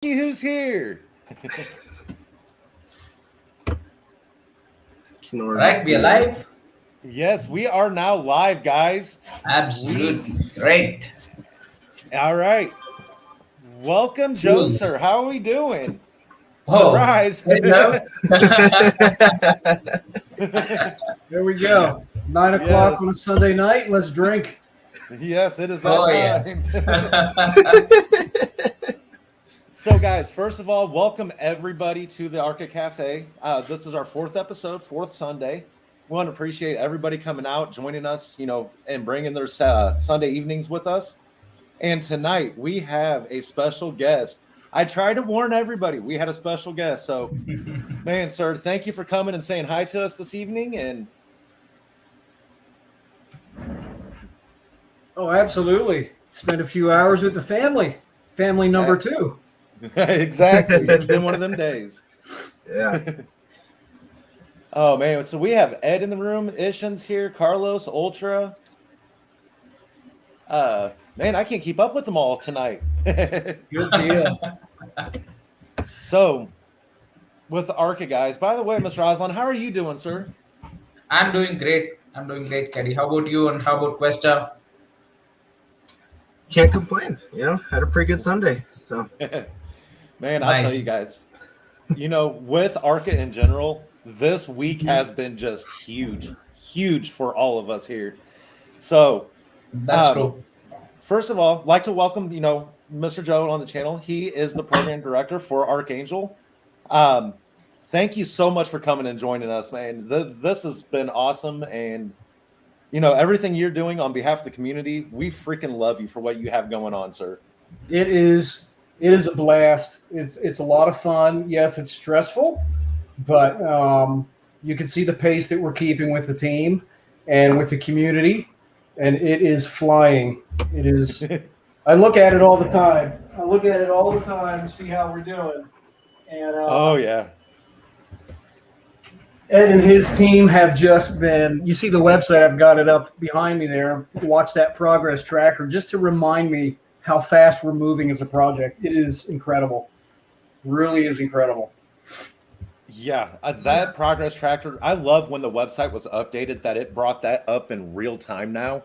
Who's here? Right, we are live. Yes, we are now live, guys. Absolutely great. All right. Welcome, Joe, Cool. sir. How are we doing? Oh, Surprise. hello. There we go. 9 o'clock Yes. on a Sunday night. Let's drink. Yes, it is that Oh, yeah. time. So, guys, first of all, welcome everybody to the Arka Cafe. This is our fourth episode, fourth Sunday. We want to appreciate everybody coming out, joining us, and bringing their Sunday evenings with us. And tonight we have a special guest. I tried to warn everybody we had a special guest. So, man, sir, thank you for coming and saying hi to us this evening. And Oh, absolutely. Spend a few hours with the family. Family number two. exactly, it's been one of them days. Yeah. Oh man, so we have Ed in the room, Ishan's here, Carlos, Ultra. Man, I can't keep up with them all tonight. Good deal. So, with the Arca guys, by the way, Mr. Aslan, how are you doing, sir? I'm doing great. Caddy. How about you and how about Questa? Can't complain. Had a pretty good Sunday. So Man, I'll tell Nice. you guys, with Arca in general, this week has been just huge for all of us here. So, That's true. first of all, I'd like to welcome, Mr. Joe on the channel. He is the program director for Archangel. Thank you so much for coming and joining us, man. This has been awesome. And, everything you're doing on behalf of the community, we freaking love you for what you have going on, sir. It is a blast. It's a lot of fun. Yes, it's stressful, but you can see the pace that we're keeping with the team and with the community, and it is flying. It is. I look at it all the time. To see how we're doing. And Oh, yeah. Ed and his team have just been, you see the website, I've got it up behind me there. Watch that progress tracker just to remind me how fast we're moving as a project. It is incredible. Really is incredible. Yeah, that progress tracker, I love when the website was updated that it brought that up in real time now,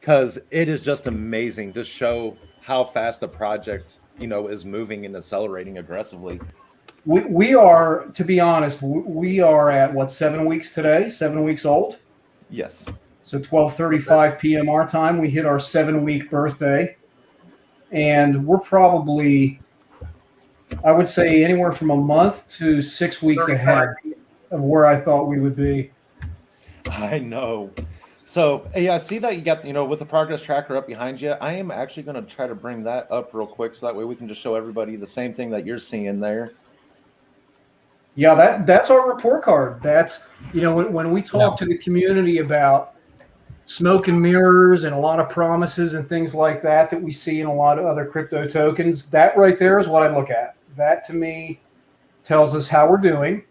because it is just amazing to show how fast the project, is moving and accelerating aggressively. We are, to be honest, we are at 7 weeks today, 7 weeks old. Yes. So 12:35 p.m. our time, we hit our 7-week birthday. And we're probably, I would say, anywhere from a month to 6 weeks ahead of where I thought we would be. I know. So, yeah, I see that you got, with the progress tracker up behind you. I am actually going to try to bring that up real quick so that way we can just show everybody the same thing that you're seeing there. Yeah, that's our report card. That's, when we talk to the community about smoke and mirrors and a lot of promises and things like that we see in a lot of other crypto tokens, that right there is what I look at. That to me tells us how we're doing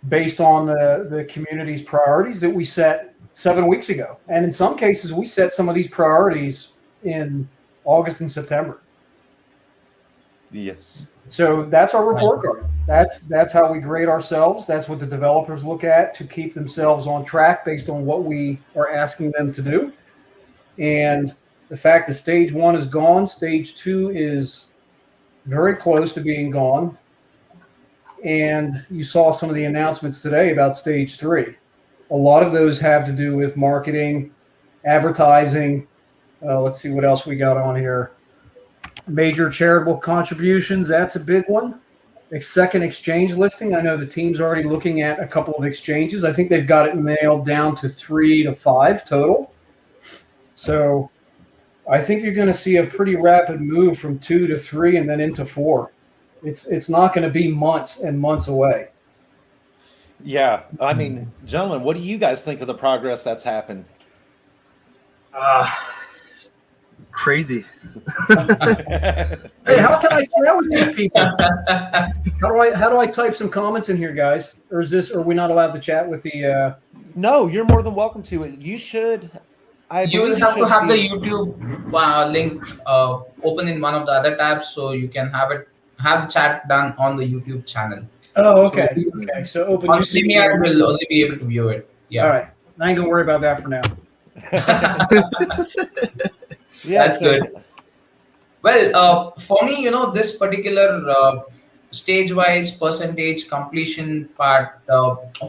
based on the community's priorities that we set 7 weeks ago. And in some cases, we set some of these priorities in August and September. Yes. So that's our report card. That's how we grade ourselves. That's what the developers look at to keep themselves on track based on what we are asking them to do. And the fact that stage 1 is gone, stage 2 is very close to being gone. And you saw some of the announcements today about stage 3. A lot of those have to do with marketing, advertising. Let's see what else we got on here. Major charitable contributions, that's a big one. A second exchange listing. I know the team's already looking at a couple of exchanges. I think they've got it nailed down to 3 to 5 total. So I think you're going to see a pretty rapid move from 2 to 3 and then into 4. It's not going to be months and months away. Yeah. I mean, gentlemen, what do you guys think of the progress that's happened? Crazy. Hey, how can I chat with these people? How do I type some comments in here, guys? Or are we not allowed to chat with the No, you're more than welcome to. You should. You will believe have to should have the see. YouTube link open in one of the other tabs, so you can have the chat done on the YouTube channel. Oh, So okay. Okay. So open on YouTube. StreamYard, will only be able to view it. All Yeah, right. I ain't gonna worry about that for now. Yeah, that's so good. Well, for me, this particular stage-wise percentage completion part,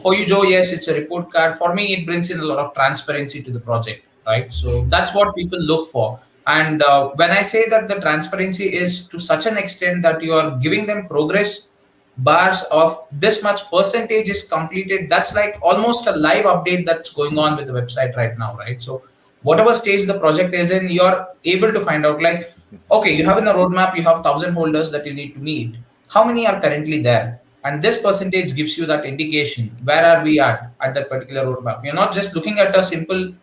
for you, Joe, yes, it's a report card. For me, it brings in a lot of transparency to the project, right? So that's what people look for. And when I say that the transparency is to such an extent that you are giving them progress bars of this much percentage is completed, that's like almost a live update that's going on with the website right now, right? So whatever stage the project is in, you're able to find out, like, okay, you have in the roadmap, you have 1,000 holders that you need to meet. How many are currently there? And this percentage gives you that indication. Where are we at that particular roadmap? You're not just looking at a simple,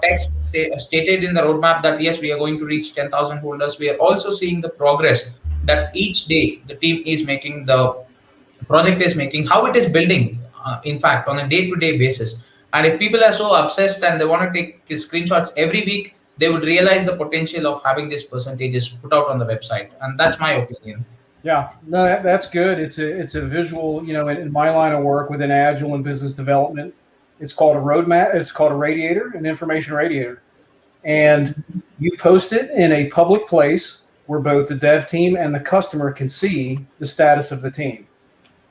text stated in the roadmap that yes, we are going to reach 10,000 holders. We are also seeing the progress that each day the team is making, the project is making, how it is building, in fact, on a day-to-day basis. And if people are so obsessed and they want to take screenshots every week, they would realize the potential of having these percentages put out on the website. And that's my opinion. Yeah, no, that's good. It's a visual. In my line of work within Agile and business development, it's called a roadmap. It's called a radiator, an information radiator, and you post it in a public place where both the dev team and the customer can see the status of the team.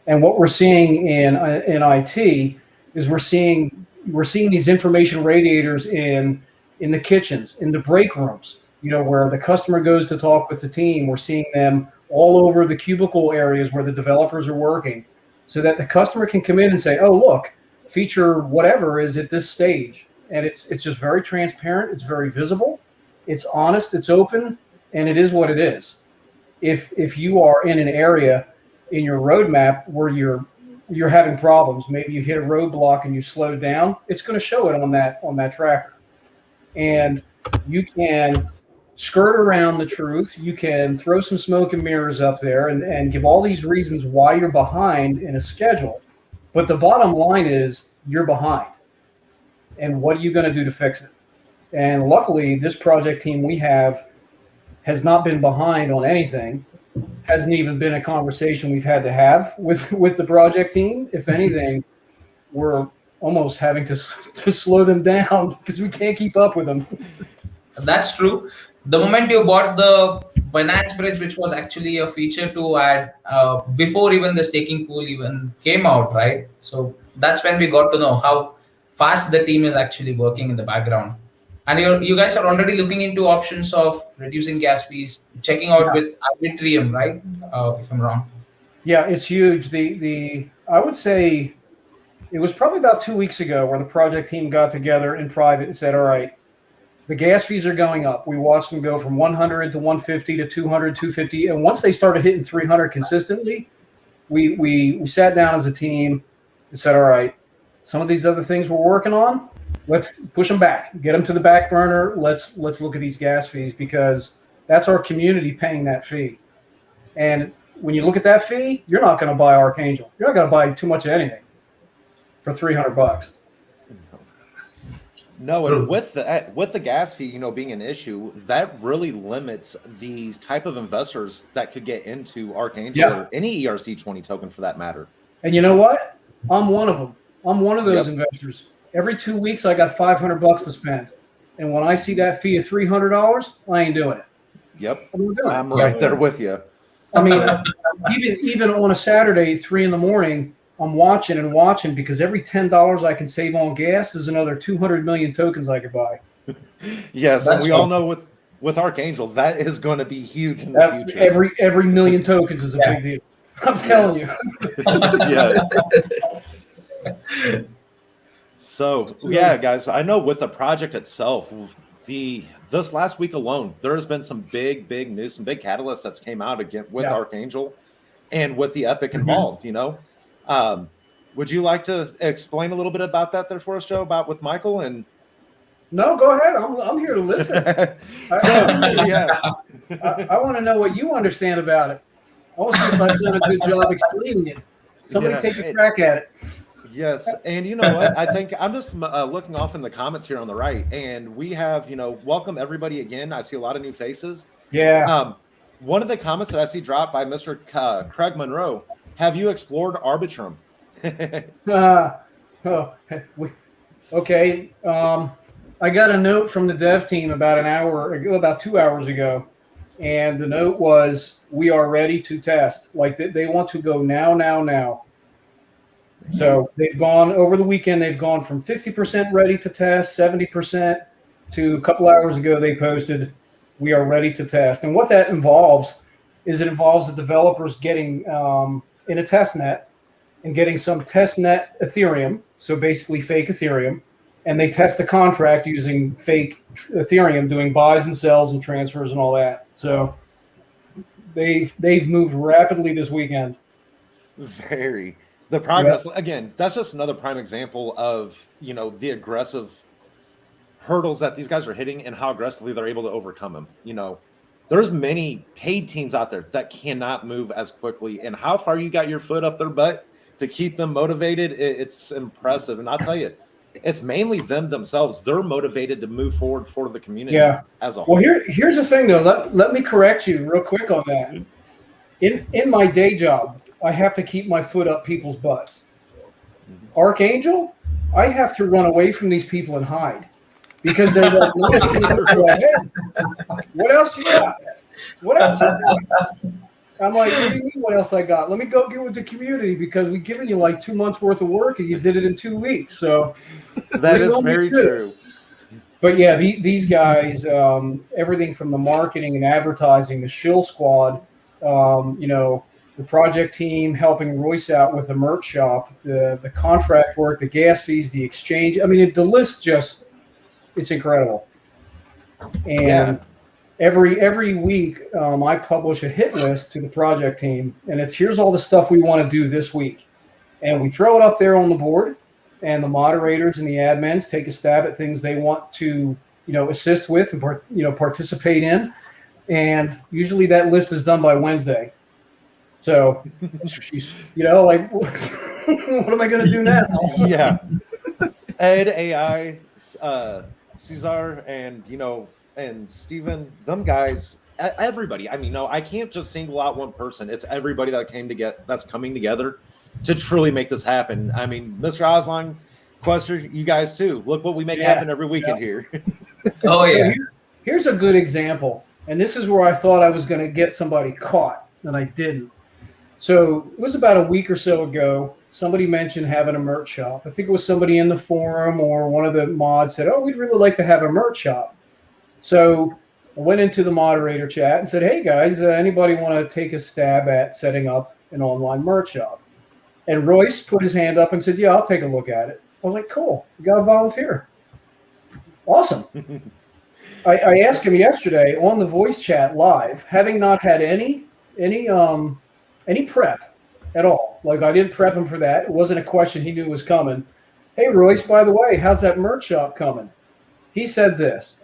And what we're seeing in IT is we're seeing these information radiators in the kitchens, in the break rooms. Where the customer goes to talk with the team. We're seeing them all over the cubicle areas where the developers are working, so that the customer can come in and say, "Oh, look, feature whatever is at this stage," and it's just very transparent. It's very visible. It's honest. It's open, and it is what it is. If you are in an area in your roadmap where you're having problems, maybe you hit a roadblock and you slow down, it's going to show it on that tracker, and you can skirt around the truth. You can throw some smoke and mirrors up there and give all these reasons why you're behind in a schedule. But the bottom line is you're behind. And what are you going to do to fix it? And luckily, this project team we have has not been behind on anything. Hasn't even been a conversation we've had to have with the project team. If anything, we're almost having to slow them down because we can't keep up with them. That's true. The moment you bought the finance bridge, which was actually a feature to add before even the staking pool even came out, right? So that's when we got to know how fast the team is actually working in the background. And you guys are already looking into options of reducing gas fees, checking out with Arbitrium, right? If I'm wrong. Yeah, it's huge. I would say it was probably about 2 weeks ago where the project team got together in private and said, all right, the gas fees are going up. We watched them go from 100 to 150 to 200, 250. And once they started hitting 300 consistently, we sat down as a team and said, all right, some of these other things we're working on, let's push them back, get them to the back burner. Let's look at these gas fees, because that's our community paying that fee. And when you look at that fee, you're not going to buy Archangel. You're not going to buy too much of anything for $300. No, and with the gas fee, being an issue, that really limits the type of investors that could get into Archangel or any ERC20 token for that matter. And you know what? I'm one of them. I'm one of those investors. Every 2 weeks, I got $500 to spend, and when I see that fee of $300, I ain't doing it. Yep, I'm right there with you. I mean, even on a Saturday, 3 a.m, I'm watching because every $10 I can save on gas is another 200 million tokens I could buy. Yes, and we all know with Archangel, that is going to be huge in the future. Every million tokens is a big deal. I'm telling you. Yes. So yeah, guys, I know with the project itself, this last week alone, there has been some big news, some big catalysts that's came out again with Archangel and with the Epic involved. Would you like to explain a little bit about that there for us, Joe, about with Michael? And no, go ahead. I'm here to listen. I want to know what you understand about it. I want to see if I've done a good job explaining it. Somebody take a crack at it. Yes, and you know what? I think I'm just looking off in the comments here on the right, and we have, welcome everybody again. I see a lot of new faces. Yeah. One of the comments that I see dropped by Mr. Craig Monroe, have you explored Arbitrum? Okay. I got a note from the dev team about 2 hours ago, and the note was, "We are ready to test." Like they want to go now. So they've gone over the weekend. They've gone from 50% ready to test, 70% to a couple hours ago. They posted, "We are ready to test." And what that involves is it involves the developers getting in a test net and getting some test net Ethereum, so basically fake Ethereum, and they test the contract using fake Ethereum, doing buys and sells and transfers and all that. So they've moved rapidly this weekend. Very. The progress, again, that's just another prime example of, the aggressive hurdles that these guys are hitting and how aggressively they're able to overcome them. There's many paid teams out there that cannot move as quickly, and how far you got your foot up their butt to keep them motivated, it's impressive. And I'll tell you, it's mainly them themselves. They're motivated to move forward for the community as a whole. Well, here's the thing, though. Let me correct you real quick on that. In my day job, I have to keep my foot up people's butts. Archangel, I have to run away from these people and hide because they're like, "Hey, what else you got? What else you got?" I'm like, "What do you mean, what else I got? Let me go get with the community because we've given you like 2 months worth of work and you did it in 2 weeks." So that is very true. But yeah, these guys, everything from the marketing and advertising, the shill squad, the project team helping Royce out with the merch shop, the contract work, the gas fees, the exchange. I mean, the list it's incredible. And every week I publish a hit list to the project team, and here's all the stuff we want to do this week. And we throw it up there on the board, and the moderators and the admins take a stab at things they want to, assist with and, participate in. And usually that list is done by Wednesday. So, like, what am I going to do now? Yeah. Ed, AI, Cesar, and Steven, them guys, everybody. I mean, I can't just single out one person. It's everybody that's coming together to truly make this happen. I mean, Mr. Aslan, Quester, you guys too. Look what we make happen every weekend here. Oh, yeah. So here's a good example. And this is where I thought I was going to get somebody caught, and I didn't. So it was about a week or so ago, somebody mentioned having a merch shop. I think it was somebody in the forum or one of the mods said, "Oh, we'd really like to have a merch shop." So I went into the moderator chat and said, "Hey guys, anybody want to take a stab at setting up an online merch shop?" And Royce put his hand up and said, "Yeah, I'll take a look at it." I was like, "Cool, you got to volunteer." Awesome. I asked him yesterday on the voice chat live, having not had any prep at all. Like, I didn't prep him for that. It wasn't a question he knew was coming. "Hey, Royce, by the way, how's that merch shop coming?" He said this.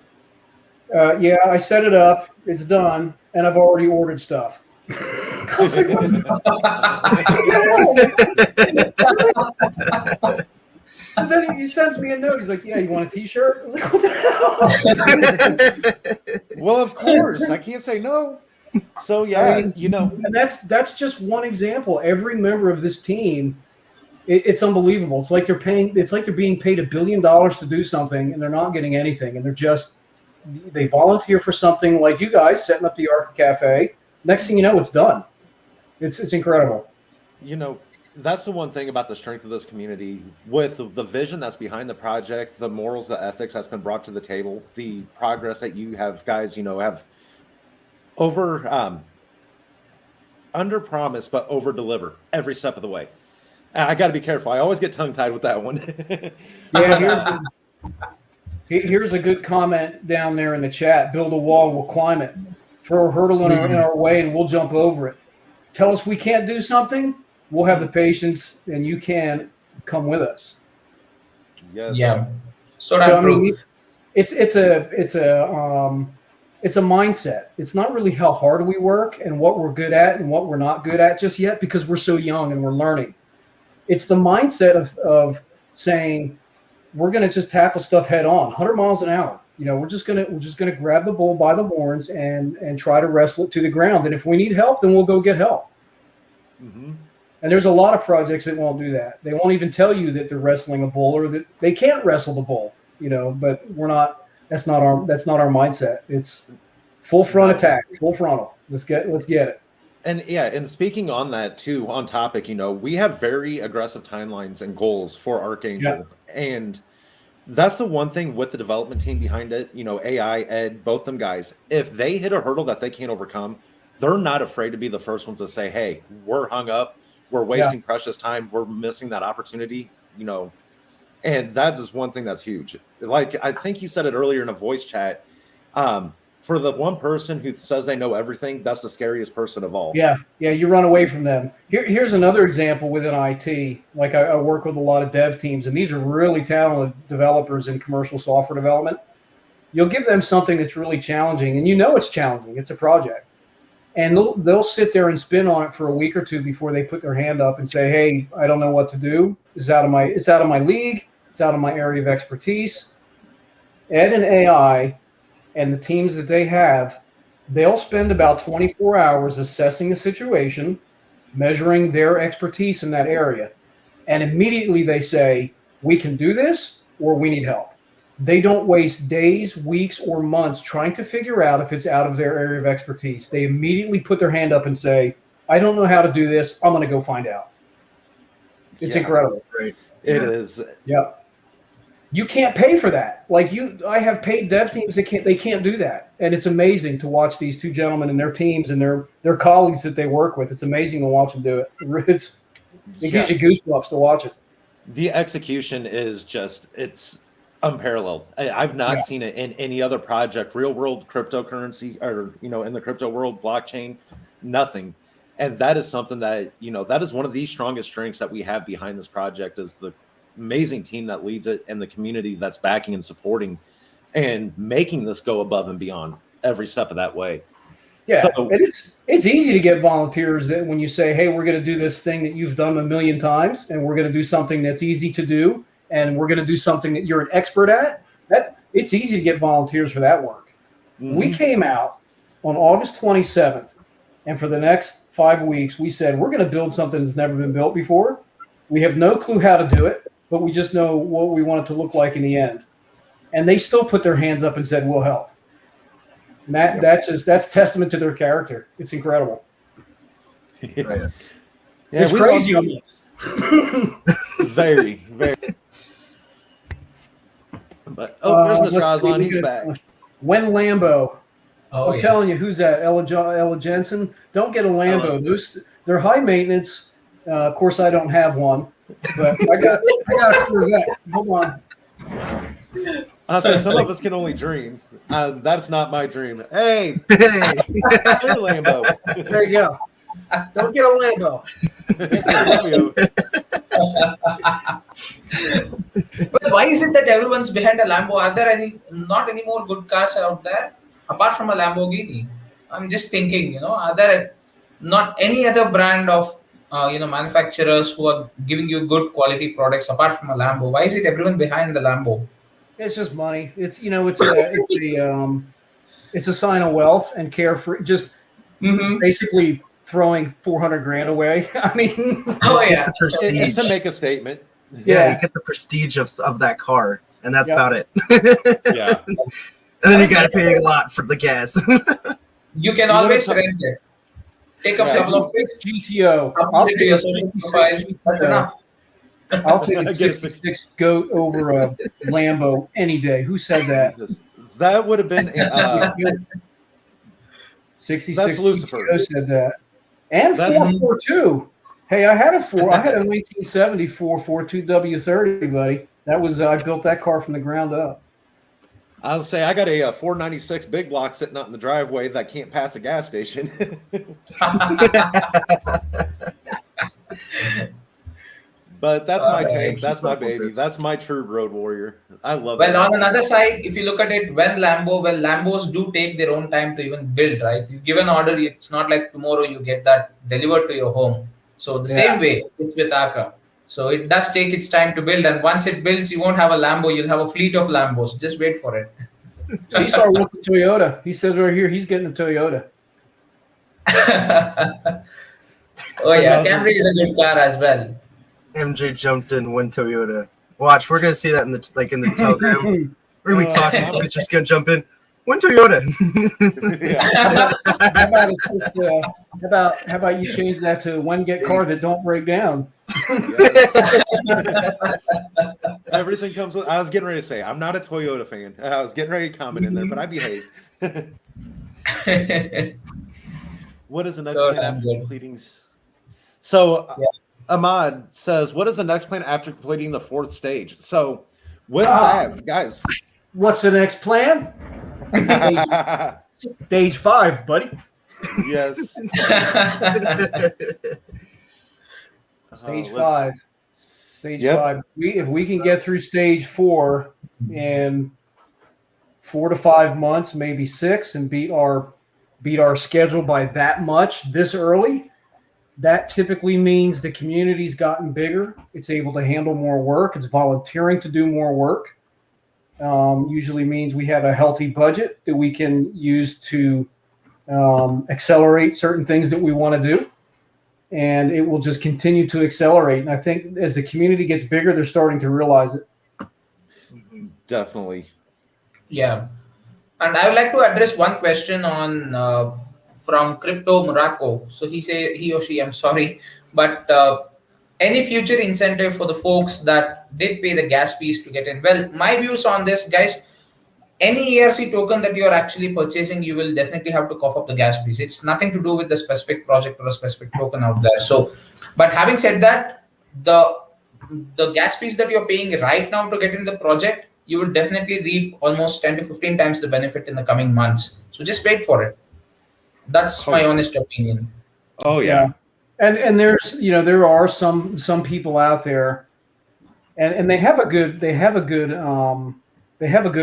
"Yeah, I set it up. It's done. And I've already ordered stuff." I was like, "What?" So then he sends me a note. He's like, "Yeah, you want a T-shirt?" I was like, "What the hell?" Well, of course. I can't say no. So, and that's just one example. Every member of this team, it's unbelievable. It's like they're being paid $1 billion to do something, and they're not getting anything. And they volunteer for something like you guys setting up the Arka Cafe. Next thing you know, it's done. It's incredible. That's the one thing about the strength of this community, with the vision that's behind the project, the morals, the ethics that's been brought to the table, the progress that you have guys, have over under promise but over deliver every step of the way. I got to be careful. I always get tongue tied with that one. Yeah, here's a good comment down there in the chat. "Build a wall, we'll climb it. Throw a hurdle in our way, and we'll jump over it. Tell us we can't do something, we'll have the patience, and you can come with us." Yes. Yeah. So I mean, it's a mindset. It's not really how hard we work and what we're good at and what we're not good at just yet, because we're so young and we're learning. it's the mindset of saying we're going to just tackle stuff head on, 100 miles an hour. We're just gonna grab the bull by the horns and try to wrestle it to the ground. And if we need help, then we'll go get help. Mm-hmm. And there's a lot of projects that won't do that. They won't even tell you that they're wrestling a bull or that they can't wrestle the bull. But we're not. That's not our mindset. It's full front attack, full frontal. Let's get it. And speaking on that too, on topic, we have very aggressive timelines and goals for Archangel, and that's the one thing with the development team behind it. AI, Ed, both them guys. If they hit a hurdle that they can't overcome, they're not afraid to be the first ones to say, "Hey, we're hung up. We're wasting precious time. We're missing that opportunity." And that is one thing that's huge. Like I think you said it earlier in a voice chat. For the one person who says they know everything, that's the scariest person of all. Yeah, you run away from them. Here's another example within IT. Like I work with a lot of dev teams, and these are really talented developers in commercial software development. You'll give them something that's really challenging, and it's challenging. It's a project. And they'll sit there and spin on it for a week or two before they put their hand up and say, "Hey, I don't know what to do. It's out of my league. It's out of my area of expertise." Ed and AI and the teams that they have, they'll spend about 24 hours assessing the situation, measuring their expertise in that area. And immediately they say, "We can do this," or "We need help." They don't waste days, weeks, or months trying to figure out if it's out of their area of expertise. They immediately put their hand up and say, "I don't know how to do this. I'm going to go find out." It's incredible. Right. It is. Yeah. You can't pay for that. I have paid dev teams they can't do that. And it's amazing to watch these two gentlemen and their teams and their colleagues that they work with. It's amazing to watch them do it. It gives you goosebumps to watch it. The execution is it's unparalleled. I've not seen it in any other project, real world cryptocurrency or, in the crypto world, blockchain, nothing. And that is something that, that is one of the strongest strengths that we have behind this project is the amazing team that leads it and the community that's backing and supporting and making this go above and beyond every step of that way. Yeah, and it's easy to get volunteers that when you say, "Hey, we're going to do this thing that you've done a million times, and we're going to do something that's easy to do, and we're going to do something that you're an expert at." It's easy to get volunteers for that work. Mm-hmm. We came out on August 27th, and for the next 5 weeks, we said we're going to build something that's never been built before. We have no clue how to do it, but we just know what we want it to look like in the end. And they still put their hands up and said, "We'll help." And that's testament to their character. It's incredible. Yeah. It's crazy almost. Very, very. But there's Mr. Aslan. He's back. When Lambo. I'm telling you, who's that? Ella Jensen? Don't get a Lambo. They're high maintenance. Of course, I don't have one. But I got a Corvette. Hold on. I said some of us can only dream. That's not my dream. Hey, Lambo. There you go. Don't get a Lambo. But why is it that everyone's behind a Lambo? Are there not any more good cars out there apart from a Lamborghini? I'm just thinking, are there not any other brand of manufacturers who are giving you good quality products apart from a Lambo? Why is it everyone behind the Lambo? It's just money. It's it's a sign of wealth and carefree. Just basically throwing $400,000 away. I mean, the prestige. It's to make a statement. Yeah, you get the prestige of that car, and that's about it. Yeah, and then you got to pay a lot for the gas. You can always rent it. Take a couple of GTO. I'll take a 66. That's enough. I'll take a 66 goat over a Lambo any day. Who said that? That would have been 66 that's Lucifer. GTO said that. And 442. Hey, I had a 1970 442 W30, buddy. That was I built that car from the ground up. I'll say I got a 496 big block sitting out in the driveway that can't pass a gas station. But that's my tank. That's my baby. That's my true road warrior. I love it. Well, on another side, if you look at it, Lambos do take their own time to even build, right? You give an order, it's not like tomorrow you get that delivered to your home. So the same way it's with Arka. So it does take its time to build, and once it builds, you won't have a Lambo, you'll have a fleet of Lambos. Just wait for it. Cesar wants a Toyota. He says right here he's getting a Toyota. Oh yeah, Camry is a good car as well. MJ jumped in one Toyota. Watch, we're gonna see that in the telegram. We're gonna be talking. Somebody's just gonna jump in. One Toyota. How about you change that to one get car that don't break down? Everything comes with. I was getting ready to say I'm not a Toyota fan. I was getting ready to comment in there, but I behave. What is the next plan after completing? So Ahmad says, "What is the next plan after completing the 4th stage?" So with that, guys, what's the next plan? Stage 5, buddy. Yes. Stage 5. Stage 5. If we can get through stage 4 in 4 to 5 months, maybe 6, and beat our schedule by that much this early, that typically means the community's gotten bigger. It's able to handle more work. It's volunteering to do more work. Usually means we have a healthy budget that we can use to accelerate certain things that we want to do. And it will just continue to accelerate. And I think as the community gets bigger, they're starting to realize it. Definitely. Yeah. And I would like to address one question on from Crypto Morocco. So he or she, I'm sorry, but any future incentive for the folks that did pay the gas fees to get in? Well, my views on this, guys, any ERC token that you are actually purchasing, you will definitely have to cough up the gas fees. It's nothing to do with the specific project or a specific token out there. So, but having said that, the gas fees that you're paying right now to get in the project, you will definitely reap almost 10 to 15 times the benefit in the coming months. So just wait for it. That's my honest opinion. Oh yeah. And there's there are some people out there, and they have a good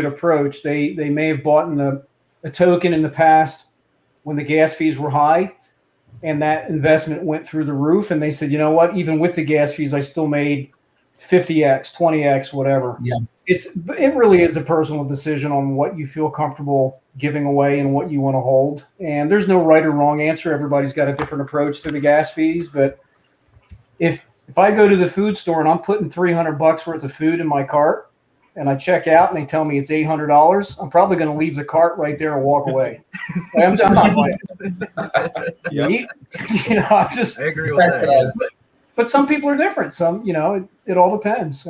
approach. They may have bought a token in the past when the gas fees were high, and that investment went through the roof. And they said, you know what? Even with the gas fees, I still made 50x, 20x, whatever. Yeah. It really is a personal decision on what you feel comfortable giving away and what you want to hold. And there's no right or wrong answer. Everybody's got a different approach to the gas fees. But if I go to the food store and I'm putting $300 worth of food in my cart and I check out and they tell me it's $800, I'm probably going to leave the cart right there and walk away. I'm not buying it. I agree with that. But some people are different. Some, it all depends.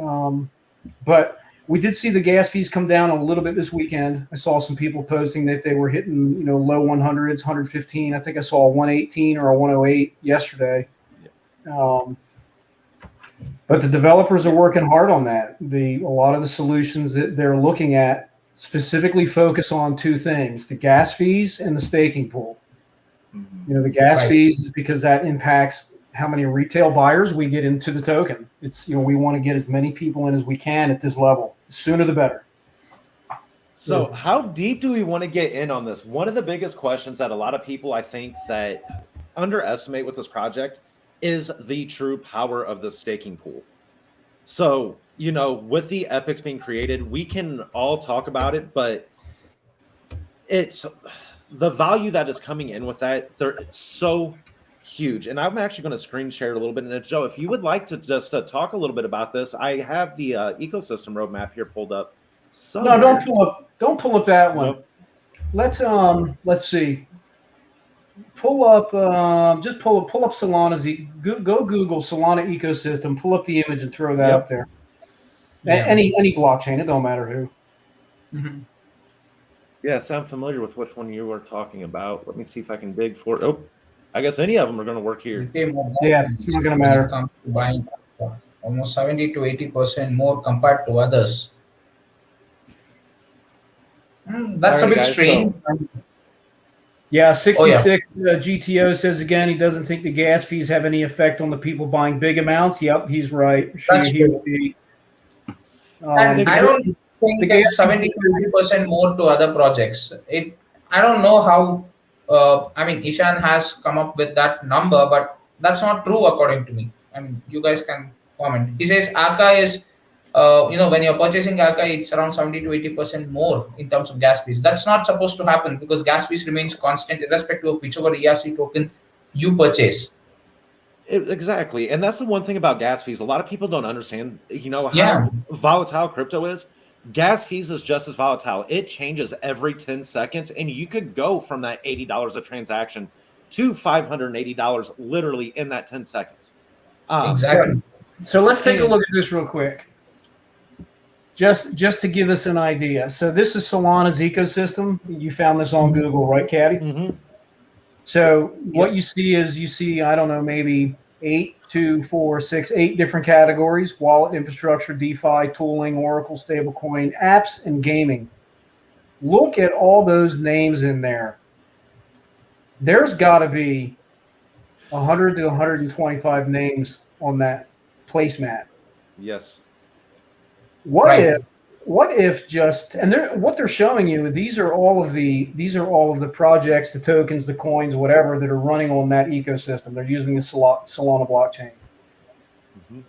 But we did see the gas fees come down a little bit this weekend. I saw some people posting that they were hitting, low 100s, 115. I think I saw a 118 or a 108 yesterday. But the developers are working hard on that. A lot of the solutions that they're looking at specifically focus on two things: the gas fees and the staking pool. The gas fees is because that impacts how many retail buyers we get into the token. It's, we want to get as many people in as we can at this level. The sooner the better. So how deep do we want to get in on this? One of the biggest questions that a lot of people, I think, that underestimate with this project is the true power of the staking pool. So, with the epics being created, we can all talk about it, but it's the value that is coming in with that. It's so huge. And I'm actually going to screen share it a little bit. And Joe, if you would like to just talk a little bit about this, I have the ecosystem roadmap here pulled up. Somewhere. No, don't pull up that one. Nope. Let's see. Pull up Solana's go Google Solana ecosystem, pull up the image and throw that up there. Yeah. Any blockchain, it don't matter who. Mm-hmm. Yeah, sound familiar with which one you were talking about. Let me see if I can dig for it. Oh, I guess any of them are going to work here. Yeah, it's not going to matter. Comes to buying almost 70 to 80% more compared to others. That's a bit strange. Yeah, 66 GTO says again he doesn't think the gas fees have any effect on the people buying big amounts. Yep, he's right. That's true. And I don't think it's 70 to 80% more to other projects. I don't know how. Ishan has come up with that number, but that's not true according to me. You guys can comment. He says Arka is, when you're purchasing Arka, it's around 70 to 80% more in terms of gas fees. That's not supposed to happen because gas fees remains constant irrespective of whichever ERC token you purchase. Exactly. And that's the one thing about gas fees. A lot of people don't understand, how Yeah, volatile crypto is. Gas fees is just as volatile. It changes every 10 seconds, and you could go from that $80 a transaction to $580 literally in that 10 seconds. exactly. So let's take a And- look at this real quick. Just to give us an idea. So this is Solana's ecosystem. You found this on Google, right, Caddy? Mhm. So what Yes. you see, I don't know, maybe 8 different categories: wallet, infrastructure, DeFi, tooling, Oracle, stablecoin, apps, and gaming. Look at all those names in there. There's got to be 100 to 125 names on that placemat. Yes. Right. What if just what they're showing you, these are all of the projects, the tokens, the coins, whatever, that are running on that ecosystem. They're using the Solana blockchain. Mhm.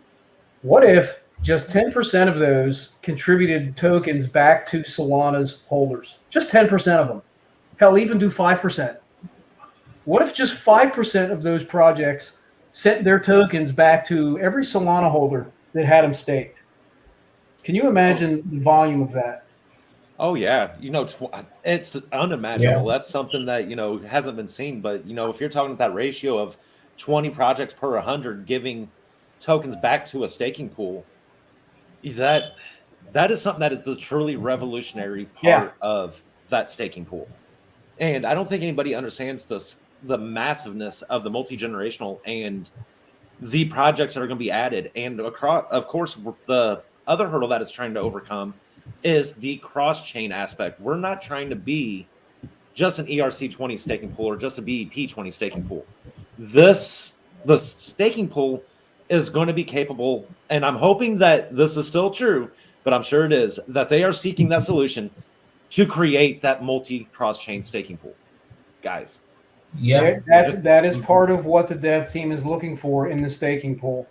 What if just 10% of those contributed tokens back to Solana's holders? Just 10% of them. Hell, even do 5%. What if just 5% of those projects sent their tokens back to every Solana holder that had them staked? Can you imagine the volume of that? Oh yeah, it's unimaginable. That's something that hasn't been seen. But if you're talking about that ratio of 20 projects per 100 giving tokens back to a staking pool, that is something that is the truly revolutionary part of that staking pool. And I don't think anybody understands the massiveness of the multi-generational and the projects that are going to be added. And across, of course, the other hurdle that it's trying to overcome is the cross-chain aspect. We're not trying to be just an ERC20 staking pool or just a BEP20 staking pool. The staking pool is going to be capable, and I'm hoping that this is still true, but I'm sure it is, that they are seeking that solution to create that multi-cross-chain staking pool. Guys. Yeah. That is part of what the dev team is looking for in the staking pool.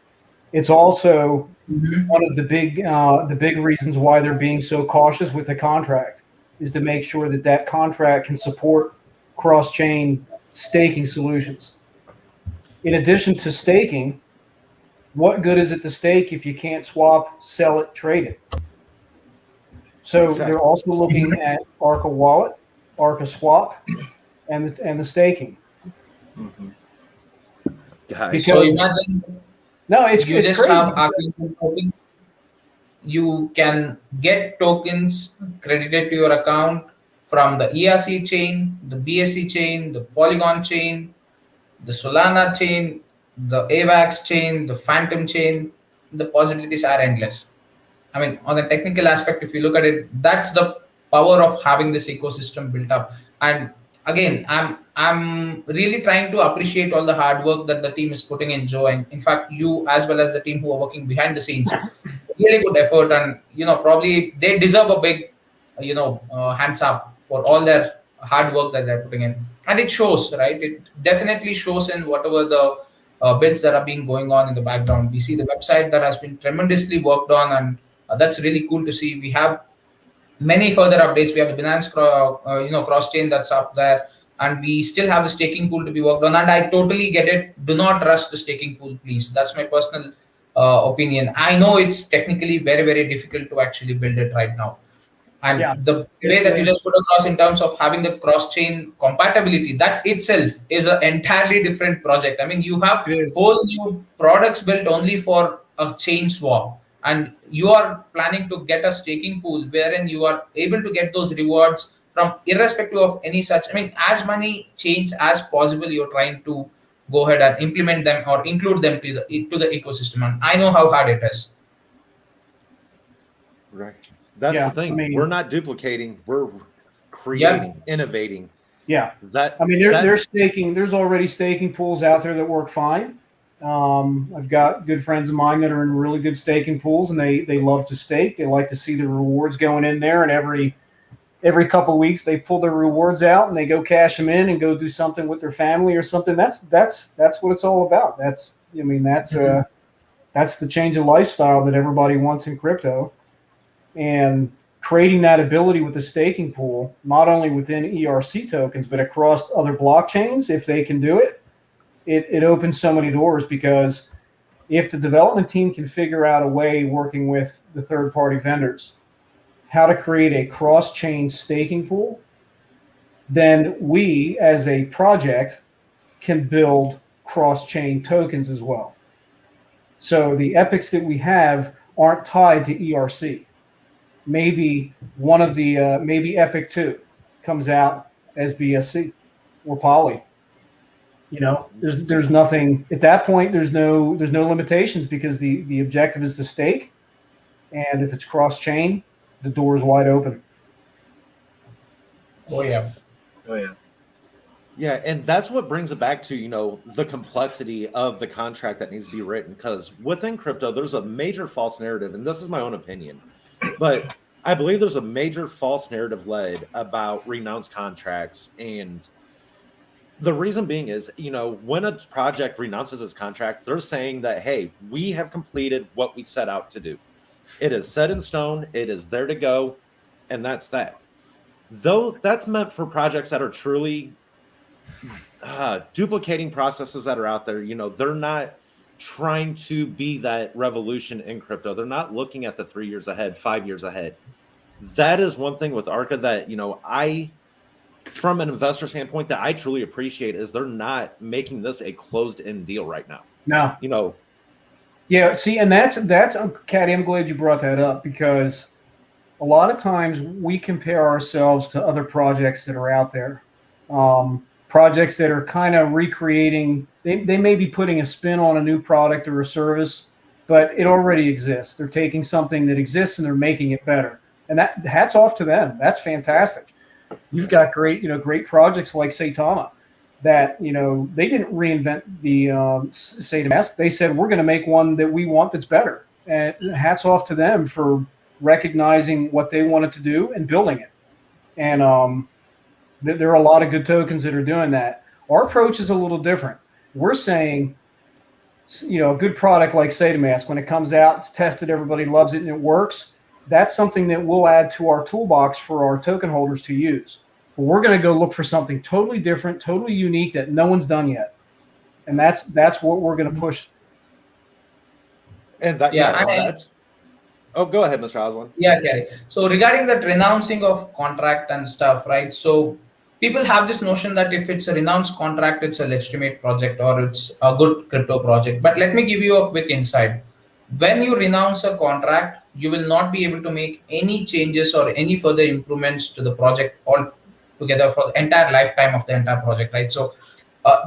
It's also one of the big reasons why they're being so cautious with the contract, is to make sure that contract can support cross-chain staking solutions. In addition to staking, what good is it to stake if you can't swap, sell it, trade it? So Exactly. they're also looking at Arca Wallet, Arca Swap, and the staking. Guys. So Because imagine it's you just crazy. have Archangel token. You can get tokens credited to your account from the ERC chain, the BSC chain, the Polygon chain, the Solana chain, the AVAX chain, the Phantom chain. The possibilities are endless. I mean, on the technical aspect, if you look at it, that's the power of having this ecosystem built up. And again, I'm really trying to appreciate all the hard work that the team is putting in, Joe, and in fact, you as well as the team who are working behind the scenes. Really good effort, and probably they deserve a big, hands up for all their hard work that they're putting in, and it shows, right? It definitely shows in whatever the builds that are being going on in the background. We see the website that has been tremendously worked on, and that's really cool to see. We have many further updates. We have the Binance cross chain that's up there, and we still have the staking pool to be worked on. And I totally get it. Do not rush the staking pool, please. That's my personal opinion. I know it's technically very, very difficult to actually build it right now. And the way that you just put across in terms of having the cross-chain compatibility, that itself is an entirely different project. I mean, you have whole new products built only for a chain swap, and you are planning to get a staking pool wherein you are able to get those rewards from irrespective of any such. I mean, as many chains as possible, you're trying to go ahead and implement them or include them to the ecosystem. And I know how hard it is. Right. That's the thing. We're not duplicating. We're creating, innovating. Yeah. That. I mean, there's staking. There's already staking pools out there that work fine. I've got good friends of mine that are in really good staking pools, and they love to stake. They like to see the rewards going in there, and every couple of weeks they pull their rewards out and they go cash them in and go do something with their family or something. That's what it's all about. That's the change of lifestyle that everybody wants in crypto. And creating that ability with the staking pool, not only within ERC tokens, but across other blockchains, if they can do it, it opens so many doors, because if the development team can figure out a way, working with the third-party vendors, how to create a cross-chain staking pool, then we, as a project, can build cross-chain tokens as well. So the epics that we have aren't tied to ERC. Maybe one of the maybe Epic 2 comes out as BSC or Poly. There's nothing at that point. There's no limitations, because the objective is to stake, and if it's cross chain, the door is wide open. Oh yeah. Oh yeah. Yeah, and that's what brings it back to, the complexity of the contract that needs to be written, because within crypto, there's a major false narrative, and this is my own opinion, but I believe there's a major false narrative led about renounced contracts. And the reason being is, when a project renounces its contract, they're saying that, hey, we have completed what we set out to do. It is set in stone. It is there to go. And that's that. Though that's meant for projects that are truly duplicating processes that are out there. They're not trying to be that revolution in crypto. They're not looking at the 3 years ahead, 5 years ahead. That is one thing with Arca that, I, from an investor standpoint, that I truly appreciate, is they're not making this a closed-end deal right now. No. Yeah, see, and that's Caddy, I'm glad you brought that up, because a lot of times we compare ourselves to other projects that are out there. Projects that are kind of recreating, they may be putting a spin on a new product or a service, but it already exists. They're taking something that exists and they're making it better. And that, hats off to them. That's fantastic. You've got great projects like Saitama that, they didn't reinvent the Saitama. They said, we're going to make one that we want that's better. And hats off to them for recognizing what they wanted to do and building it. And there are a lot of good tokens that are doing that. Our approach is a little different. We're saying, a good product like SataMask, when it comes out, it's tested, everybody loves it, and it works. That's something that we'll add to our toolbox for our token holders to use. But we're going to go look for something totally different, totally unique that no one's done yet. And that's what we're going to push. And that, that's. Oh, go ahead, Mr. Aslan. Yeah, Gary. So regarding that renouncing of contract and stuff, right? So people have this notion that if it's a renounced contract, it's a legitimate project or it's a good crypto project. But let me give you a quick insight. When you renounce a contract, you will not be able to make any changes or any further improvements to the project altogether for the entire lifetime of the entire project, right? So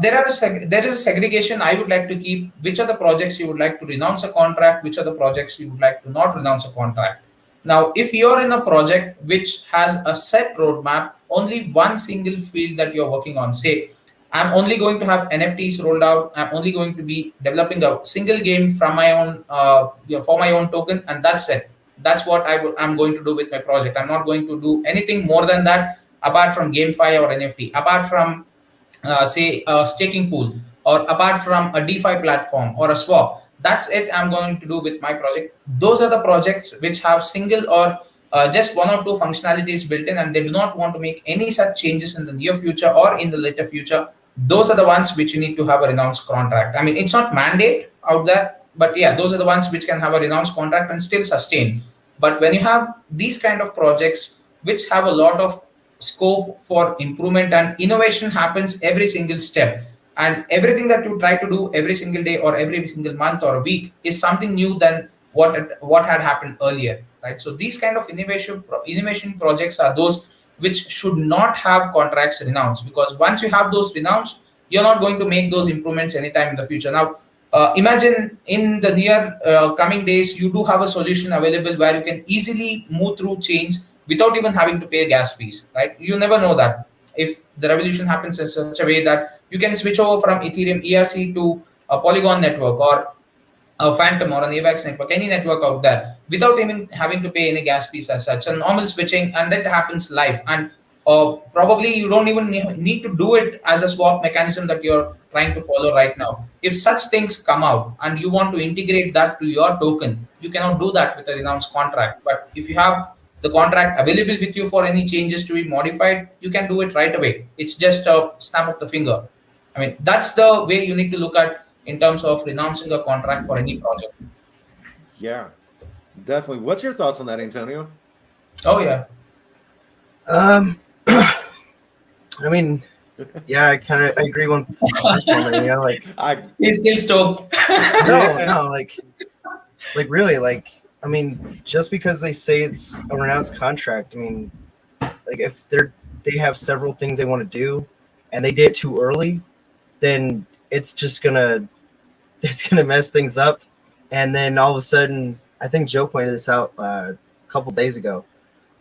there is a segregation I would like to keep. Which are the projects you would like to renounce a contract? Which are the projects you would like to not renounce a contract? Now, if you're in a project which has a set roadmap, only one single field that you're working on, say, I'm only going to have NFTs rolled out. I'm only going to be developing a single game from my own, for my own token, and that's it. That's what I'm going to do with my project. I'm not going to do anything more than that, apart from GameFi or NFT, apart from say a staking pool, or apart from a DeFi platform or a swap. That's it I'm going to do with my project. Those are the projects which have single or just one or two functionalities built in, and they do not want to make any such changes in the near future or in the later future. Those are the ones which you need to have a renounced contract. I mean, it's not mandate out there, but yeah, those are the ones which can have a renounced contract and still sustain. But when you have these kind of projects which have a lot of scope for improvement and innovation happens every single step, and everything that you try to do every single day or every single month or a week is something new than what had happened earlier, right? So these kind of innovation projects are those which should not have contracts renounced, because once you have those renounced, you're not going to make those improvements anytime in the future. Now imagine in the near coming days, you do have a solution available where you can easily move through chains without even having to pay gas fees, right? You never know that if the revolution happens in such a way that you can switch over from Ethereum ERC to a Polygon network or a Phantom or an AVAX network, any network out there, without even having to pay any gas fees as such. A normal switching, and that happens live. And probably you don't even need to do it as a swap mechanism that you're trying to follow right now. If such things come out and you want to integrate that to your token, you cannot do that with a renounced contract. But if you have the contract available with you for any changes to be modified, you can do it right away. It's just a snap of the finger. I mean, that's the way you need to look at in terms of renouncing a contract for any project. Yeah, definitely. What's your thoughts on that, Antonio? Oh yeah. I mean, yeah, I agree on this one. You know, like He's still stoked. no, like really, like I mean, just because they say it's a renounced contract, I mean, like if they have several things they want to do, and they did it too early, then it's gonna mess things up, and then all of a sudden, I think Joe pointed this out a couple days ago,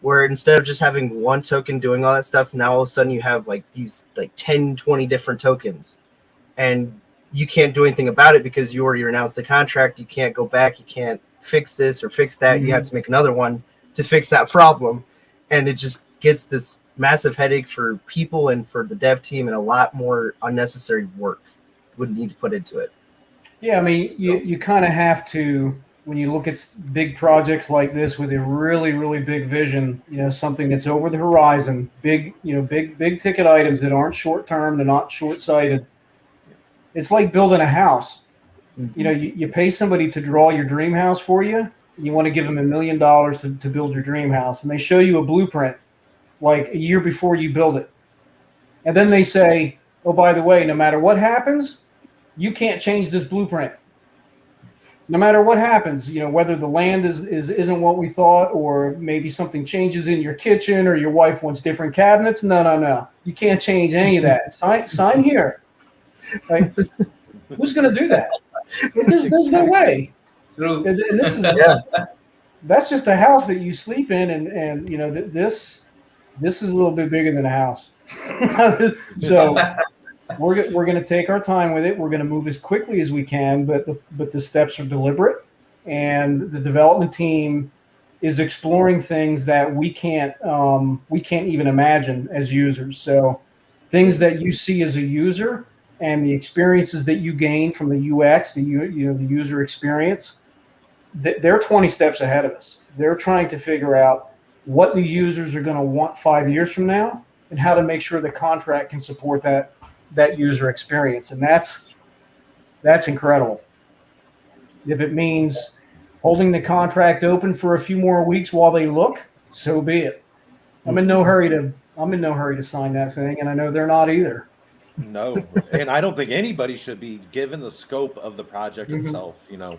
where instead of just having one token doing all that stuff, now all of a sudden you have like these like 10, 20 different tokens, and you can't do anything about it because you already announced the contract. You can't go back. You can't fix this or fix that. You have to make another one to fix that problem. And it just gets this massive headache for people and for the dev team, and a lot more unnecessary work would need to put into it. Yeah, I mean, you kind of have to, when you look at big projects like this with a really, really big vision, you know, something that's over the horizon, big ticket items that aren't short term, they're not short sighted. It's like building a house. Mm-hmm. You know, you pay somebody to draw your dream house for you. You want to give them $1 million to build your dream house, and they show you a blueprint like a year before you build it. And then they say, oh, by the way, no matter what happens, you can't change this blueprint. No matter what happens, you know, whether the land isn't what we thought, or maybe something changes in your kitchen, or your wife wants different cabinets. No. You can't change any of that. Sign here. Like, who's going to do that? There's no way. And this is that's just a house that you sleep in, and you know this is a little bit bigger than a house. So we're going to take our time with it. We're going to move as quickly as we can, but the steps are deliberate, and the development team is exploring things that we can't even imagine as users. So things that you see as a user, and the experiences that you gain from the UX, the user experience, they're 20 steps ahead of us. They're trying to figure out what the users are going to want 5 years from now, and how to make sure the contract can support that user experience. And that's incredible. If it means holding the contract open for a few more weeks while they look, so be it. I'm in no hurry to sign that thing, and I know they're not either. No, and I don't think anybody should be given the scope of the project itself, you know.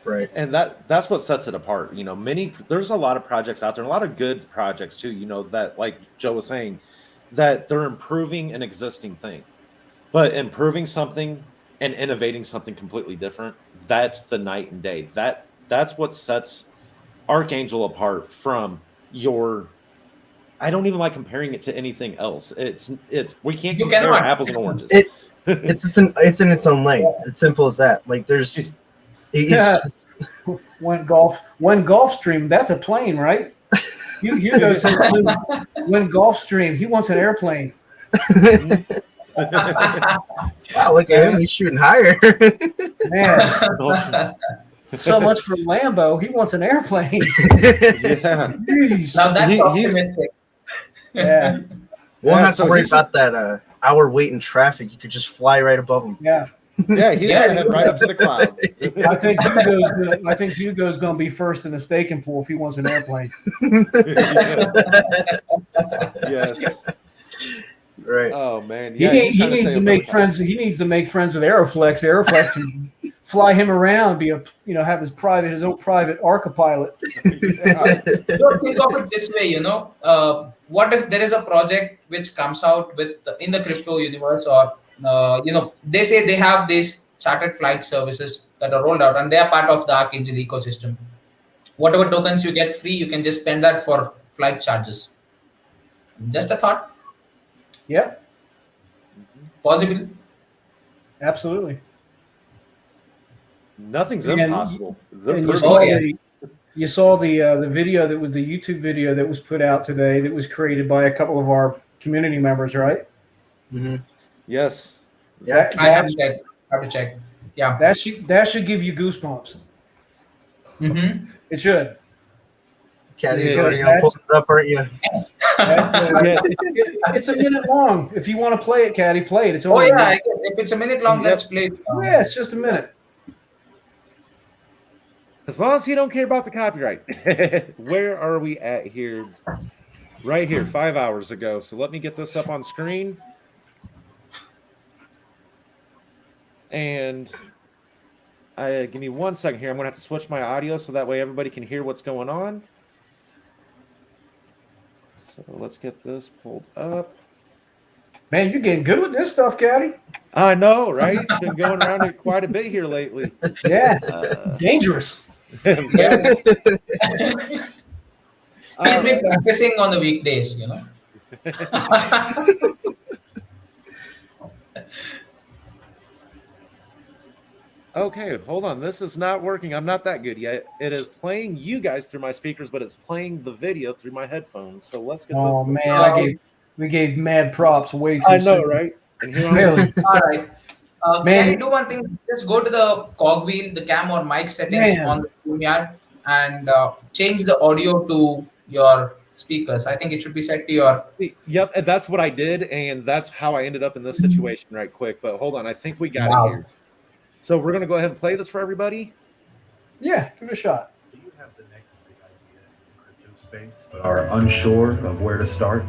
Right. And that's what sets it apart. You know, there's a lot of projects out there, a lot of good projects too, you know, that, like Joe was saying, that they're improving an existing thing. But improving something and innovating something completely different, that's the night and day. That's what sets Archangel apart from your, I don't even like comparing it to anything else. It's we can't compare apples and oranges. It's in its own lane. As simple as that. Like there's just, when Gulfstream, that's a plane, right? You go say when Gulfstream, he wants an airplane. Wow, look at him, he's shooting higher. Man. So much for Lambo. He wants an airplane. Yeah. Now that's optimistic. Yeah. Won't have to worry about that hour wait in traffic. You could just fly right above him. Yeah. Yeah, he's gonna head right up to the cloud. I think Hugo's gonna be first in the staking pool if he wants an airplane. Yes. Right. Oh man. Yeah, he needs to make friends. He needs to make friends with Aeroflex. Aeroflex can fly him around, have his own private Arca pilot. Don't think of it this way, what if there is a project which comes out in the crypto universe, or they say they have these chartered flight services that are rolled out, and they are part of the Archangel ecosystem. Whatever tokens you get free, you can just spend that for flight charges. Just a thought. Yeah. Possible. Absolutely. Nothing's impossible. You saw the video, that was the YouTube video that was put out today, that was created by a couple of our community members, right? Mm-hmm. Yes. Yeah. I have to check. Yeah. That should give you goosebumps. Mm-hmm. It should. Caddy's Yeah, already gonna pull it up, aren't you? Yeah. It's a minute long. If you want to play it, Caddy, play it. It's Oh only a yeah, minute. if it's a minute long, Yep. let's play it. Yeah, it's just a minute. As long as you don't care about the copyright. Where are we at here? Right here, 5 hours ago. So let me get this up on screen. And give me 1 second here. I'm going to have to switch my audio so that way everybody can hear what's going on. So let's get this pulled up. Man, you're getting good with this stuff, Caddy. I know, right? Been going around it quite a bit here lately. Yeah, dangerous. Yeah. He's been practicing on the weekdays, you know. Okay, hold on. This is not working. I'm not that good yet. It is playing you guys through my speakers, but it's playing the video through my headphones. So let's get Oh this. man, we gave mad props way too I know, soon. right? And here I am. Really? All right. Man. Can you do one thing? Just go to the cogwheel, the cam or mic settings Man. on the StreamYard and change the audio to your speakers. I think it should be set to your. Yep, and that's what I did, and that's how I ended up in this situation right quick. But hold on, I think we got Wow. it here. So we're gonna go ahead and play this for everybody. Yeah, give it a shot. Do you have the next big idea in crypto space, but are unsure of where to start?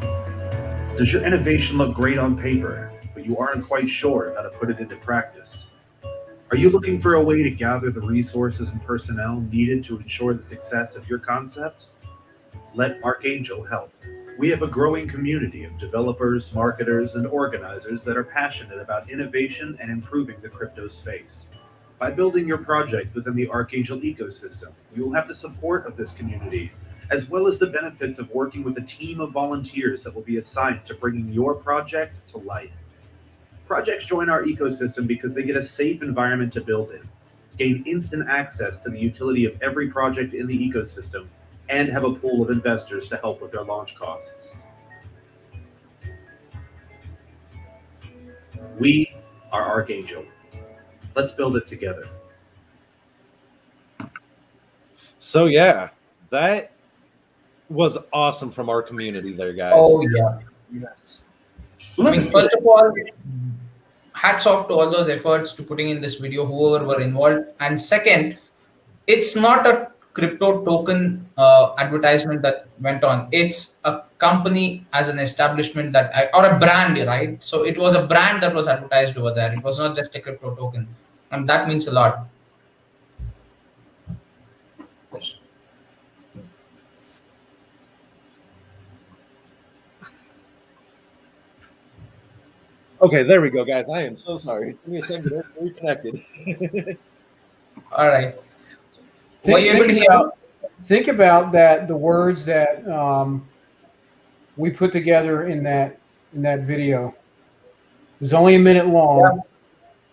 Does your innovation look great on paper, but you aren't quite sure how to put it into practice? Are you looking for a way to gather the resources and personnel needed to ensure the success of your concept? Let Archangel help. We have a growing community of developers, marketers, and organizers that are passionate about innovation and improving the crypto space. By building your project within the Archangel ecosystem, you will have the support of this community, as well as the benefits of working with a team of volunteers that will be assigned to bringing your project to life. Projects join our ecosystem because they get a safe environment to build in, gain instant access to the utility of every project in the ecosystem, and have a pool of investors to help with their launch costs. We are Archangel. Let's build it together. So yeah, that was awesome from our community there, guys. Oh yeah. Yes. I mean, first of all, hats off to all those efforts to putting in this video, whoever were involved. And second, it's not a crypto token advertisement that went on. It's a company as an establishment that, or a brand, right? So it was a brand that was advertised over there. It was not just a crypto token, and that means a lot. Okay, there we go, guys. I am so sorry. Give me a second. We're reconnected. All right. Were you able to hear? Think about that. The words that we put together in that video. It was only a minute long. Yeah.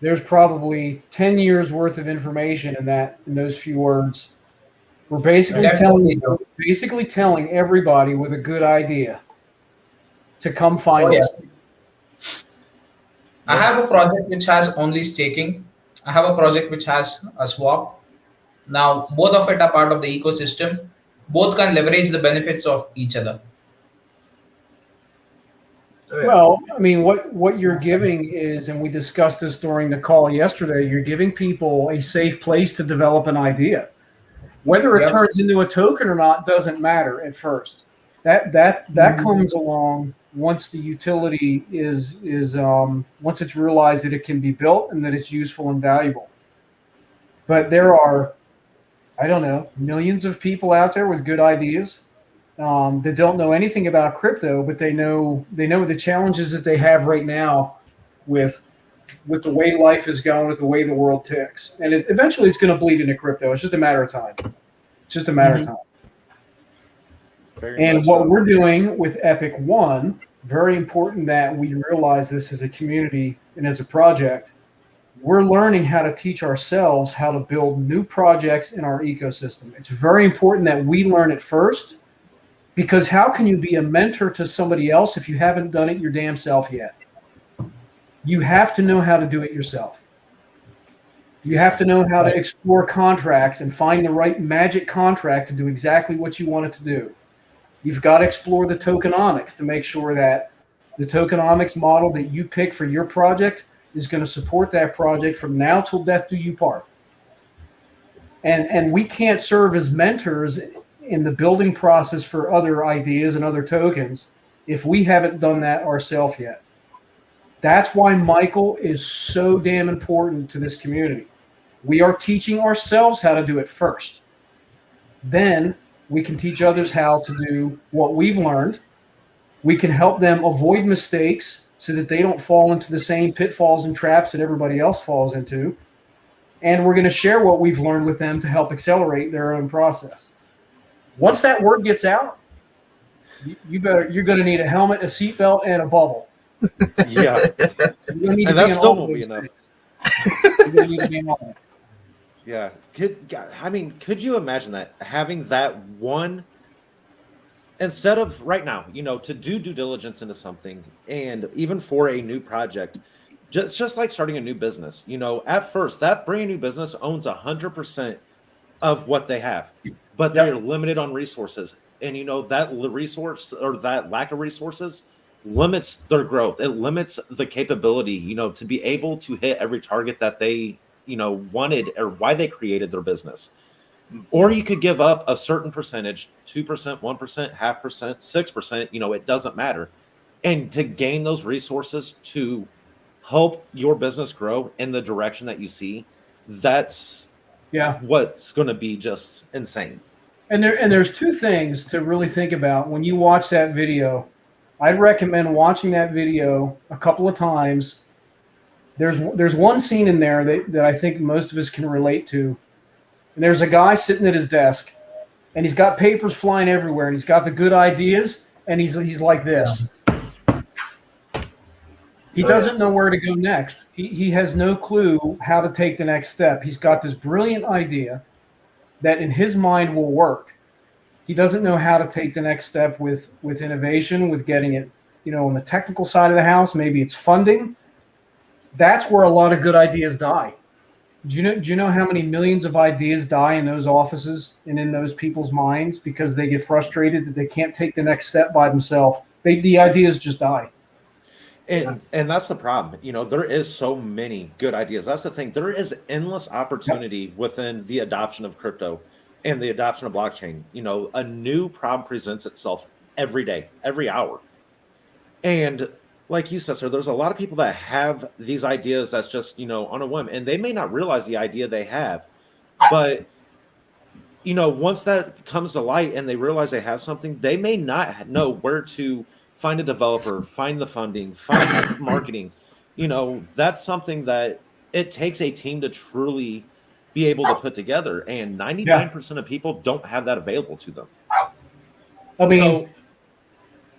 There's probably 10 years worth of information in those few words. We're basically telling everybody with a good idea to come find Oh, yeah. us. I have a project which has only staking. I have a project which has a swap. Now, both of it are part of the ecosystem. Both can leverage the benefits of each other. Oh, yeah. Well, I mean, what you're giving is, and we discussed this during the call yesterday, you're giving people a safe place to develop an idea. Whether it Yep. turns into a token or not doesn't matter at first. That comes along once the utility is once it's realized that it can be built and that it's useful and valuable. But there are, I don't know, millions of people out there with good ideas that don't know anything about crypto, but they know the challenges that they have right now with the way life is going, with the way the world ticks, and eventually it's going to bleed into crypto. It's just a matter of time. It's just a matter of time. Very And much what so. we're doing with Epic One, very important that we realize this as a community and as a project. We're learning how to teach ourselves how to build new projects in our ecosystem. It's very important that we learn it first Because how can you be a mentor to somebody else if you haven't done it your damn self yet? You have to know how to do it yourself. You have to know how to explore contracts and find the right magic contract to do exactly what you want it to do. You've got to explore the tokenomics to make sure that the tokenomics model that you pick for your project is going to support that project from now till death do you part. And we can't serve as mentors in the building process for other ideas and other tokens if we haven't done that ourselves yet. That's why Michael is so damn important to this community. We are teaching ourselves how to do it first. Then we can teach others how to do what we've learned. We can help them avoid mistakes so that they don't fall into the same pitfalls and traps that everybody else falls into. And we're going to share what we've learned with them to help accelerate their own process. Once that word gets out, you're going to need a helmet, a seatbelt, and a bubble. Yeah. And that still won't be enough. You're going to need to be in all of it. Yeah. Could you imagine that, having that one, instead of right now, to do due diligence into something, and even for a new project, just like starting a new business, at first that brand new business owns 100% of what they have, but they're limited on resources. And, that resource or that lack of resources limits their growth. It limits the capability, to be able to hit every target that they wanted, or why they created their business. Or you could give up a certain percentage, 2%, 1%, 0.5%, 6%, it doesn't matter. And to gain those resources to help your business grow in the direction that you see, that's what's going to be just insane. And there's two things to really think about when you watch that video. I'd recommend watching that video a couple of times. There's one scene in there that I think most of us can relate to. And there's a guy sitting at his desk, and he's got papers flying everywhere, and he's got the good ideas, and he's like this. He doesn't know where to go next. He has no clue how to take the next step. He's got this brilliant idea that in his mind will work. He doesn't know how to take the next step with innovation, with getting it, on the technical side of the house. Maybe it's funding. That's where a lot of good ideas die. Do you know how many millions of ideas die in those offices and in those people's minds because they get frustrated that they can't take the next step by themselves? The ideas just die. And that's the problem. There is so many good ideas. That's the thing. There is endless opportunity within the adoption of crypto and the adoption of blockchain. A new problem presents itself every day, every hour. And like you said, sir, there's a lot of people that have these ideas that's just, on a whim, and they may not realize the idea they have. But, once that comes to light and they realize they have something, they may not know where to find a developer, find the funding, find marketing. That's something that it takes a team to truly be able to put together. And 99% of people don't have that available to them. I mean,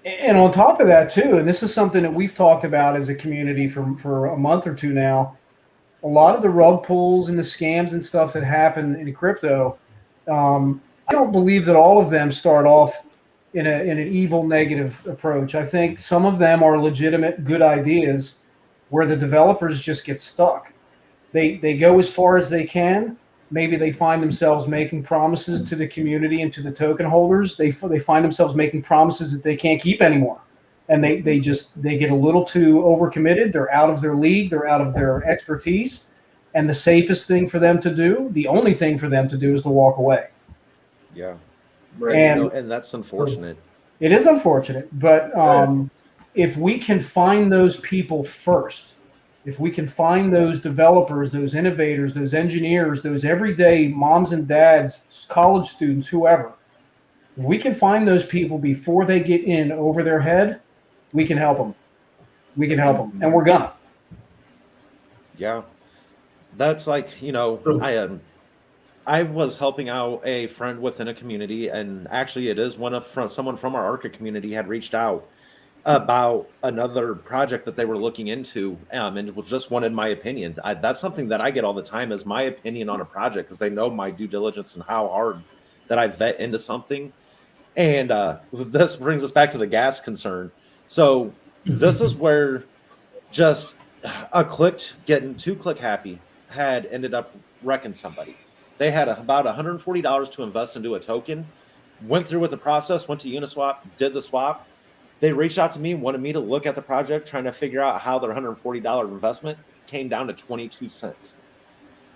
and on top of that too, and this is something that we've talked about as a community for a month or two now, a lot of the rug pulls and the scams and stuff that happen in crypto, I don't believe that all of them start off in an evil, negative approach. I think some of them are legitimate, good ideas where the developers just get stuck. They go as far as they can. Maybe they find themselves making promises to the community and to the token holders. They find themselves making promises that they can't keep anymore. And they get a little too overcommitted. They're out of their league. They're out of their expertise. And the safest thing for them to do, the only thing for them to do, is to walk away. Yeah. Right. And that's unfortunate. It is unfortunate. But if we can find those people first, if we can find those developers, those innovators, those engineers, those everyday moms and dads, college students, whoever, if we can find those people before they get in over their head, we can help them. We can help them. And we're gonna. Yeah. That's like, I was helping out a friend within a community, and actually it is someone from our Arka community had reached out about another project that they were looking into, and just wanted my opinion. That's something that I get all the time, is my opinion on a project, because they know my due diligence and how hard that I vet into something. And this brings us back to the gas concern. So this is where just a getting 2-click happy had ended up wrecking somebody. They had about $140 to invest into a token, went through with the process, went to Uniswap, did the swap. They reached out to me, wanted me to look at the project, trying to figure out how their $140 investment came down to 22 cents.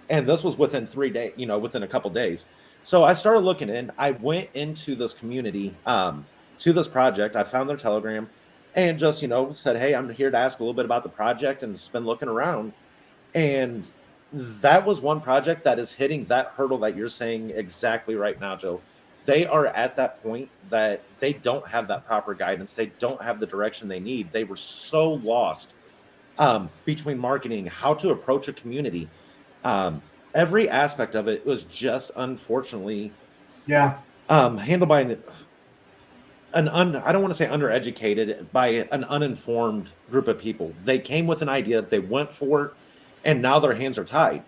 And this was within 3 days, within a couple days. So I started looking in. I went into this community, to this project. I found their Telegram and just, said, hey, I'm here to ask a little bit about the project, and just been looking around. And that was one project that is hitting that hurdle that you're saying exactly right now, Joe. They are at that point that they don't have that proper guidance. They don't have the direction they need. They were so lost between marketing, how to approach a community. Every aspect of it was just unfortunately handled by I don't want to say undereducated, by an uninformed group of people. They came with an idea, they went for it, and now their hands are tied.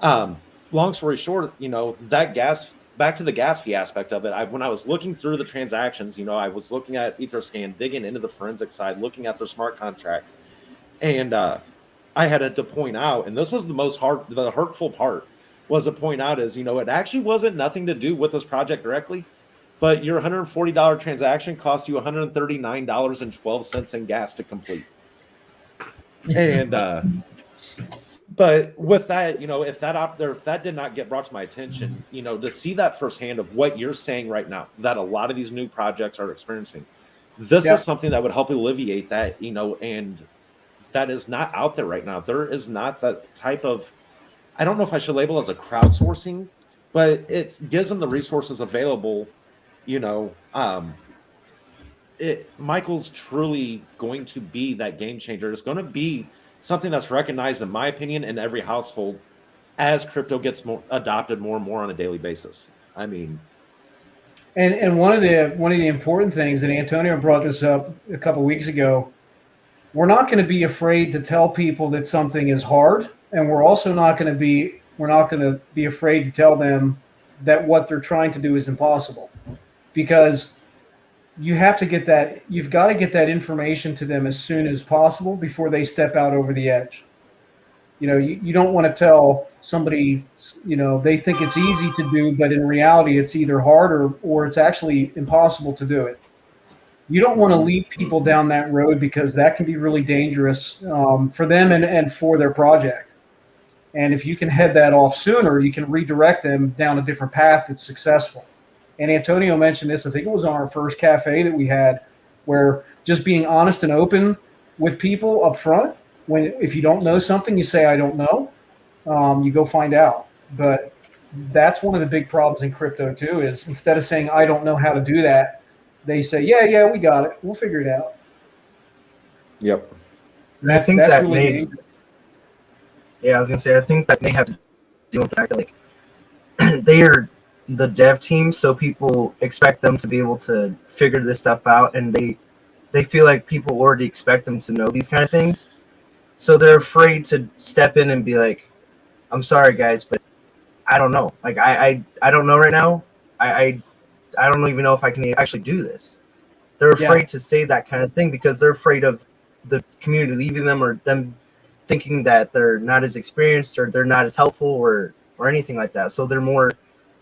Long story short, back to the gas fee aspect of it. When I was looking through the transactions, I was looking at Etherscan, digging into the forensic side, looking at their smart contract, and I had to point out, and this was the hurtful part, was to point out is, it actually wasn't nothing to do with this project directly, but your $140 transaction cost you $139.12 in gas to complete. And but with that, if that did not get brought to my attention, to see that firsthand of what you're saying right now, that a lot of these new projects are experiencing, this is something that would help alleviate that, and that is not out there right now. There is not that type of, I don't know if I should label it as a crowdsourcing, but it gives them the resources available. Michael's truly going to be that game changer. It's going to be something that's recognized, in my opinion, in every household as crypto gets adopted more and more on a daily basis. I mean, and one of the important things, and Antonio brought this up a couple of weeks ago, we're not going to be afraid to tell people that something is hard, and we're also not going to be afraid to tell them that what they're trying to do is impossible, because you've got to get that information to them as soon as possible before they step out over the edge. You don't want to tell somebody, they think it's easy to do, but in reality it's either hard or it's actually impossible to do it. You don't want to lead people down that road, because that can be really dangerous for them and for their project. And if you can head that off sooner, you can redirect them down a different path that's successful. And Antonio mentioned this, I think it was on our first cafe that we had, where just being honest and open with people up front. If you don't know something, you say, I don't know. You go find out. But that's one of the big problems in crypto too, is instead of saying, I don't know how to do that, they say, yeah, we got it. We'll figure it out. Yep. And I think that really may, dangerous. I was going to say, I think that may have to do with the fact that they are the dev team, so people expect them to be able to figure this stuff out, and they feel like people already expect them to know these kind of things. So they're afraid to step in and be like, I'm sorry guys, but I don't know. Like I don't know right now. I don't even know if I can actually do this. They're afraid to say that kind of thing because they're afraid of the community leaving them, or them thinking that they're not as experienced or they're not as helpful or anything like that. So they're more,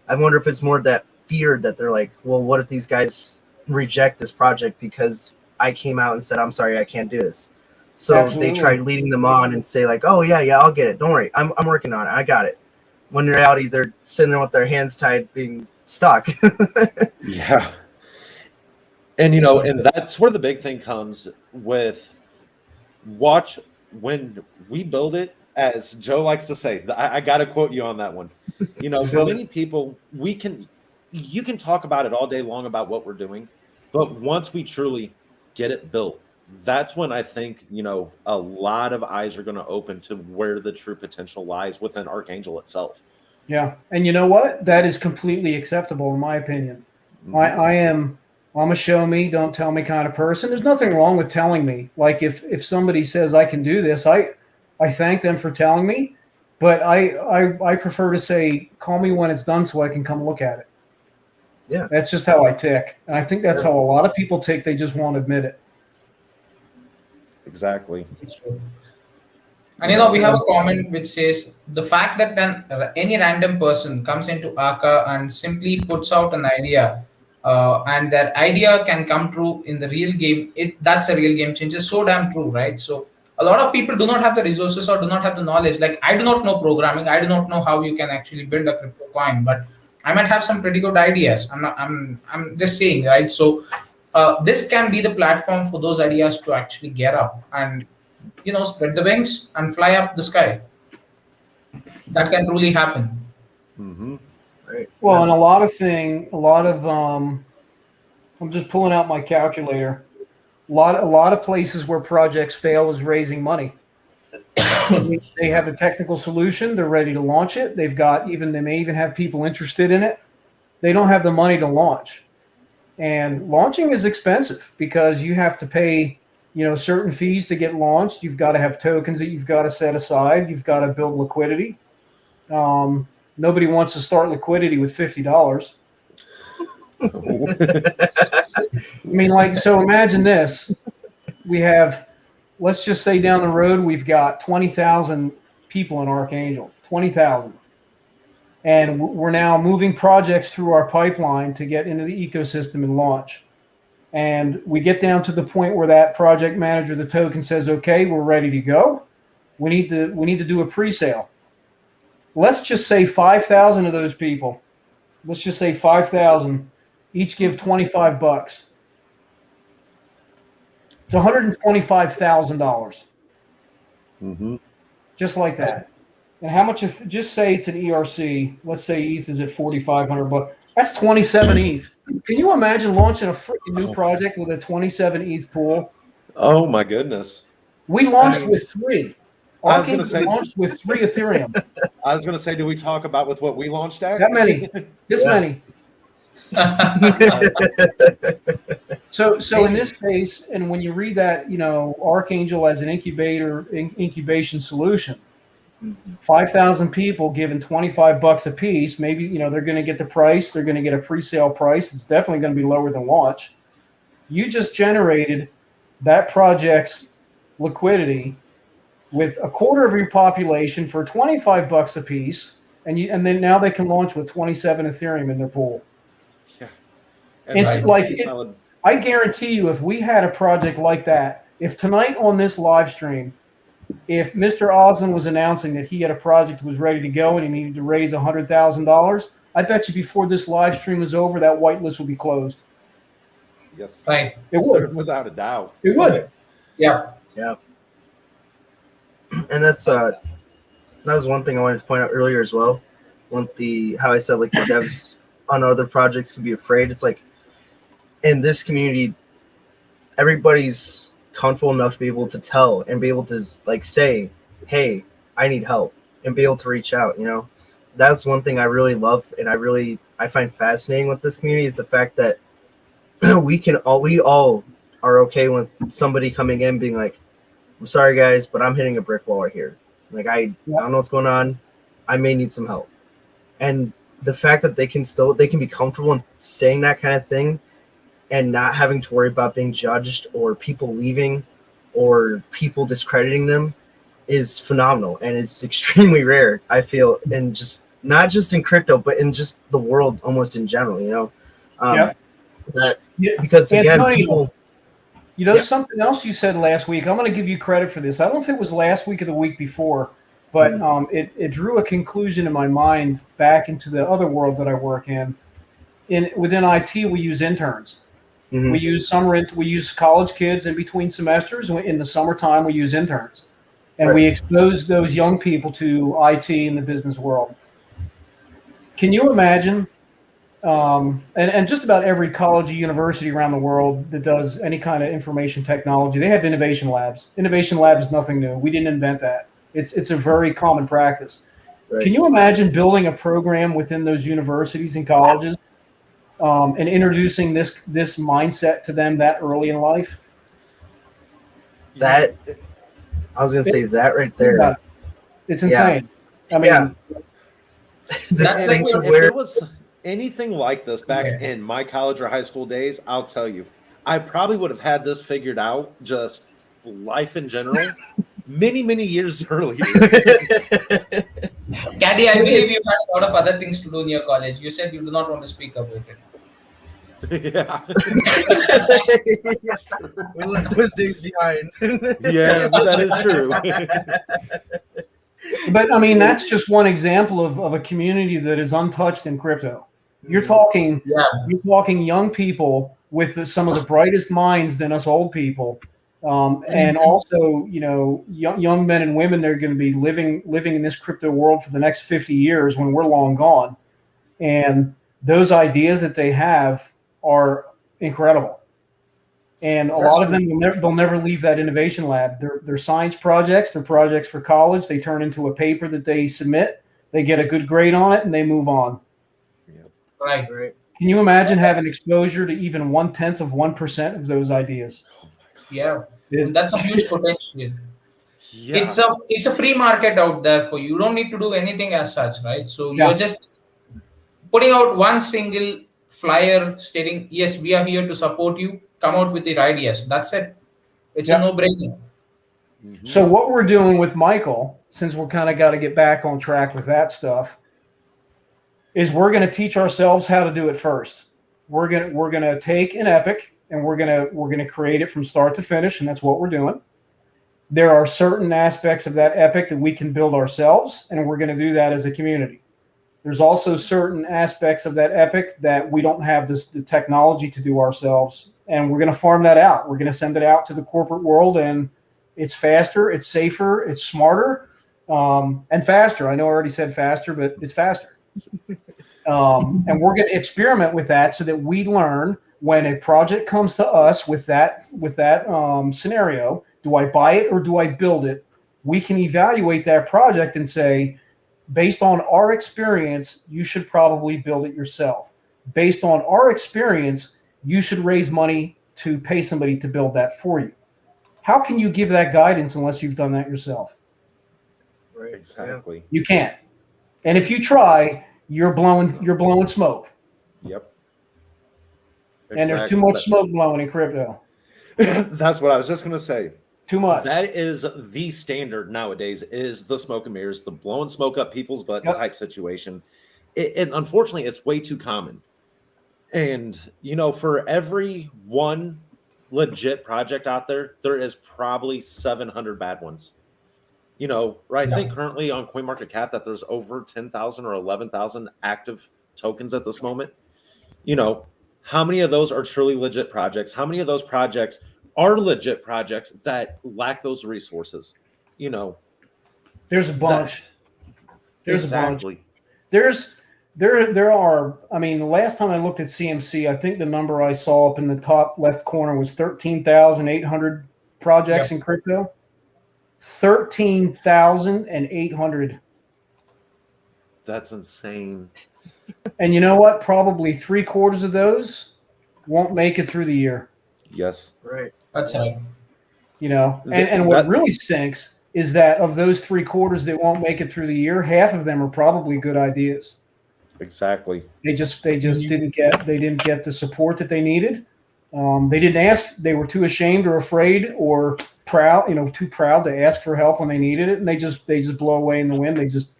I wonder if it's more that fear that they're like, well, what if these guys reject this project because I came out and said, I'm sorry, I can't do this. So Absolutely. They try leading them on and say like, oh yeah, I'll get it. Don't worry. I'm working on it. I got it. When in reality, they're sitting there with their hands tied being stuck. Yeah. And, and that's where the big thing comes with watch when we build it, as Joe likes to say. I got to quote you on that one. For many people, you can talk about it all day long about what we're doing, but once we truly get it built, that's when I think, a lot of eyes are going to open to where the true potential lies within Archangel itself. Yeah. And you know what? That is completely acceptable in my opinion. Mm-hmm. I'm a show me, don't tell me kind of person. There's nothing wrong with telling me. Like if somebody says I can do this, I thank them for telling me, but I prefer to say, call me when it's done so I can come look at it. Yeah. That's just how I tick. And I think that's how a lot of people tick. They just won't admit it. Exactly. And we have a comment which says the fact that any random person comes into Arca and simply puts out an idea, and that idea can come true in the real game. That's a real game changer. So damn true, right? So a lot of people do not have the resources or do not have the knowledge. Like I do not know programming. I do not know how you can actually build a crypto coin, but I might have some pretty good ideas. I'm just saying, right? So this can be the platform for those ideas to actually get up and spread the wings and fly up the sky. That can truly happen. Mm-hmm. Right. Well, and a lot of I'm just pulling out my calculator. A lot of places where projects fail is raising money. They have a technical solution, they're ready to launch it. They may even have people interested in it. They don't have the money to launch. And launching is expensive because you have to pay, certain fees to get launched. You've got to have tokens that you've got to set aside. You've got to build liquidity. Nobody wants to start liquidity with $50. So imagine this. We have, let's just say down the road, we've got 20,000 people in Archangel, 20,000. And we're now moving projects through our pipeline to get into the ecosystem and launch. And we get down to the point where that project manager, the token, says, okay, we're ready to go. We need to do a pre-sale. Let's just say 5,000 of those people, let's just say 5,000, each give $25. It's $125,000. Mm-hmm. Just like that. And how much? Just say it's an ERC. Let's say ETH is at $4,500. That's 27 ETH. Can you imagine launching a freaking new project with a 27 ETH pool? Oh my goodness! We launched with 3. I was going to say launched with 3 Ethereum. I was going to say, do we talk about with what we launched at? That many. This many. So in this case, and when you read that, Archangel as an incubation solution, 5,000 people given $25 a piece. Maybe they're going to get the price. They're going to get a pre-sale price. It's definitely going to be lower than launch. You just generated that project's liquidity with a quarter of your population for $25 a piece, and then now they can launch with 27 Ethereum in their pool. Yeah, I guarantee you, if we had a project like that, if tonight on this live stream, if Mr. Aslan was announcing that he had a project that was ready to go and he needed to raise $100,000, I bet you before this live stream was over, that whitelist would be closed. Yes, right. It would, without a doubt. It would. Yeah. Yeah. And that was one thing I wanted to point out earlier as well. How I said the devs on other projects could be afraid. It's like in this community, everybody's comfortable enough to be able to tell and be able to say, hey, I need help, and be able to reach out. That's one thing I really love and I find fascinating with this community is the fact that we all are okay with somebody coming in being like, I'm sorry guys, but I'm hitting a brick wall right here. I don't know what's going on. I may need some help. And the fact that they can be comfortable in saying that kind of thing and not having to worry about being judged or people leaving or people discrediting them is phenomenal. And it's extremely rare, I feel, and just not just in crypto, but in just the world almost in general, because again, Antonio, something else you said last week, I'm going to give you credit for this. I don't know if it was last week or the week before, but it drew a conclusion in my mind back into the other world that I work in. Within IT, we use interns. Mm-hmm. We use college kids in between semesters. In the summertime, we use interns. And we expose those young people to IT in the business world. Can you imagine, and just about every college or university around the world that does any kind of information technology, they have innovation labs. Innovation lab is nothing new. We didn't invent that. It's a very common practice. Right. Can you imagine building a program within those universities and colleges and introducing this mindset to them that early in life? I was going to say that right there. It's insane. Yeah. I mean, that's like anything like this back Yeah. in my college or high school days, I'll tell you, I probably would have had this figured out, just life in general, many years earlier. Caddy, I believe you had a lot of other things to do in your college. You said you do not want to speak about it. Yeah. We left those days behind. Yeah, that is true. But I mean, that's just one example of a community that is untouched in crypto. You're talking young people with some of the brightest minds than us old people, and also young men and women that are going to be living in this crypto world for the next 50 years when we're long gone, and those ideas that they have are incredible. And a lot of them they'll never leave that innovation lab. They're science projects. They're projects for college. They turn into a paper that they submit. They get a good grade on it, and they move on. Right. Can you imagine having exposure to even 1/10% of those ideas? Yeah. That's a huge potential. Yeah. It's a free market out there for you. You don't need to do anything as such, right? So Yeah. you're just putting out one single flyer stating, yes, we are here to support you. Come out with your ideas. That's it. It's a no-brainer. So what we're doing with Michael, since we're kind of got to get back on track with that stuff, is we're going to teach ourselves how to do it first. We're gonna take an epic and we're gonna create it from start to finish, and that's what we're doing. There are certain aspects of that epic that we can build ourselves, and we're going to do that as a community. There's also certain aspects of that epic that we don't have the technology to do ourselves, and we're going to farm that out. We're going to send it out to the corporate world, and it's faster, it's safer, it's smarter, and faster. I know I already said faster, but it's faster. And we're going to experiment with that so that we learn when a project comes to us with that scenario. Do I buy it or do I build it? We can evaluate that project and say, based on our experience, you should probably build it yourself. Based on our experience, you should raise money to pay somebody to build that for you. How can you give that guidance unless you've done that yourself? Right. Exactly. You can't. And if you try, you're blowing smoke. Yep. And there's too much smoke blowing in crypto. That's what I was just going to say. Too much. That is the standard nowadays, is the smoke and mirrors, the blowing smoke up people's butt type situation. And unfortunately, it's way too common. And, for every one legit project out there, there is probably 700 bad ones. I think currently on CoinMarketCap that there's over 10,000 or 11,000 active tokens at this moment. How many of those are truly legit projects? How many of those projects are legit projects that lack those resources? There's a bunch. There's exactly. a bunch. There are. I mean, the last time I looked at CMC, I think the number I saw up in the top left corner was 13,800 projects in crypto. 13,800. That's insane. And you know what? Probably 3/4 of those won't make it through the year. Yes. Right. That's right. And what really stinks is that of those 3/4 that won't make it through the year, half of them are probably good ideas. Exactly. They just didn't get the support that they needed. They didn't ask. They were too ashamed or afraid or proud, too proud to ask for help when they needed it, and they just blow away in the wind. They just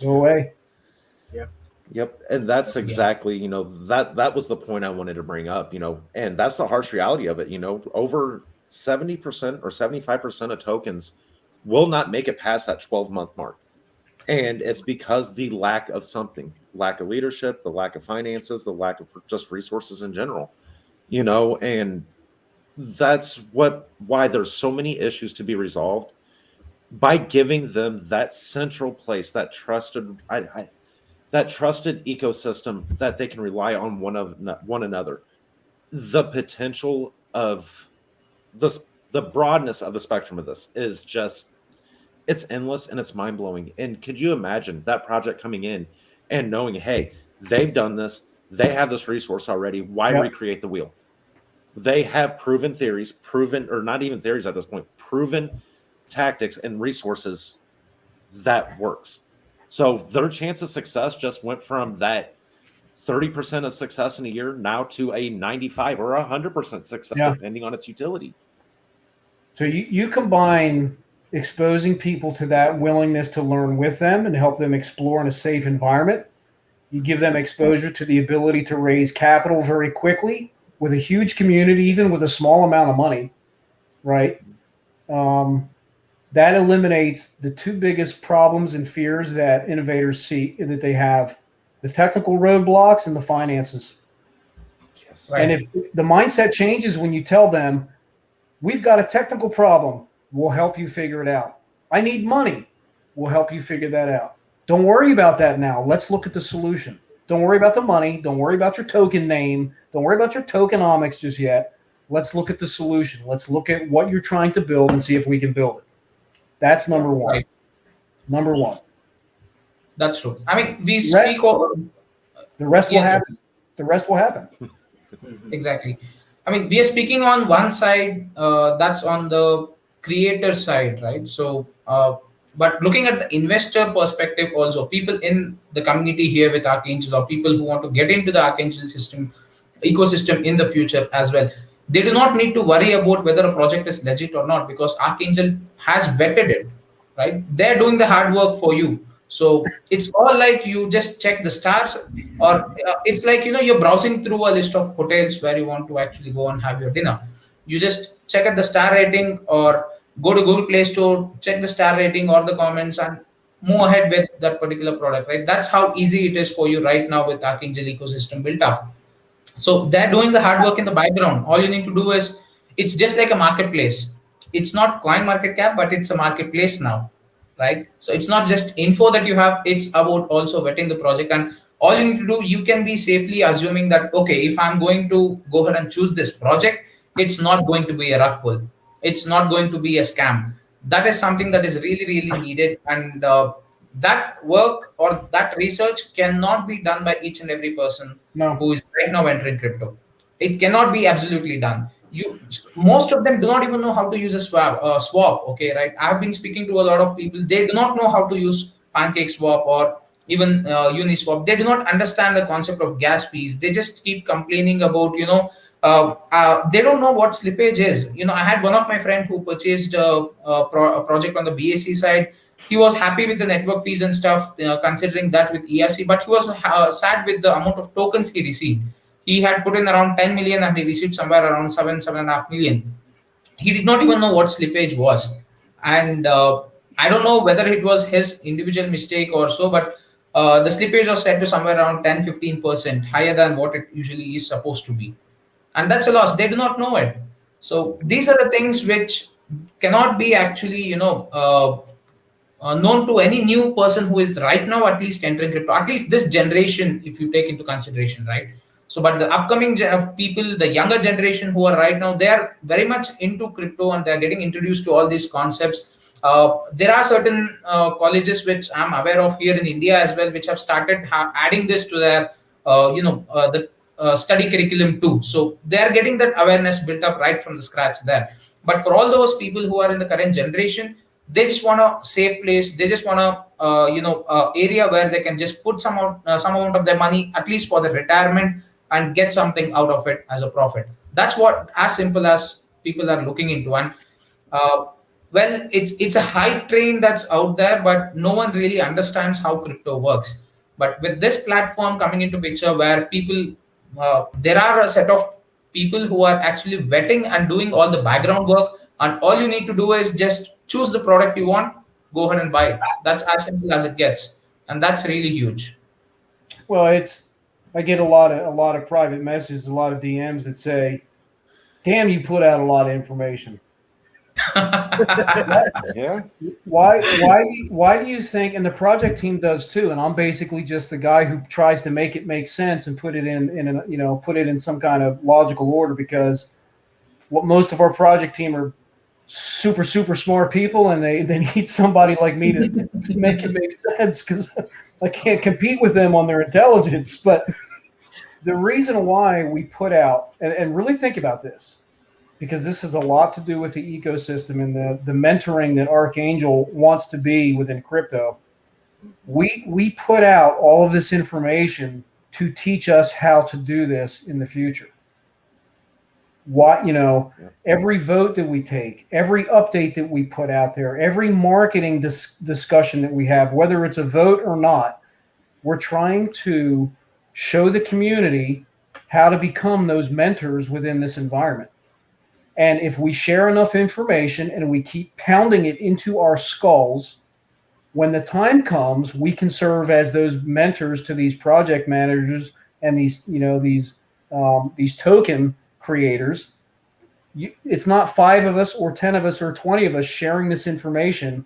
go away. Yep. And that's exactly, that was the point I wanted to bring up, and that's the harsh reality of it. Over 70% or 75% of tokens will not make it past that 12-month mark. And it's because the lack of something, lack of leadership, the lack of finances, the lack of just resources in general, and that's why there's so many issues to be resolved by giving them that central place, that trusted ecosystem that they can rely on one another. The potential of this, the broadness of the spectrum of this is just, it's endless and it's mind-blowing. And could you imagine that project coming in and knowing, hey, they've done this, they have this resource already, why recreate the wheel? They have proven theories, or not even theories at this point, proven tactics and resources that works. So their chance of success just went from that 30% of success in a year now to a 95 or 100% success, depending on its utility. So you combine exposing people to that willingness to learn with them and help them explore in a safe environment. You give them exposure to the ability to raise capital very quickly with a huge community, even with a small amount of money, right? That eliminates the two biggest problems and fears that innovators see that they have: the technical roadblocks and the finances. Yes. Right. And if the mindset changes when you tell them, we've got a technical problem, we'll help you figure it out. I need money, we'll help you figure that out. Don't worry about that now. Let's look at the solution. Don't worry about the money. Don't worry about your token name. Don't worry about your tokenomics just yet. Let's look at the solution. Let's look at what you're trying to build and see if we can build it. That's number one. Right. Number one. That's true. I mean, we Rest- speak over. The rest will Yeah. happen. The rest will happen. Exactly. I mean, we are speaking on one side, that's on the creator side, right? So, but looking at the investor perspective also, people in the community here with Archangel, or people who want to get into the Archangel ecosystem in the future as well, they do not need to worry about whether a project is legit or not, because Archangel has vetted it, right? They're doing the hard work for you. So it's all like you just check the stars, or it's like, you're browsing through a list of hotels where you want to actually go and have your dinner. You just check at the star rating, or go to Google Play Store, check the star rating or the comments, and move ahead with that particular product, right? That's how easy it is for you right now with Archangel ecosystem built up. So they're doing the hard work in the background. All you need to do is, it's just like a marketplace. It's not coin market cap, but it's a marketplace now, right? So it's not just info that you have, it's about also vetting the project. And all you need to do, you can be safely assuming that, okay, if I'm going to go ahead and choose this project, it's not going to be a rug pull. It's not going to be a scam. That is something that is really, really needed. And that work or that research cannot be done by each and every person who is right now entering crypto. It cannot be absolutely done. Most of them do not even know how to use a swap. Okay, right? I've been speaking to a lot of people. They do not know how to use pancake swap or even uniswap. They do not understand the concept of gas fees. They just keep complaining about, they don't know what slippage is. I had one of my friend who purchased a project on the BAC side. He was happy with the network fees and stuff, considering that with ERC, but he was sad with the amount of tokens he received. He had put in around 10 million and he received somewhere around 7.5 million. He did not even know what slippage was. And I don't know whether it was his individual mistake or so, but the slippage was set to somewhere around 10-15%, higher than what it usually is supposed to be. And that's a loss. They do not know it. So these are the things which cannot be actually, known to any new person who is right now at least entering crypto, at least this generation, if you take into consideration, right? So, but the upcoming people, the younger generation who are right now, they are very much into crypto and they're getting introduced to all these concepts. There are certain colleges which I'm aware of here in India as well, which have started adding this to their, study curriculum too. So they are getting that awareness built up right from the scratch there. But for all those people who are in the current generation, they just want a safe place. They just want a area where they can just put some amount of their money, at least for the retirement, and get something out of it as a profit. That's what, as simple as people are looking into. And well, it's a hype train that's out there, but no one really understands how crypto works. But with this platform coming into picture, where people, there are a set of people who are actually vetting and doing all the background work, and all you need to do is just choose the product you want, go ahead and buy it. That's as simple as it gets, and that's really huge. Well, I get a lot of private messages, a lot of DMs that say, "Damn, you put out a lot of information." Yeah. Why do you think? And the project team does too. And I'm basically just the guy who tries to make it make sense and put it in some kind of logical order, because what most of our project team are super smart people, and they need somebody like me to make it make sense, because I can't compete with them on their intelligence. But the reason why we put out, and really think about this, because this has a lot to do with the ecosystem and the mentoring that Archangel wants to be within crypto. We put out all of this information to teach us how to do this in the future. What, every vote that we take, every update that we put out there, every marketing discussion that we have, whether it's a vote or not, we're trying to show the community how to become those mentors within this environment. And if we share enough information and we keep pounding it into our skulls, when the time comes, we can serve as those mentors to these project managers and these token creators. It's not 5 of us or 10 of us or 20 of us sharing this information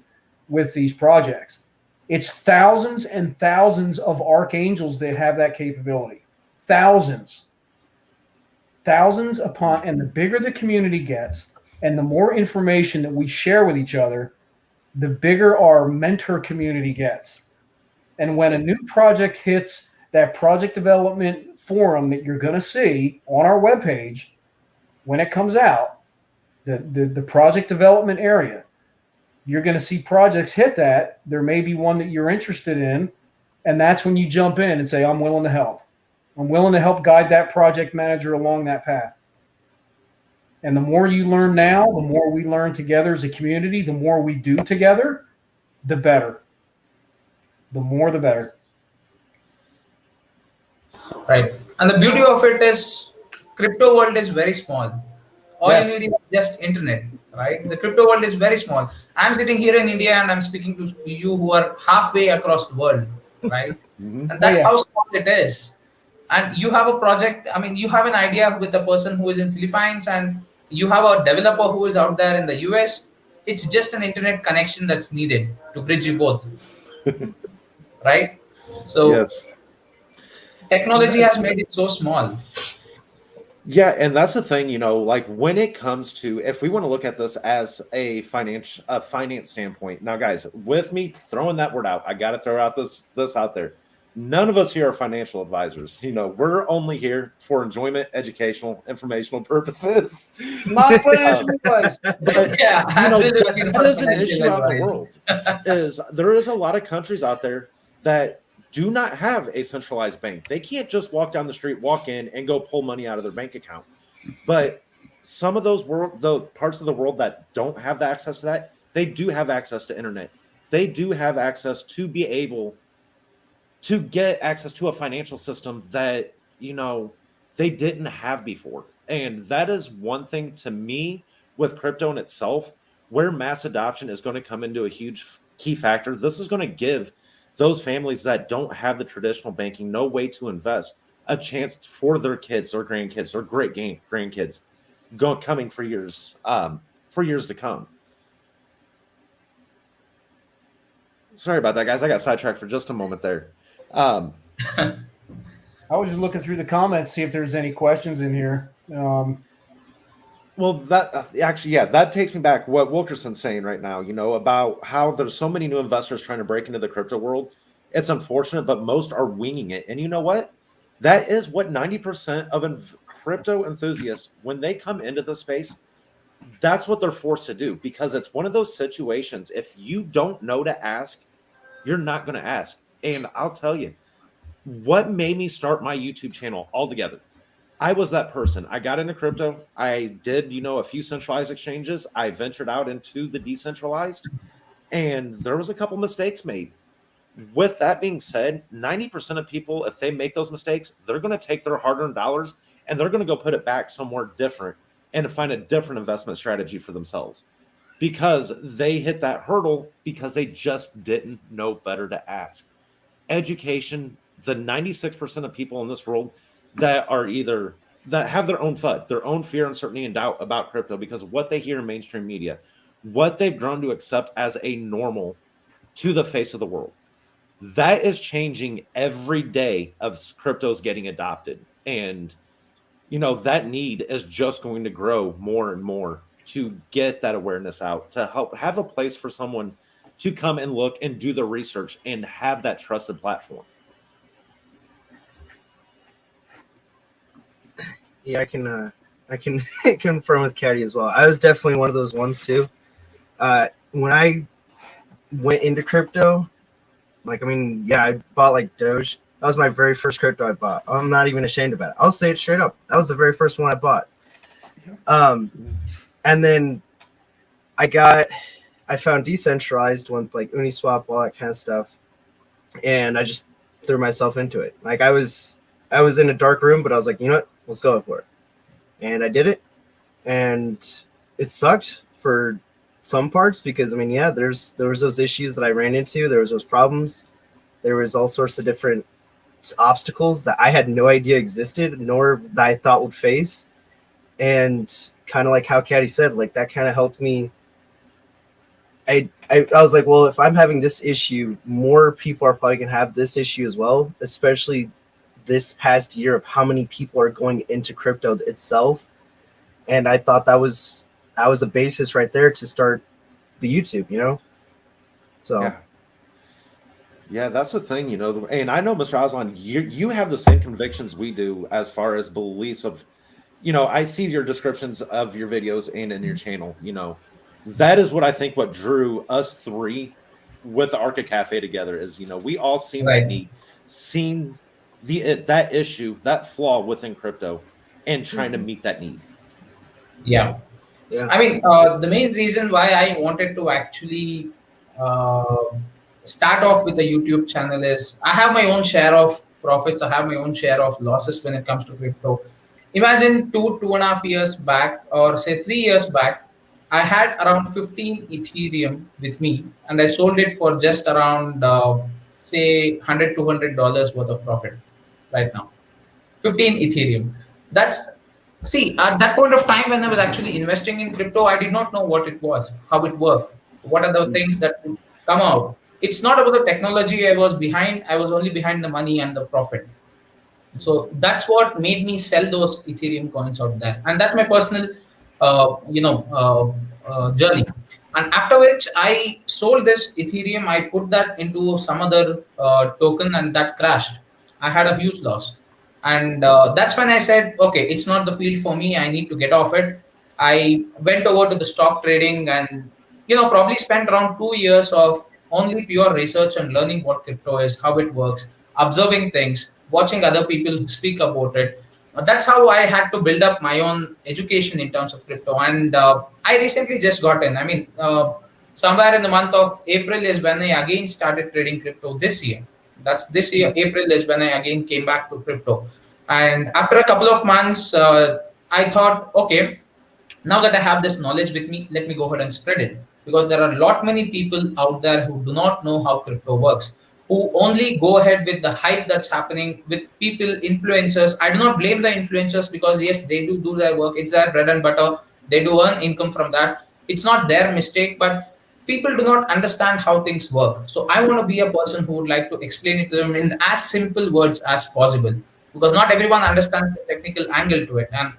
with these projects. It's thousands and thousands of archangels that have that capability. Thousands upon, and the bigger the community gets and the more information that we share with each other, the bigger our mentor community gets. And when a new project hits that project development forum that you're going to see on our webpage, when it comes out, the project development area, you're going to see projects hit that. There may be one that you're interested in, and that's when you jump in and say, I'm willing to help. I'm willing to help guide that project manager along that path. And the more you learn now, the more we learn together as a community, the more we do together, the better. The more, the better. Right. And the beauty of it is crypto world is very small. All you need is just internet, right? The crypto world is very small. I'm sitting here in India and I'm speaking to you who are halfway across the world, right? And that's how small it is. And you have a project, you have an idea with the person who is in Philippines and you have a developer who is out there in the US. It's just an internet connection that's needed to bridge you both. Right? So technology has made it so small. Yeah, and that's the thing, like when it comes to, if we want to look at this as a finance standpoint. Now, guys, with me throwing that word out, I got to throw out this out there. None of us here are financial advisors. We're only here for enjoyment, educational, informational purposes. Not financial advice. But Yeah, that is an issue out in the world. There is a lot of countries out there that do not have a centralized bank. They can't just walk down the street, walk in, and go pull money out of their bank account. But some of the parts of the world that don't have the access to that, they do have access to internet. They do have access to be able to get access to a financial system that, they didn't have before. And that is one thing to me with crypto in itself, where mass adoption is going to come into a huge key factor. This is going to give those families that don't have the traditional banking, no way to invest, a chance for their kids, their grandkids, their great grandkids coming for years to come. Sorry about that, guys. I got sidetracked for just a moment there. I was just looking through the comments, see if there's any questions in here. Well, that that takes me back what Wilkerson's saying right now, about how there's so many new investors trying to break into the crypto world. It's unfortunate, but most are winging it. And you know what? That is what 90% of crypto enthusiasts, when they come into the space, that's what they're forced to do, because it's one of those situations. If you don't know to ask, you're not going to ask. And I'll tell you, what made me start my YouTube channel altogether, I was that person. I got into crypto. I did, a few centralized exchanges. I ventured out into the decentralized, and there was a couple mistakes made. With that being said, 90% of people, if they make those mistakes, they're going to take their hard-earned dollars and they're going to go put it back somewhere different and find a different investment strategy for themselves, because they hit that hurdle because they just didn't know better to ask. Education, the 96% of people in this world that have their own FUD, their own fear, uncertainty, and doubt about crypto because of what they hear in mainstream media, what they've grown to accept as a normal to the face of the world. That is changing every day of cryptos getting adopted. And, that need is just going to grow more and more to get that awareness out, to help have a place for someone to come and look and do the research and have that trusted platform. Yeah, I can confirm with Caddy as well. I was definitely one of those ones too. When I went into crypto, I bought like Doge, That was my very first crypto I bought. I'm not even ashamed about it. I'll say it straight up. That was the very first one I bought. And then I found decentralized one, like Uniswap, all that kind of stuff, and I just threw myself into it. Like I was in a dark room, but I was like, you know what, let's go for it, and I did it, and it sucked for some parts because I mean, yeah, there was those issues that I ran into, there was those problems, there was all sorts of different obstacles that I had no idea existed, nor that I thought would face, and kind of like how Caddy said, like that kind of helped me. I was like, well, if I'm having this issue, more people are probably gonna have this issue as well, especially this past year of how many people are going into crypto itself. And I thought that was a basis right there to start the YouTube, you know? So yeah, that's the thing, you know, and I know, Mr. Aslan, you have the same convictions we do as far as beliefs of, you know, I see your descriptions of your videos and in your channel, you know, that is what I think what drew us three with the Arca Cafe together is, you know, we all seen that need, seen that issue, that flaw within crypto, and trying to meet that need. Yeah. I mean, the main reason why I wanted to actually start off with a YouTube channel is I have my own share of profits, I have my own share of losses when it comes to crypto. Imagine 2.5 years back, or say 3 years back, I had around 15 Ethereum with me, and I sold it for just around, say, $100-$200 worth of profit right now. 15 Ethereum. See, at that point of time when I was actually investing in crypto, I did not know what it was, how it worked, what are the things that would come out. It's not about the technology I was behind. I was only behind the money and the profit. So that's what made me sell those Ethereum coins out there, and that's my personal journey. And after which I sold this Ethereum, I put that into some other token, and that crashed. I had a huge loss, and that's when I said, okay, it's not the field for me. I need to get off it. I went over to the stock trading, and probably spent around 2 years of only pure research and learning what crypto is, how it works, observing things, watching other people speak about it. That's how I had to build up my own education in terms of crypto. And I recently just got in. I mean, somewhere in the month of April is when I again started trading crypto this year. That's this year, April is when I again came back to crypto. And after a couple of months, I thought, okay, now that I have this knowledge with me, let me go ahead and spread it. Because there are a lot many people out there who do not know how crypto works, who only go ahead with the hype that's happening with people, influencers. I do not blame the influencers because yes, they do their work. It's their bread and butter. They do earn income from that. It's not their mistake, but people do not understand how things work. So I want to be a person who would like to explain it to them in as simple words as possible, because not everyone understands the technical angle to it. And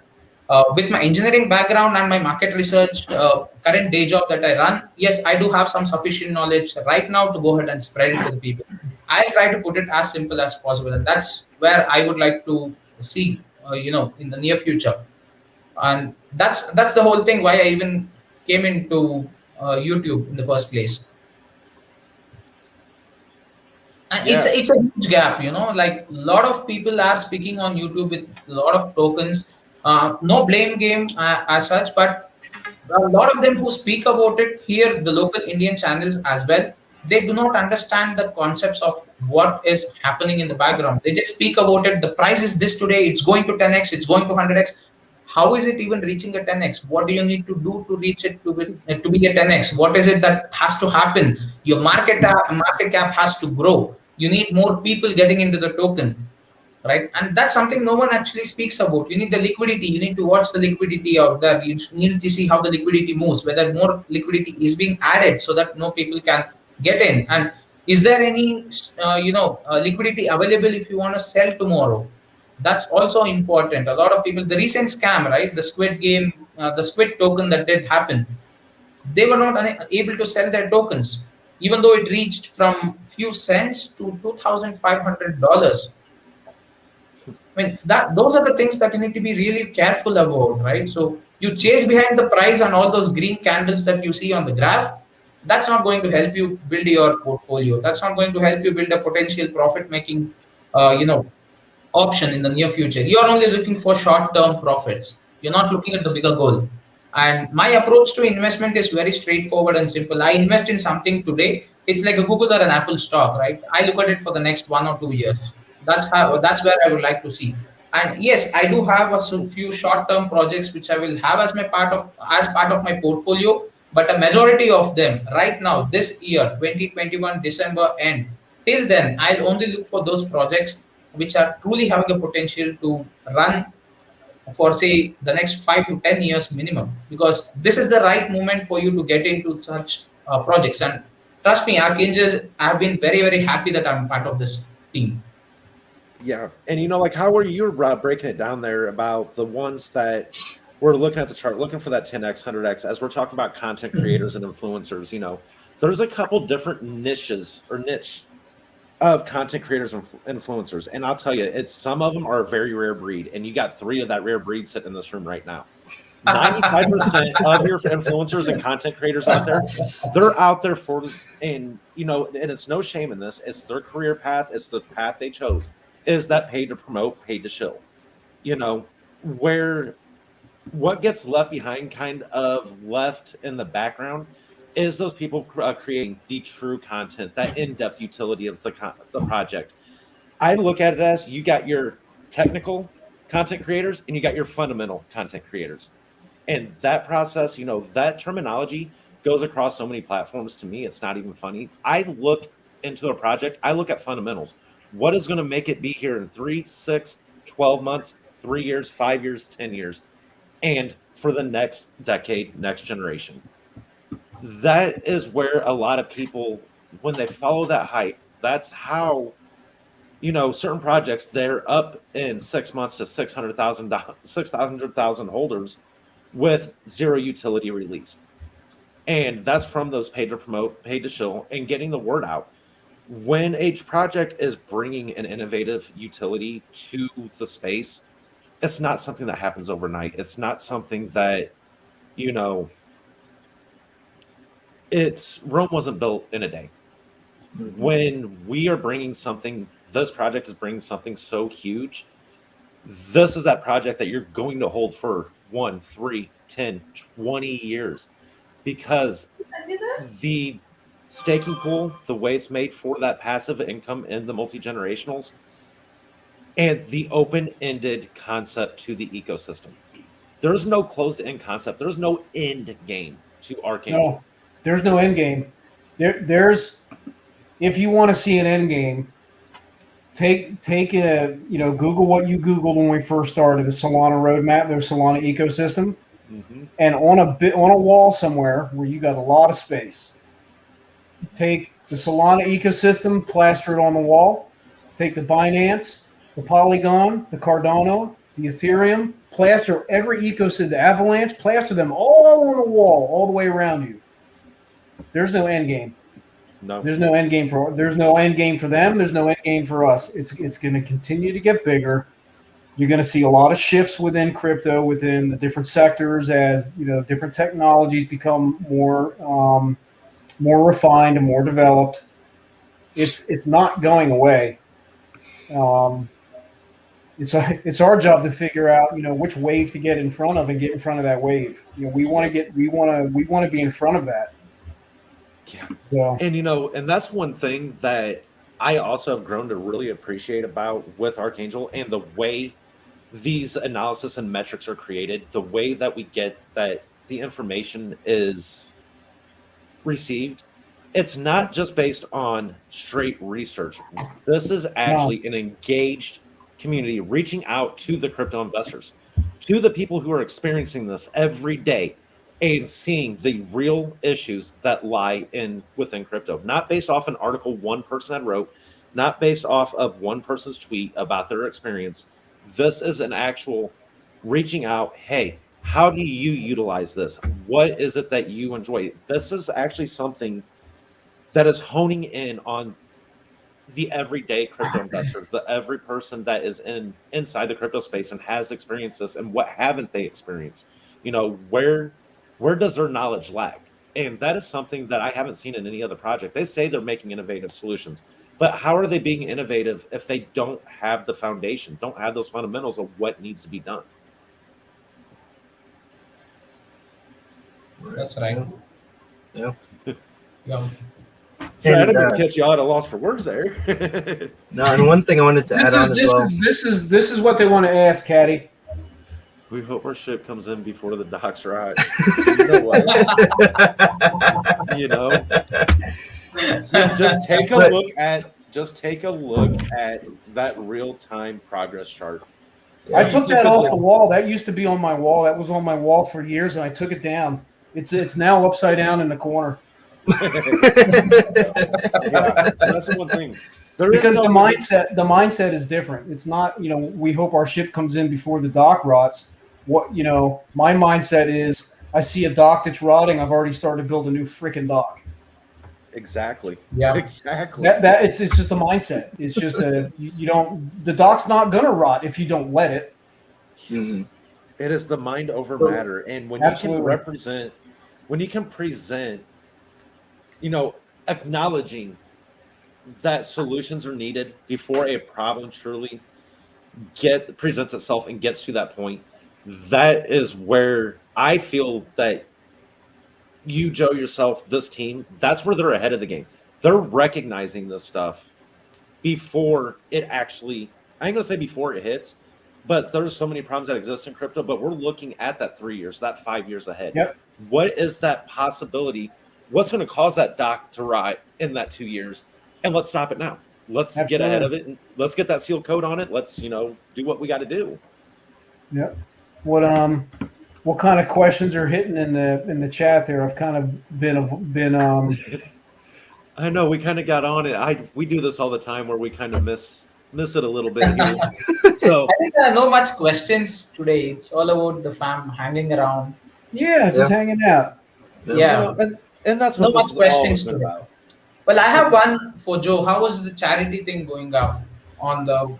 with my engineering background and my market research current day job that I run, yes, I do have some sufficient knowledge right now to go ahead and spread it to the people. I'll try to put it as simple as possible, and that's where I would like to see, in the near future. And that's the whole thing why I even came into YouTube in the first place. And it's a huge gap, like a lot of people are speaking on YouTube with a lot of tokens. No blame game as such, but a lot of them who speak about it here, the local Indian channels as well, they do not understand the concepts of what is happening in the background. They just speak about it. The price is this today, it's going to 10x, it's going to 100x. How is it even reaching a 10x? What do you need to do to reach it to be a 10x? What is it that has to happen? Your market cap has to grow. You need more people getting into the token, right? And that's something no one actually speaks about. You need the liquidity. You need to watch the liquidity out there. You need to see how the liquidity moves, whether more liquidity is being added so that more people can get in. And is there any, liquidity available if you want to sell tomorrow? That's also important. A lot of people, the recent scam, right? The Squid game, the Squid token that did happen, they were not able to sell their tokens, even though it reached from few cents to $2,500. I mean, those are the things that you need to be really careful about, right? So you chase behind the price and all those green candles that you see on the graph. That's not going to help you build your portfolio. That's not going to help you build a potential profit-making you know, option in the near future. You're only looking for short-term profits. You're not looking at the bigger goal. And my approach to investment is very straightforward and simple. I invest in something today. It's like a Google or an Apple stock, right? I look at it for the next 1 or 2 years. That's where I would like to see. And yes, I do have few short-term projects which I will have as part of my portfolio. But a majority of them right now, this year, 2021 December end, till then, I'll only look for those projects which are truly having a potential to run for say the next 5 to 10 years minimum, because this is the right moment for you to get into such projects. And trust me, Archangel, I've been very happy that I'm part of this team. Yeah, and like how were you breaking it down there about the ones that we're looking at the chart, looking for that 10x, 100x, as we're talking about content creators and influencers. There's a couple different niches or niche of content creators and influencers, and I'll tell you, some of them are a very rare breed, and you got 3 of that rare breed sitting in this room right now. 95% of your influencers and content creators out there, they're out there and it's no shame in this. It's their career path. It's the path they chose. Is that paid to promote, paid to shill? What gets left behind, kind of left in the background, is those people creating the true content, that in-depth utility of the project. I look at it as you got your technical content creators and you got your fundamental content creators. And that process, that terminology goes across so many platforms. To me, it's not even funny. I look into a project, I look at fundamentals. What is going to make it be here in 3, 6, 12 months, 3 years, 5 years, 10 years, and for the next decade, next generation? That is where a lot of people, when they follow that hype, that's how, certain projects, they're up in 6 months to 600,000 holders with zero utility released. And that's from those paid to promote, paid to show, and getting the word out. When a project is bringing an innovative utility to the space, it's not something that happens overnight. It's not something that, Rome wasn't built in a day. When we are bringing something, this project is bringing something so huge. This is that project that you're going to hold for 1, 3, 10, 20 years, because the staking pool, the way it's made for that passive income in the multi-generationals, and the open-ended concept to the ecosystem. There's no closed-end concept. There's no end game to Archangel. No, there's no end game. There's if you want to see an end game, take a Google what you Googled when we first started, the Solana roadmap, the Solana ecosystem, and on a wall somewhere where you got a lot of space, take the Solana ecosystem, plaster it on the wall. Take the Binance, the Polygon, the Cardano, the Ethereum, plaster every ecosystem, the Avalanche, plaster them all on the wall, all the way around you. There's no end game. No. There's no end game for them. There's no end game for us. It's going to continue to get bigger. You're going to see a lot of shifts within crypto, within the different sectors, as different technologies become more refined and more developed. It's not going away. It's our job to figure out which wave to get in front of and get in front of that wave. We want to be in front of that. Yeah. So, and that's one thing that I also have grown to really appreciate about with Archangel, and the way these analysis and metrics are created, the way that we get that the information is received. It's not just based on straight research. This is actually an engaged community reaching out to the crypto investors, to the people who are experiencing this every day and seeing the real issues that lie within crypto, not based off an article one person had wrote, not based off of one person's tweet about their experience. This is an actual reaching out. Hey, how do you utilize this? What is it that you enjoy? This is actually something that is honing in on the everyday crypto investor, the every person that is inside the crypto space and has experienced this, and what haven't they experienced? Where does their knowledge lack? And that is something that I haven't seen in any other project. They say they're making innovative solutions. But how are they being innovative if they don't have the foundation, don't have those fundamentals of what needs to be done? That's right. Yeah. Yeah. So I And, didn't catch you all at a loss for words there. No, and one thing I wanted to add on as well. This is what they want to ask, Caddy. We hope our ship comes in before the docks rise. You know, just take a look at that real-time progress chart. I took that off the wall. That used to be on my wall. That was on my wall for years, and I took it down. It's now upside down in the corner. Yeah, that's the one thing. Because the mindset is different. It's not, we hope our ship comes in before the dock rots. My mindset is, I see a dock that's rotting, I've already started to build a new freaking dock. Exactly. Yeah. Exactly. That it's just a mindset. It's just the dock's not gonna rot if you don't let it. Mhm. It is the mind over matter, and when you can present, acknowledging that solutions are needed before a problem truly presents itself and gets to that point. That is where I feel that you, Joe, yourself, this team, that's where they're ahead of the game. They're recognizing this stuff before it actually, I ain't gonna say before it hits, but there's so many problems that exist in crypto, but we're looking at that 3 years, that 5 years ahead. Yep. What is that possibility? What's going to cause that dock to rot in that 2 years? And let's stop it now. Let's get ahead of it, and let's get that seal code on it. Let's, do what we got to do. Yep. What kind of questions are hitting in the chat there? I've kind of been I know we kind of got on it. We do this all the time where we kind of miss it a little bit here. So I think there are no much questions today. It's all about the fam hanging around. Yeah, just hanging out. Yeah. And that's No what much this is questions all today. about. Well, I have one for Joe. How was the charity thing going out on the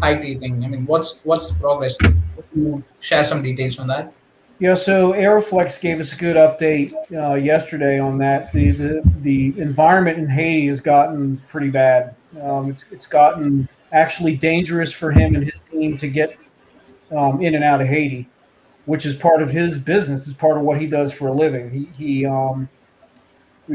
IT thing? I mean, what's the progress? Can you share some details on that? Yeah, so Aeroflex gave us a good update yesterday on that. The environment in Haiti has gotten pretty bad. It's gotten actually dangerous for him and his team to get in and out of Haiti, which is part of his business. It's part of what he does for a living. He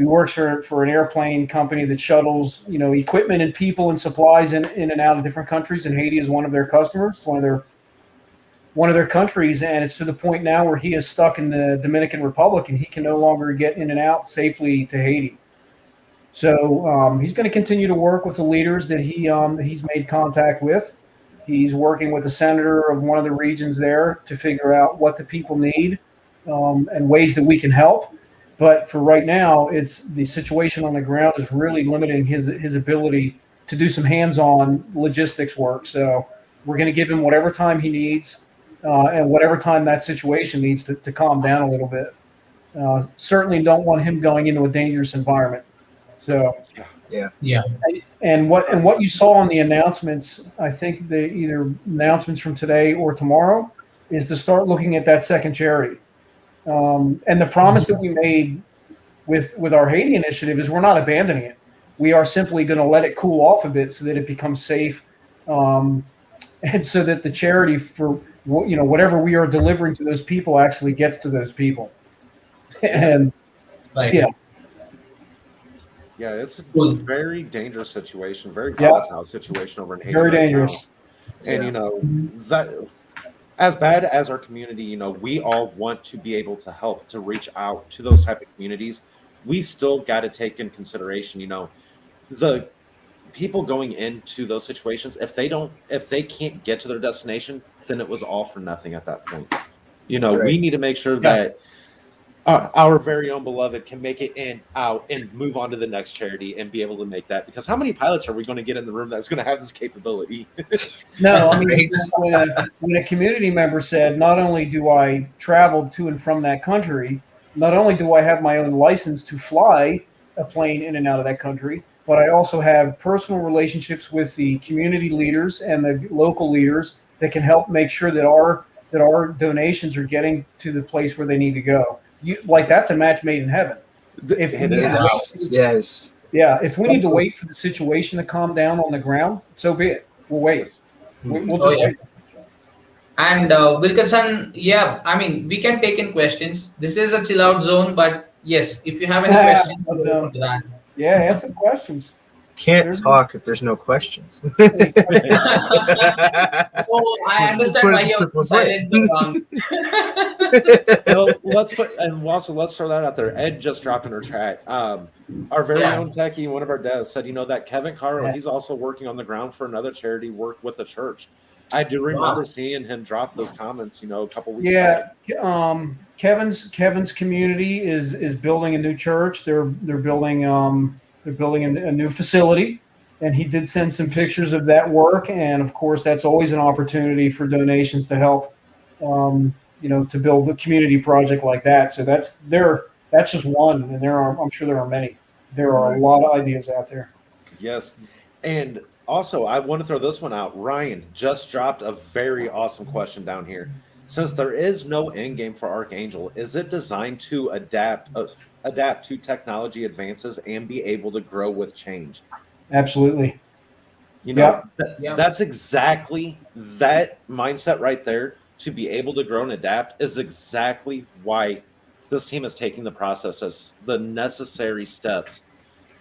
works for an airplane company that shuttles equipment and people and supplies in and out of different countries, and Haiti is one of their customers, one of their countries, and it's to the point now where he is stuck in the Dominican Republic and he can no longer get in and out safely to Haiti. So he's going to continue to work with the leaders that he's made contact with. He's working with the senator of one of the regions there to figure out what the people need and ways that we can help. But for right now, it's the situation on the ground is really limiting his ability to do some hands-on logistics work. So we're going to give him whatever time he needs. And whatever time that situation needs to calm down a little bit. Certainly don't want him going into a dangerous environment. So, Yeah. And what you saw on the announcements, I think the either announcements from today or tomorrow, is to start looking at that second charity. And the promise that we made with our Haiti initiative is we're not abandoning it. We are simply going to let it cool off a bit so that it becomes safe, and so that the charity for whatever we are delivering to those people actually gets to those people. And Right. Yeah, it's a very dangerous situation, very volatile situation over in Haiti. Very right dangerous. now. And that, as bad as our community, we all want to be able to help to reach out to those type of communities. We still got to take in consideration, the people going into those situations. If they can't get to their destination, then it was all for nothing at that point. We need to make sure that our very own beloved can make it in, out, and move on to the next charity and be able to make that. Because how many pilots are we going to get in the room that's going to have this capability? No, I mean, when a community member said, not only do I travel to and from that country, not only do I have my own license to fly a plane in and out of that country, but I also have personal relationships with the community leaders and the local leaders that can help make sure that our donations are getting to the place where they need to go. That's a match made in heaven. If Yeah, if we need to wait for the situation to calm down on the ground, so be it. We'll wait. We'll Oh, just yeah. wait. And Wilkinson, yeah, I mean, we can take in questions. This is a chill out zone, but yes, if you have any questions, we're open to that. Yeah, ask some questions. Can't There's- talk if there's no questions. Any questions? Oh, I understand Put it why the you're simplest way. silent so long. Well, and also let's throw that out there. Ed just dropped in our chat. Our very Yeah. own techie, one of our devs, said, that Kevin Caro, Yeah. he's also working on the ground for another charity work with the church. I do remember Wow. seeing him drop those comments, a couple weeks Yeah, ago. Kevin's community is building a new church. They're building a new facility, and he did send some pictures of that work. And of course, that's always an opportunity for donations to help, to build a community project like that. So that's just one, and I'm sure there are many. There are a lot of ideas out there. Yes. And also, I want to throw this one out. Ryan just dropped a very awesome question down here. Since there is no end game for Archangel, is it designed to adapt to technology advances and be able to grow with change? Absolutely. That's exactly that mindset right there. To be able to grow and adapt is exactly why this team is taking the process as the necessary steps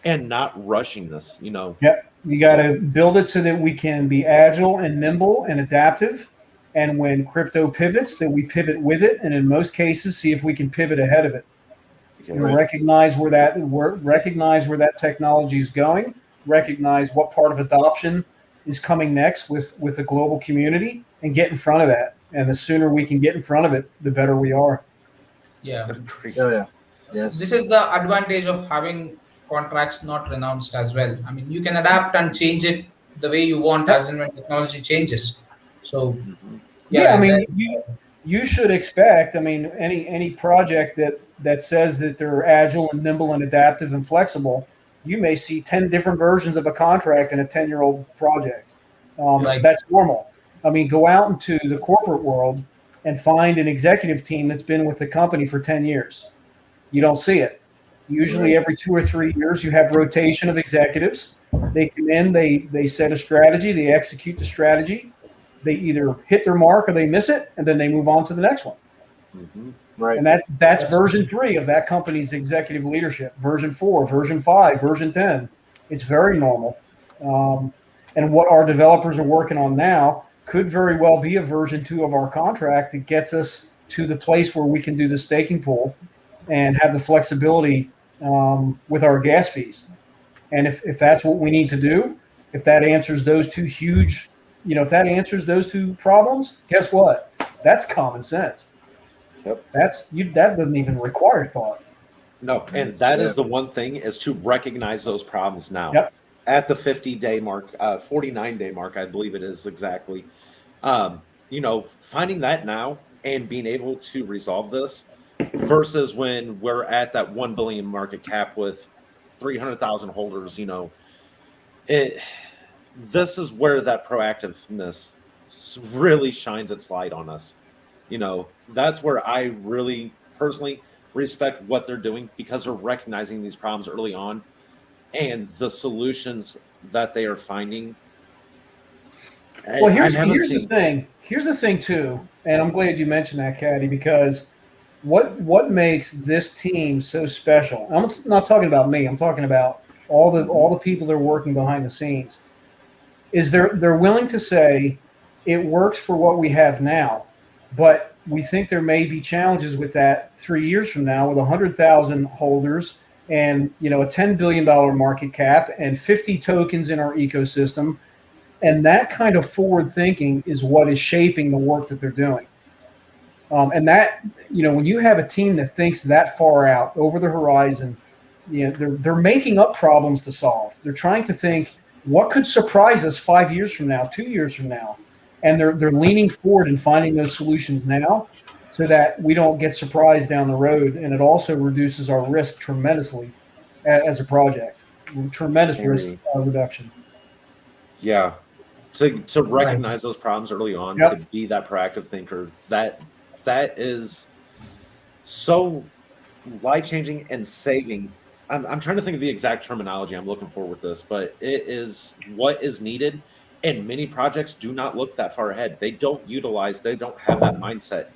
and not rushing this. Yep. You got to build it so that we can be agile and nimble and adaptive. And when crypto pivots, that we pivot with it. And in most cases, see if we can pivot ahead of it. Recognize where that technology is going. Recognize what part of adoption is coming next with the global community, and get in front of that. And the sooner we can get in front of it, the better we are. Yeah. Oh yeah. Yes. This is the advantage of having contracts not renounced as well. I mean, you can adapt and change it the way you want as and when technology changes. So, I mean, you should expect. I mean, any project that says that they're agile and nimble and adaptive and flexible, you may see 10 different versions of a contract in a 10-year-old project. That's normal. I mean, go out into the corporate world and find an executive team that's been with the company for 10 years. You don't see it. Usually every 2 or 3 years, you have rotation of executives. They come in, they set a strategy, they execute the strategy. They either hit their mark or they miss it, and then they move on to the next one. Mm-hmm. Right. And that's version 3 of that company's executive leadership. Version 4, version 5, version 10. It's very normal. And what our developers are working on now could very well be a version 2 of our contract that gets us to the place where we can do the staking pool and have the flexibility with our gas fees. And if that's what we need to do, if that answers those two huge, if that answers those two problems, guess what? That's common sense. Yep. That doesn't even require thought. No, and that is the one thing, is to recognize those problems now. Yep. At the 50-day mark, 49-day mark, I believe it is exactly. Finding that now and being able to resolve this versus when we're at that 1 billion market cap with 300,000 holders, this is where that proactiveness really shines its light on us. That's where I really personally respect what they're doing, because they're recognizing these problems early on and the solutions that they are finding. Well, here's the thing. Here's the thing too, and I'm glad you mentioned that, Caddy, because what makes this team so special? I'm not talking about me. I'm talking about all the people that are working behind the scenes. Is they're willing to say it works for what we have now, but we think there may be challenges with that 3 years from now with 100,000 holders and a $10 billion market cap and 50 tokens in our ecosystem. And that kind of forward thinking is what is shaping the work that they're doing. And that, when you have a team that thinks that far out over the horizon, they're making up problems to solve. They're trying to think, what could surprise us 5 years from now, 2 years from now? And they're leaning forward and finding those solutions now so that we don't get surprised down the road. And it also reduces our risk tremendously as a project. Tremendous risk reduction. Yeah. To recognize those problems early on, to be that proactive thinker, that is so life-changing and saving I'm trying to think of the exact terminology I'm looking for with this, but it is what is needed. And many projects do not look that far ahead. They don't have that mindset.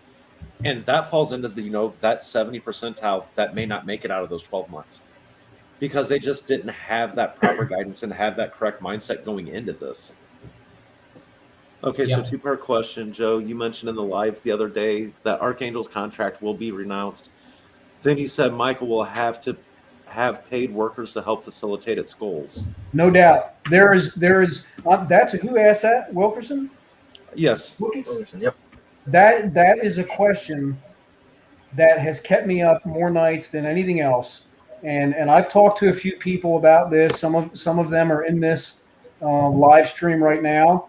And that falls into the, that 70 percentile that may not make it out of those 12 months because they just didn't have that proper guidance and have that correct mindset going into this. Okay, so Yeah. two-part question, Joe. You mentioned in the live the other day that Archangel's contract will be renounced. Then you said Michael will have to have paid workers to help facilitate its goals. No doubt. There is that's who asked that, Wilkerson? Yes. Wilkinson? Yep. That is a question that has kept me up more nights than anything else. And I've talked to a few people about this. Some of them are in this live stream right now.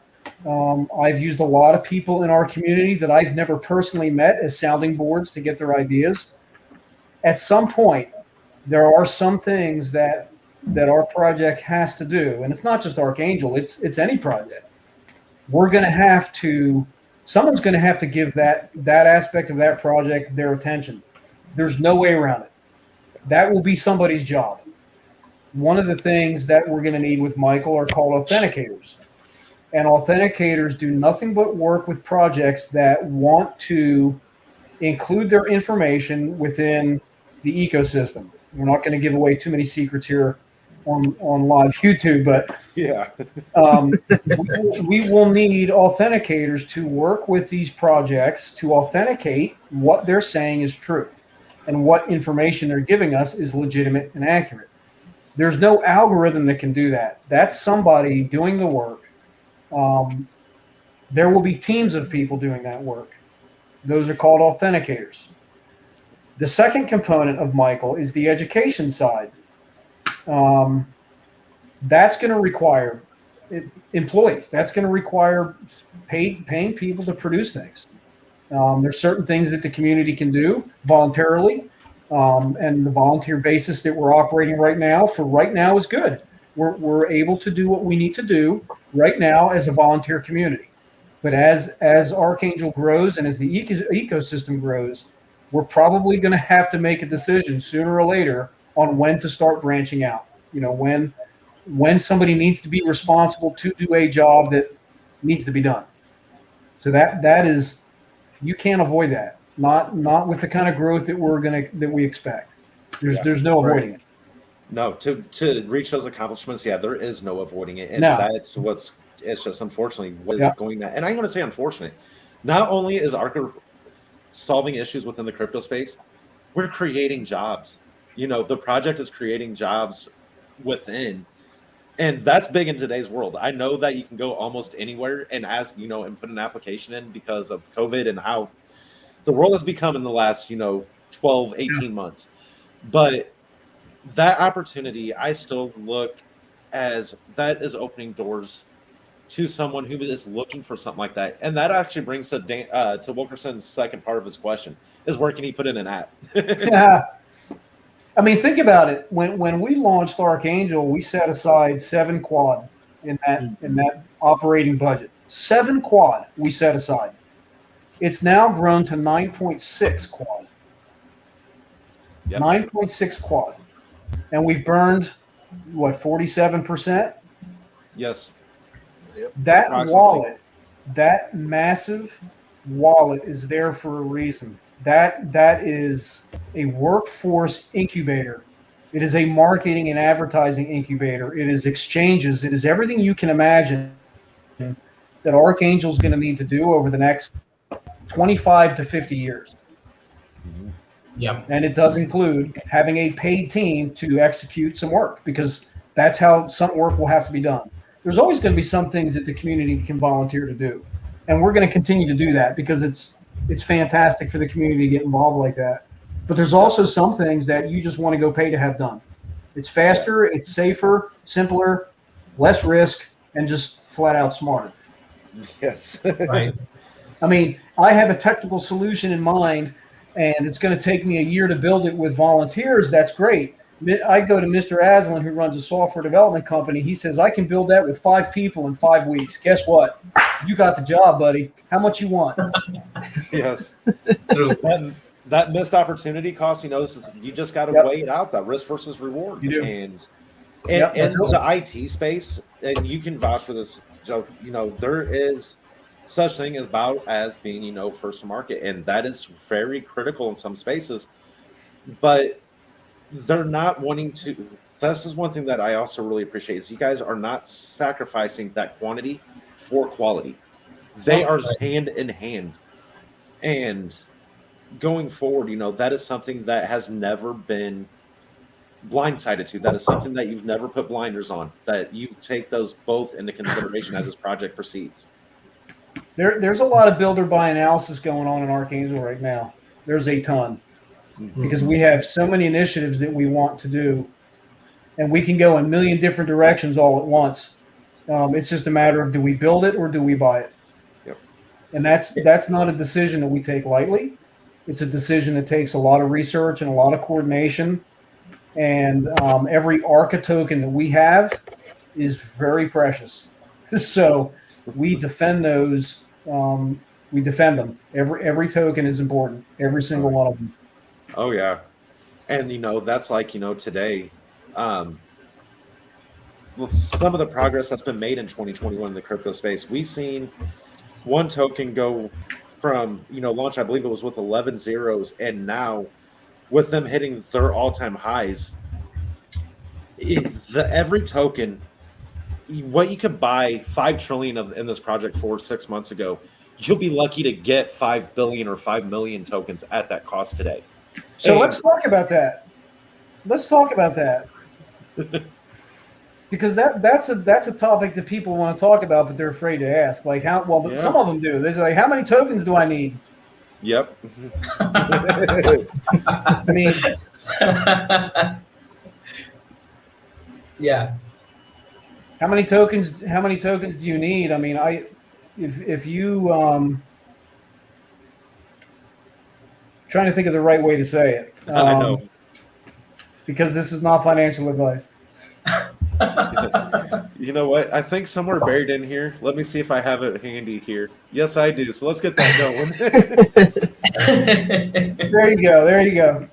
I've used a lot of people in our community that I've never personally met as sounding boards to get their ideas. At some point, there are some things that our project has to do, and it's not just Archangel; it's any project. We're going to have to. Someone's going to have to give that aspect of that project their attention. There's no way around it. That will be somebody's job. One of the things that we're going to need with Michael are called authenticators. And authenticators do nothing but work with projects that want to include their information within the ecosystem. We're not going to give away too many secrets here on live YouTube, but Yeah. we will need authenticators to work with these projects to authenticate what they're saying is true and what information they're giving us is legitimate and accurate. There's no algorithm that can do that. That's somebody doing the work. There will be teams of people doing that work. Those are called authenticators. The second component of Michael is the education side. That's going to require employees. That's going to require paying people to produce things. There's certain things that the community can do voluntarily, and the volunteer basis that we're operating right now is good. We're able to do what we need to do right now as a volunteer community. But as Archangel grows and as the ecosystem grows, we're probably going to have to make a decision sooner or later on when to start branching out. When somebody needs to be responsible to do a job that needs to be done. So that is, you can't avoid that. Not with the kind of growth that we expect. There's no avoiding it. No, to reach those accomplishments, there is no avoiding it. And No. that's it's just unfortunately what is going on. And I'm going to say unfortunate. Not only is Arca solving issues within the crypto space, we're creating jobs. The project is creating jobs within. And that's big in today's world. I know that you can go almost anywhere and ask, and put an application in because of COVID and how the world has become in the last, 12, 18 months. But that opportunity, I still look as that is opening doors to someone who is looking for something like that. And that actually brings to Wilkerson's second part of his question, is where can he put in an app? Yeah. I mean, think about it. When we launched Archangel, we set aside 7 quad in that operating budget. 7 quad we set aside. It's now grown to 9.6 quad. Yep. 9.6 quad. And we've burned, 47%? Yes. That wallet, that massive wallet is there for a reason. That is a workforce incubator. It is a marketing and advertising incubator. It is exchanges. It is everything you can imagine that Archangel's going to need to do over the next 25 to 50 years. Yeah. And it does include having a paid team to execute some work, because that's how some work will have to be done. There's always going to be some things that the community can volunteer to do. And we're going to continue to do that because it's fantastic for the community to get involved like that. But there's also some things that you just want to go pay to have done. It's faster, it's safer, simpler, less risk, and just flat out smarter. Yes. Right. I mean, I have a technical solution in mind, and it's going to take me a year to build it with volunteers. That's great. I go to Mr. Aslan, who runs a software development company. He says, I can build that with 5 people in 5 weeks. Guess what? You got the job, buddy. How much you want? Yes. True. And that missed opportunity cost, you just got to Yep. weigh it out, that risk versus reward. You do. And Yep, in that's it. the IT space, and you can vouch for this, Joe, there is such thing as being, first to market. And that is very critical in some spaces. But they're not wanting to. This is one thing that I also really appreciate is you guys are not sacrificing that quantity for quality. They are hand in hand. And going forward, that is something that has never been blindsided to. That is something that you've never put blinders on, that you take those both into consideration as this project proceeds. There's a lot of builder buy analysis going on in Archangel right now. There's a ton. Because we have so many initiatives that we want to do, and we can go in a million different directions all at once. It's just a matter of, do we build it or do we buy it? Yep. And that's not a decision that we take lightly. It's a decision that takes a lot of research and a lot of coordination. And every Arka token that we have is very precious. So we defend those. We defend them. Every token is important. Every single one of them. Oh yeah. And that's like, today, with some of the progress that's been made in 2021 in the crypto space, we've seen one token go from, launch, I believe it was with 11 zeros, and now with them hitting their all-time highs, every token, what you could buy 5 trillion in this project for 6 months ago, you'll be lucky to get 5 billion or 5 million tokens at that cost today. So let's talk about that. Because that's a topic that people want to talk about, but they're afraid to ask. Like some of them do. They're like, how many tokens do I need? Yep. I mean, Yeah. how many tokens do you need? I mean, if you trying to think of the right way to say it. I know. Because this is not financial advice. You know what? I think somewhere buried in here. Let me see if I have it handy here. Yes, I do. So let's get that going. There you go.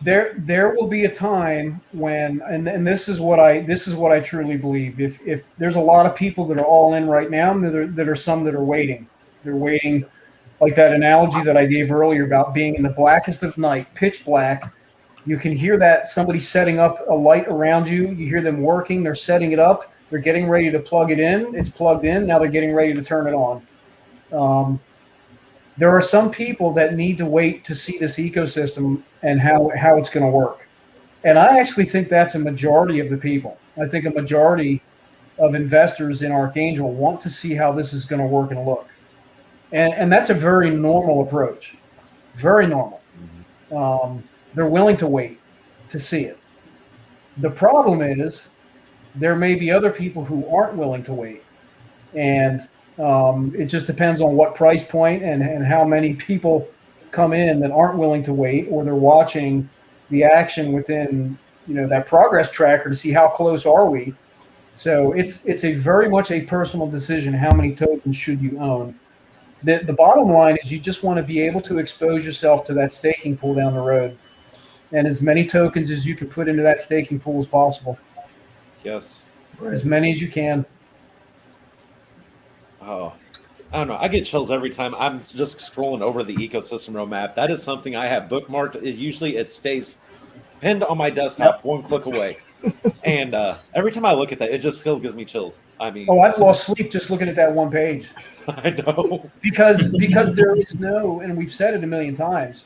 There will be a time when, and this is what I truly believe. If there's a lot of people that are all in right now, and there are some that are waiting. They're waiting, like that analogy that I gave earlier about being in the blackest of night, pitch black. You can hear that somebody setting up a light around you. You hear them working. They're setting it up. They're getting ready to plug it in. It's plugged in. Now they're getting ready to turn it on. There are some people that need to wait to see this ecosystem and how it's going to work. And I actually think that's a majority of the people. I think a majority of investors in Archangel want to see how this is going to work and look. And that's a very normal approach. Very normal. They're willing to wait to see it. The problem is there may be other people who aren't willing to wait. And it just depends on what price point and how many people come in that aren't willing to wait, or they're watching the action within that progress tracker to see how close are we. So it's a very much a personal decision. How many tokens should you own? The bottom line is you just want to be able to expose yourself to that staking pool down the road, and as many tokens as you can put into that staking pool as possible. Yes. As many as you can. Oh, I don't know. I get chills every time I'm just scrolling over the ecosystem roadmap. That is something I have bookmarked. Usually it stays pinned on my desktop, one click away. And every time I look at that, it just still gives me chills. I mean, I've lost sleep just looking at that one page. I know. Because there is no, and we've said it a million times,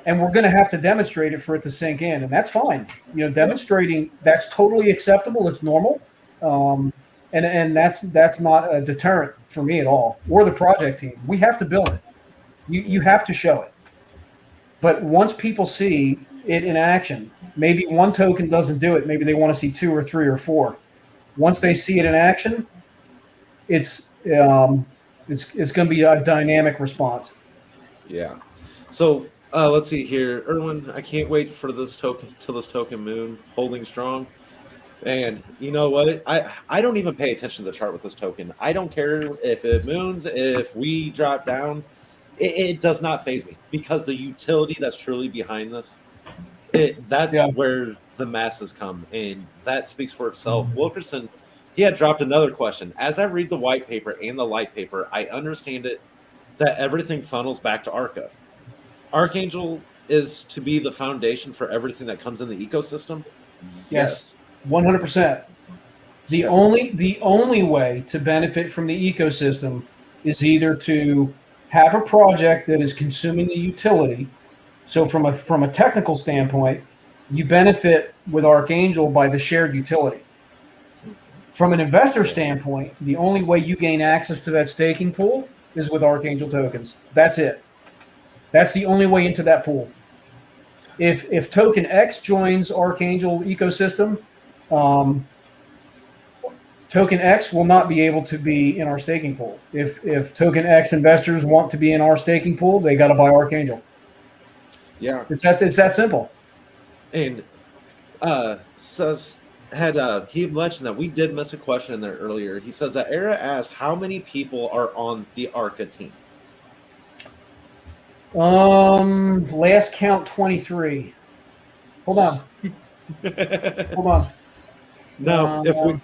and we're going to have to demonstrate it for it to sink in, and that's fine. Demonstrating, that's totally acceptable. It's normal. And that's not a deterrent for me at all, or the project team. We have to build it. You have to show it. But once people see it in action, maybe one token doesn't do it. Maybe they want to see 2 or 3 or 4. Once they see it in action, it's going to be a dynamic response. Yeah. So let's see here, Erwin. I can't wait for this token moon holding strong. And you know what? I don't even pay attention to the chart with this token. I don't care if it moons, if we drop down. it does not faze me because the utility that's truly behind this, that's where the masses come, and that speaks for itself. Wilkerson, he had dropped another question. As I read the white paper and the light paper, I understand it that everything funnels back to Arca. Archangel is to be the foundation for everything that comes in the ecosystem. Yes, 100%. The only way to benefit from the ecosystem is either to have a project that is consuming the utility. So from a technical standpoint, you benefit with Archangel by the shared utility. From an investor standpoint, the only way you gain access to that staking pool is with Archangel tokens. That's it. That's the only way into that pool. If token X joins Archangel ecosystem, token X will not be able to be in our staking pool. If token X investors want to be in our staking pool, they got to buy Archangel. Yeah, it's that simple. And he mentioned that we did miss a question in there earlier. He says that Era asked how many people are on the Arca team. Last count 23. Hold on. Hold on. No,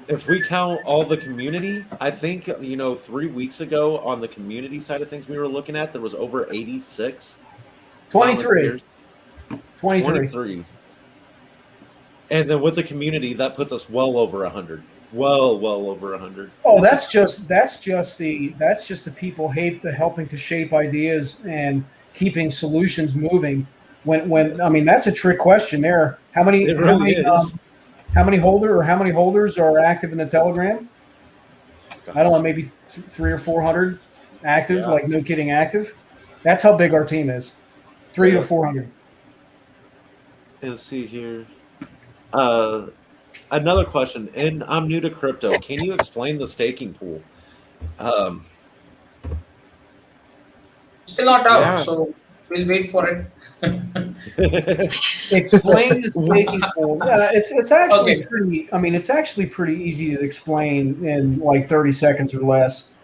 if we count all the community, I think 3 weeks ago on the community side of things we were looking at, there was over 86. 23. 23. And then with the community, that puts us well over 100. Well over 100. Oh, that's just the people helping to shape ideas and keeping solutions moving. When I mean, that's a trick question there. How many holders are active in the Telegram? I don't know, maybe 300 or 400 actives, like no kidding active. That's how big our team is. 300 to 400. Let's see here. Another question, and I'm new to crypto. Can you explain the staking pool? Still not out, so we'll wait for it. Explain the staking pool. Yeah, it's actually pretty. I mean, it's actually pretty easy to explain in like 30 seconds or less.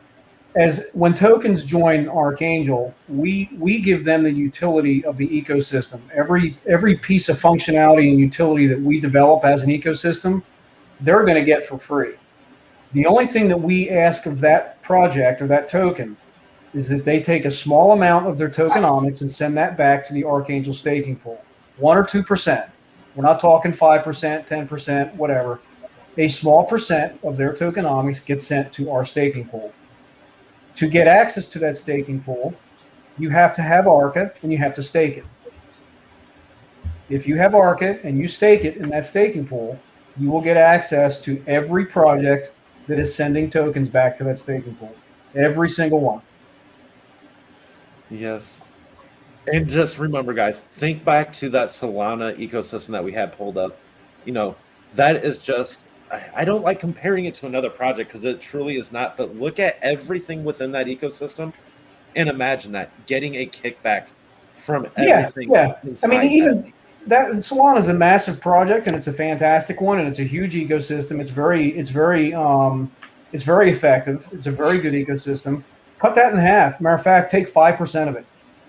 As when tokens join Archangel, we give them the utility of the ecosystem. Every piece of functionality and utility that we develop as an ecosystem, they're going to get for free. The only thing that we ask of that project or that token is that they take a small amount of their tokenomics and send that back to the Archangel staking pool, 1 or 2%. We're not talking 5%, 10%, whatever. A small percent of their tokenomics gets sent to our staking pool. To get access to that staking pool, you have to have Arca and you have to stake it. If you have Arca and you stake it in that staking pool, you will get access to every project that is sending tokens back to that staking pool. Every single one. Yes. And just remember, guys, think back to that Solana ecosystem that we had pulled up. That is just, I don't like comparing it to another project because it truly is not, but look at everything within that ecosystem and imagine that, getting a kickback from everything. Yeah. I mean, even that Solana is a massive project and it's a fantastic one and it's a huge ecosystem. It's very effective. It's a very good ecosystem. Cut that in half. Matter of fact, take 5% of it.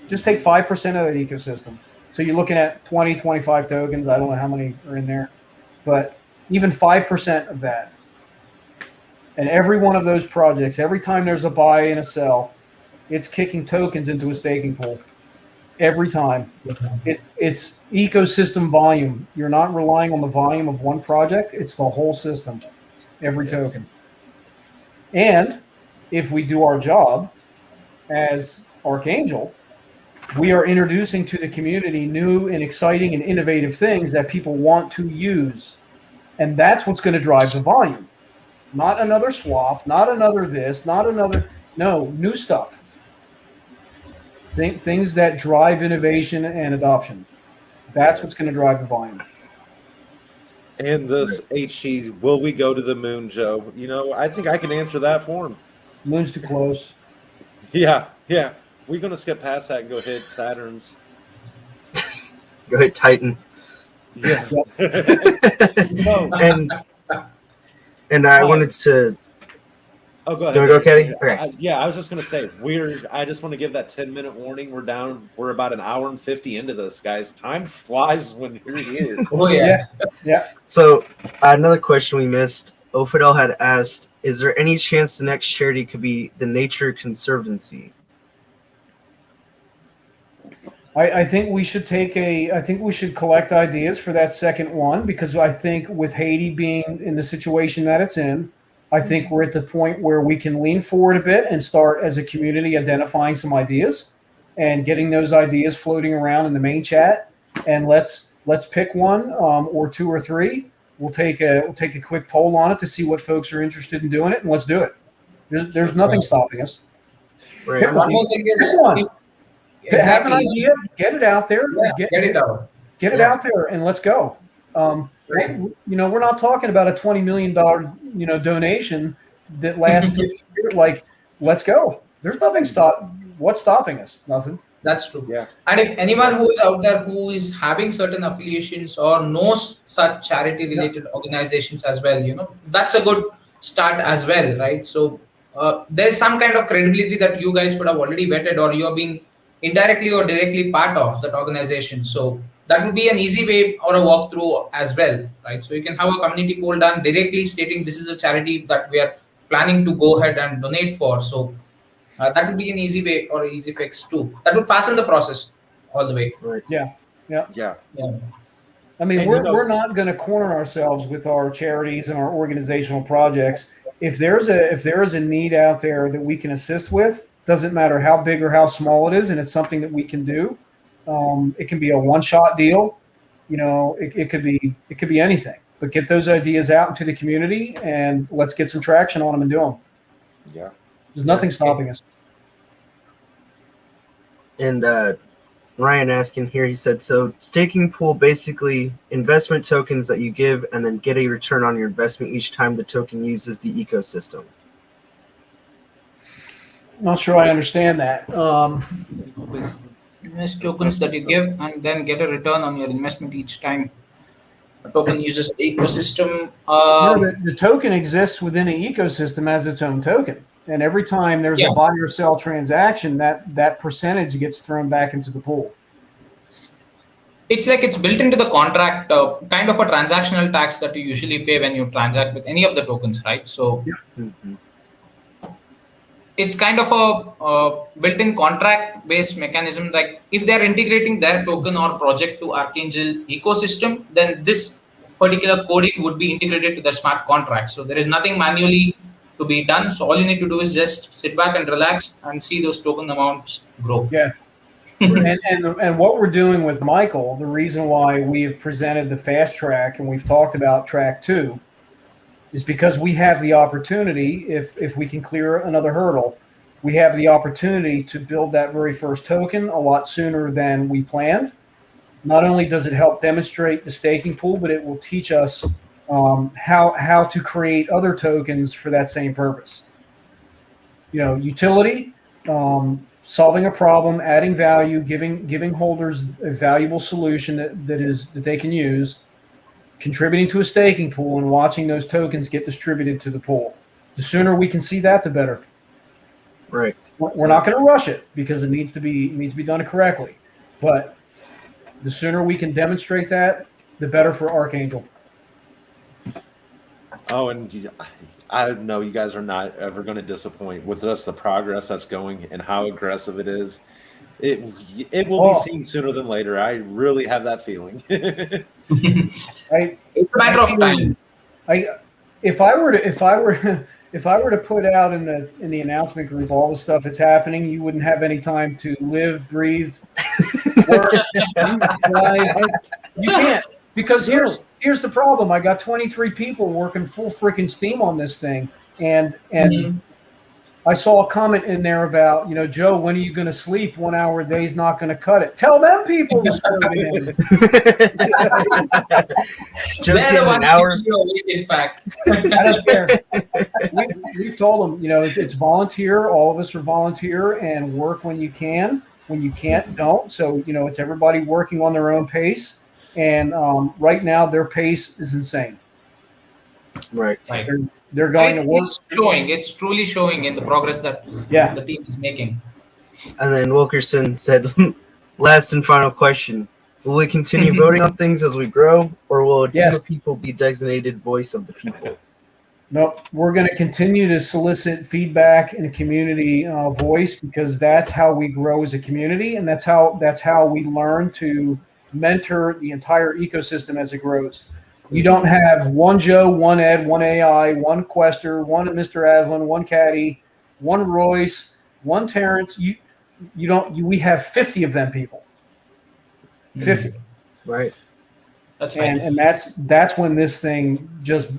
Just take 5% of that ecosystem. So you're looking at 20, 25 tokens. I don't know how many are in there, but even 5% of that. And every one of those projects, every time there's a buy and a sell, it's kicking tokens into a staking pool. Every time. It's ecosystem volume. You're not relying on the volume of one project. It's the whole system. Every token. And if we do our job as Archangel, we are introducing to the community new and exciting and innovative things that people want to use. And that's what's going to drive the volume. Not another swap, not another this, new stuff. Things that drive innovation and adoption. That's what's going to drive the volume. And this HC, will we go to the moon, Joe? I think I can answer that for him. Moon's too close. Yeah. We're going to skip past that and go hit Saturn's. Go hit Titan. Yeah. And I wanted to Oh, go ahead. You wanna go, Kelly? Okay. Yeah, I was just gonna say I just want to give that 10-minute warning. We're about an hour and 50 into this, guys. Time flies when you're here. Oh yeah. Yeah. So another question we missed. Ofidel had asked, "Is there any chance the next charity could be the Nature Conservancy?" I think we should I think we should collect ideas for that second one, because I think with Haiti being in the situation that it's in, I think we're at the point where we can lean forward a bit and start as a community identifying some ideas and getting those ideas floating around in the main chat. And let's pick one or two or three. We'll take a quick poll on it to see what folks are interested in doing it, and let's do it. There's nothing stopping us. Right. Pick And one more thing is, Pick one. Have an exactly. idea, get it out there, Yeah, get it out. get it out there, and let's go. Right. We're not talking about a $20 million, donation that lasts 50 years. Like, let's go. There's nothing what's stopping us? Nothing. That's true. Yeah. And if anyone who is out there who is having certain affiliations or knows such charity related organizations as well, that's a good start as well, right? So there's some kind of credibility that you guys would have already vetted, or you're being indirectly or directly part of that organization. So that would be an easy way or a walkthrough as well, right? So you can have a community poll done directly stating this is a charity that we are planning to go ahead and donate for. So that would be an easy way or easy fix too. That would fasten the process all the way. Right. Yeah. I mean, And we're not going to corner ourselves with our charities and our organizational projects. If there is a need out there that we can assist with, doesn't matter how big or how small it is, and it's something that we can do. It can be a one-shot deal. It could be anything. But get those ideas out into the community, and let's get some traction on them and do them. Yeah. There's nothing stopping us. And Ryan asking here, he said, so staking pool, basically investment tokens that you give and then get a return on your investment each time the token uses the ecosystem. Not sure I understand that. Invest tokens that you give and then get a return on your investment each time a token uses the ecosystem. The token exists within an ecosystem as its own token. And every time there's a buy or sell transaction, that percentage gets thrown back into the pool. It's like it's built into the contract, kind of a transactional tax that you usually pay when you transact with any of the tokens, right? So it's kind of a built-in contract-based mechanism. Like if they're integrating their token or project to Archangel ecosystem, then this particular coding would be integrated to their smart contract. So there is nothing manually to be done. So all you need to do is just sit back and relax and see those token amounts grow. Yeah. and what we're doing with Michael, the reason why we have presented the fast track and we've talked about track 2 is because we have the opportunity, if we can clear another hurdle, we have the opportunity to build that very first token a lot sooner than we planned. Not only does it help demonstrate the staking pool, but it will teach us how to create other tokens for that same purpose. Utility, solving a problem, adding value, giving holders a valuable solution that they can use, contributing to a staking pool, and watching those tokens get distributed to the pool. The sooner we can see that, the better. Right. We're not going to rush it because it needs to be done correctly. But the sooner we can demonstrate that, the better for Archangel. Oh, and I know you guys are not ever going to disappoint with us, the progress that's going and how aggressive it is. It will be seen sooner than later. I really have that feeling. It's a matter of time. If I were to put out in the announcement group all the stuff that's happening, you wouldn't have any time to live, breathe, work, fly. You can't, because here's the problem. I got 23 people working full freaking steam on this thing, and I saw a comment in there about, Joe, when are you going to sleep? 1 hour a day is not going to cut it. Tell them people to start in. Just give an hour. In fact, I don't care. We've told them, it's volunteer. All of us are volunteer, and work when you can. When you can't, don't. So, it's everybody working on their own pace. And right now, their pace is insane. Right. Right. They're going to work. It's showing. It's truly showing in the progress that Yeah. the team is making. And then Wilkerson said, last and final question. Will we continue voting on things as we grow, or will a team Yes. of people be designated voice of the people? No, we're going to continue to solicit feedback and community voice, because that's how we grow as a community, and that's how we learn to mentor the entire ecosystem as it grows. You don't have one Joe, one Ed, one AI, one Quester, one Mr. Aslan, one Caddy, one Royce, one Terrence. We have 50 of them people. 50. Right. That's right. And that's when this thing just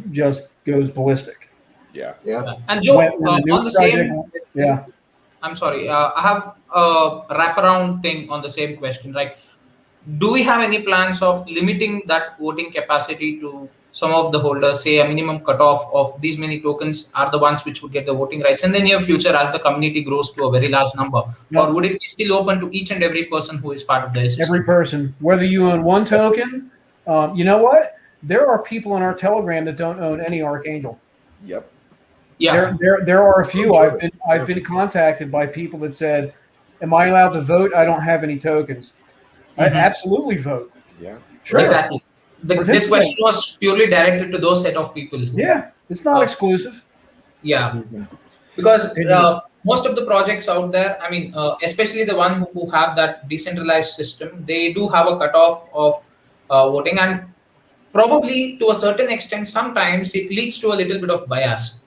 goes ballistic. Yeah. Yeah. And Joe, When the new on the project, same, yeah. I'm sorry, I have a wraparound thing on the same question. Like, do we have any plans of limiting that voting capacity to some of the holders, say a minimum cutoff of these many tokens are the ones which would get the voting rights in the near future as the community grows to a very large number? No. Or would it be still open to each and every person who is part of the system? Every person, whether you own one token, you know what? There are people in our Telegram that don't own any Archangel. Yep. Yeah. There are a few. Sure. I've been contacted by people that said, "Am I allowed to vote? I don't have any tokens." I Mhm. absolutely vote. Yeah. Sure. Exactly. This Participate. question was purely directed to those set of people. Yeah, it's not exclusive. Yeah. Because And- most of the projects out there, I mean, especially the one who have that decentralized system, they do have a cutoff of voting, and probably to a certain extent, sometimes it leads to a little bit of bias.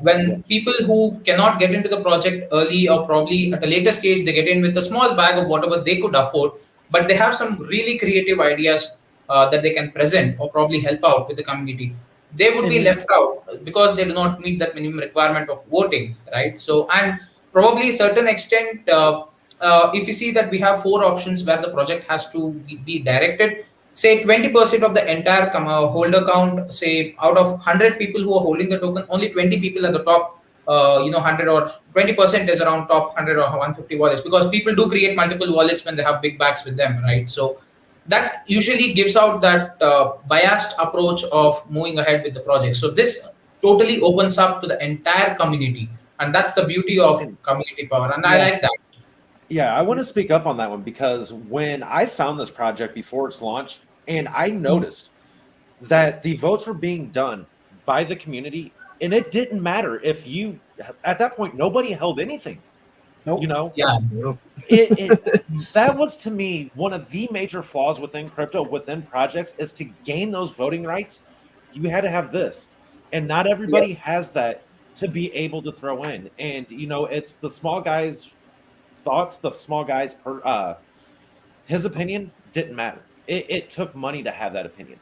When Yes. people who cannot get into the project early, or probably at a later stage, they get in with a small bag of whatever they could afford, but they have some really creative ideas that they can present or probably help out with the community. They would be And- left out because they do not meet that minimum requirement of voting, right? So, and probably certain extent, if you see that we have 4 options where the project has to be directed, say 20% of the entire holder count, say out of 100 people who are holding the token, only 20 people at the top 100, or 20% is around top 100 or 150 wallets, because people do create multiple wallets when they have big bags with them, right? So that usually gives out that biased approach of moving ahead with the project. So this totally opens up to the entire community, and that's the beauty of community power, and I Yeah. like that. Yeah, I want to speak up on that one, because when I found this project before its launch, and I noticed that the votes were being done by the community, and it didn't matter if you, at that point, nobody held anything. Nope. You know, Yeah. that was, to me, one of the major flaws within crypto, within projects, is to gain those voting rights, you had to have this, and not everybody has that to be able to throw in. And it's the small guy's thoughts, the small guy's his opinion didn't matter. It took money to have that opinion.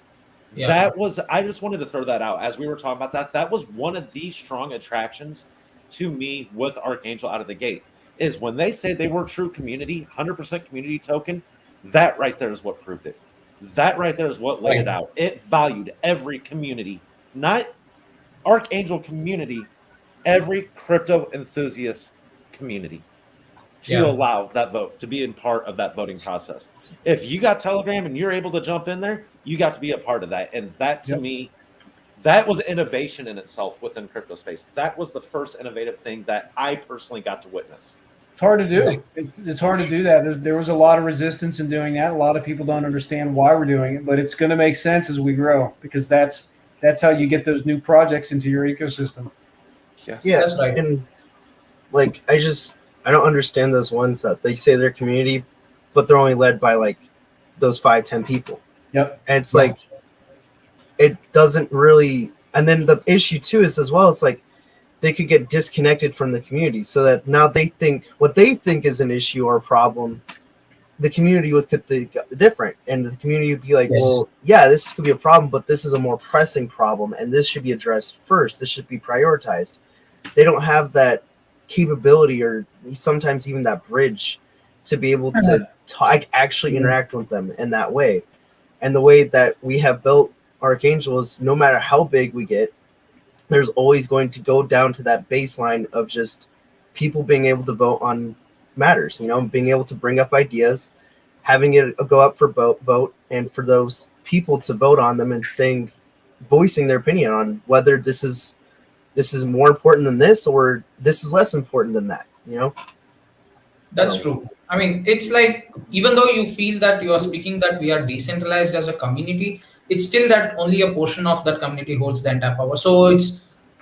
Yeah. That was, I just wanted to throw that out as we were talking about that. That was one of the strong attractions to me with Archangel out of the gate, is when they say they were true community, 100% community token, that right there is what proved it. That right there is what laid it out. It valued every community, not Archangel community, every crypto enthusiast community, to allow that vote, to be in part of that voting process. If you got Telegram and you're able to jump in there, you got to be a part of that. And that, to me, that was innovation in itself within crypto space. That was the first innovative thing that I personally got to witness. It's hard to do. It's hard to do that. There was a lot of resistance in doing that. A lot of people don't understand why we're doing it, but it's going to make sense as we grow, because that's how you get those new projects into your ecosystem. Yes. Yeah, That's right. and like I don't understand those ones that they say they're community, but they're only led by like those 5-10 people. Yep. And it's like it doesn't really. And then the issue too is as well, it's like they could get disconnected from the community, so that now they think what they think is an issue or a problem, the community would think different, and the community would be like, well, yeah, this could be a problem, but this is a more pressing problem, and this should be addressed first. This should be prioritized. They don't have that capability, or sometimes even that bridge, to be able to actually interact with them in that way. And the way that we have built Archangel is, no matter how big we get, there's always going to go down to that baseline of just people being able to vote on matters, being able to bring up ideas, having it go up for vote, and for those people to vote on them and saying, voicing their opinion on whether this is more important than this, or this is less important than that. That's true. I mean, it's like, even though you feel that you are speaking that we are decentralized as a community, it's still that only a portion of that community holds the entire power. So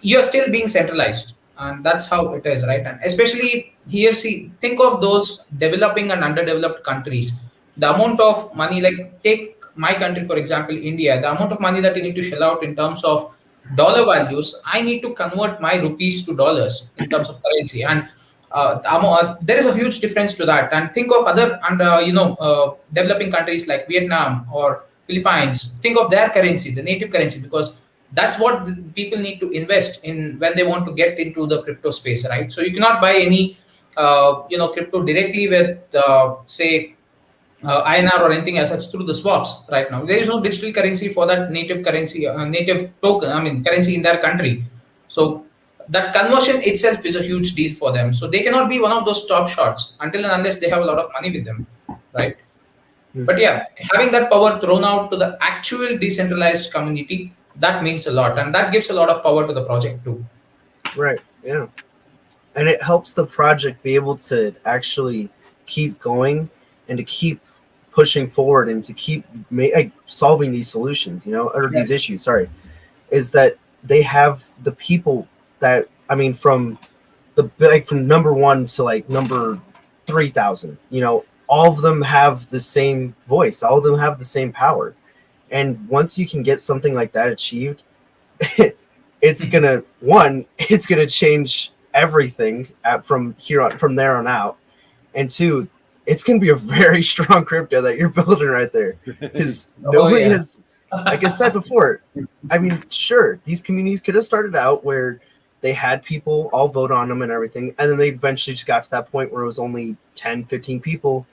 you're still being centralized, and that's how it is, right? And especially here, see, think of those developing and underdeveloped countries. The amount of money, like take my country for example, India, the amount of money that you need to shell out in terms of dollar values, I need to convert my rupees to dollars in terms of currency, and there is a huge difference to that. And think of other developing countries like Vietnam or Philippines. Think of their currency, the native currency, because that's what the people need to invest in when they want to get into the crypto space, right? So you cannot buy any crypto directly with say INR or anything as such through the swaps right now. There is no digital currency for that native currency, native token, currency in their country. So that conversion itself is a huge deal for them. So they cannot be one of those top shots until and unless they have a lot of money with them, right? But yeah, having that power thrown out to the actual decentralized community, that means a lot. And that gives a lot of power to the project too. Right, yeah. And it helps the project be able to actually keep going and to keep pushing forward and to keep solving these solutions, or these issues, is that they have the people that, from number 1 to number 3,000, all of them have the same voice, all of them have the same power. And once you can get something like that achieved, it's gonna change everything from there on out. And 2, it's going to be a very strong crypto that you're building right there, because nobody has, like I said before, sure, these communities could have started out where they had people all vote on them and everything, and then they eventually just got to that point where it was only 10, 15 people.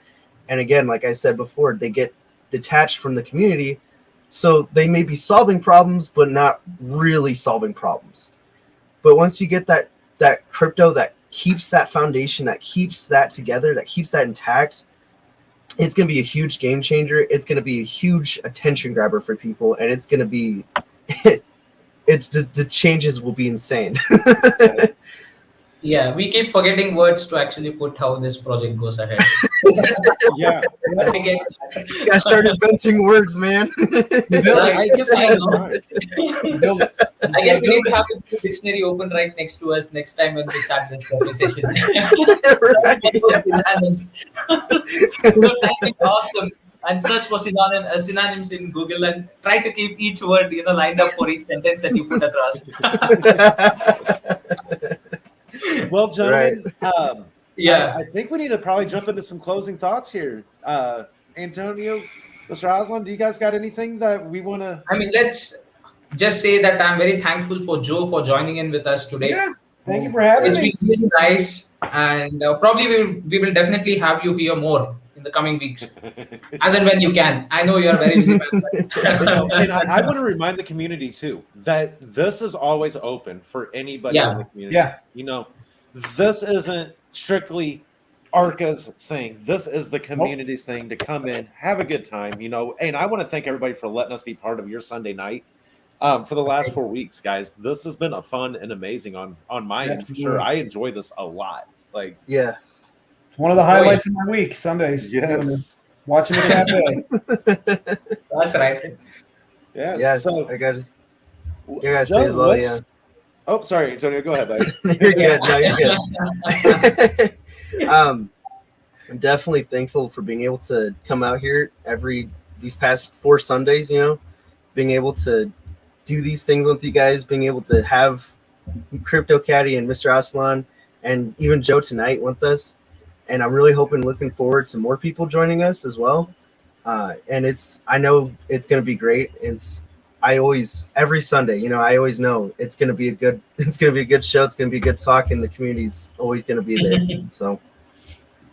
And again, like I said before, they get detached from the community, so they may be solving problems, but not really solving problems. But once you get that crypto that keeps that foundation, that keeps that together, that keeps that intact, it's going to be a huge game changer. It's going to be a huge attention grabber for people, and it's going to be the changes will be insane. Yeah, we keep forgetting words to actually put how this project goes ahead. Yeah, you guys started inventing words, man. I guess we need to have a dictionary open right next to us next time when we start this conversation. Type in awesome and search for synonyms in Google and try to keep each word lined up for each sentence that you put across. Well, gentlemen, yeah, I think we need to probably jump into some closing thoughts here. Antonio, Mr. Aslan, do you guys got anything that we want to? Let's just say that I'm very thankful for Joe for joining in with us today. Yeah, thank you for having me. It's been really nice, and probably we will definitely have you here more in the coming weeks, as and when you can. I know you are very busy. And I want to remind the community too that this is always open for anybody in the community. Yeah. This isn't strictly Arka's thing. This is the community's thing to come in, have a good time, And I want to thank everybody for letting us be part of your Sunday night for the last 4 weeks, guys. This has been a fun and amazing on my end for sure. I enjoy this a lot. It's one of the highlights of my week, Sundays. Yes. Watching the cafe. That's right. Yes. So, I got to say as well, yeah. Oh, sorry, Antonio. Go ahead, buddy. You're good. No, you're good. I'm definitely thankful for being able to come out here these past 4 Sundays, being able to do these things with you guys, being able to have Crypto Caddy and Mr. Aslan and even Joe tonight with us. And I'm really looking forward to more people joining us as well. And I know it's going to be great. Every Sunday, I always know it's going to be a good show. It's going to be a good talk, and the community's always going to be there. So,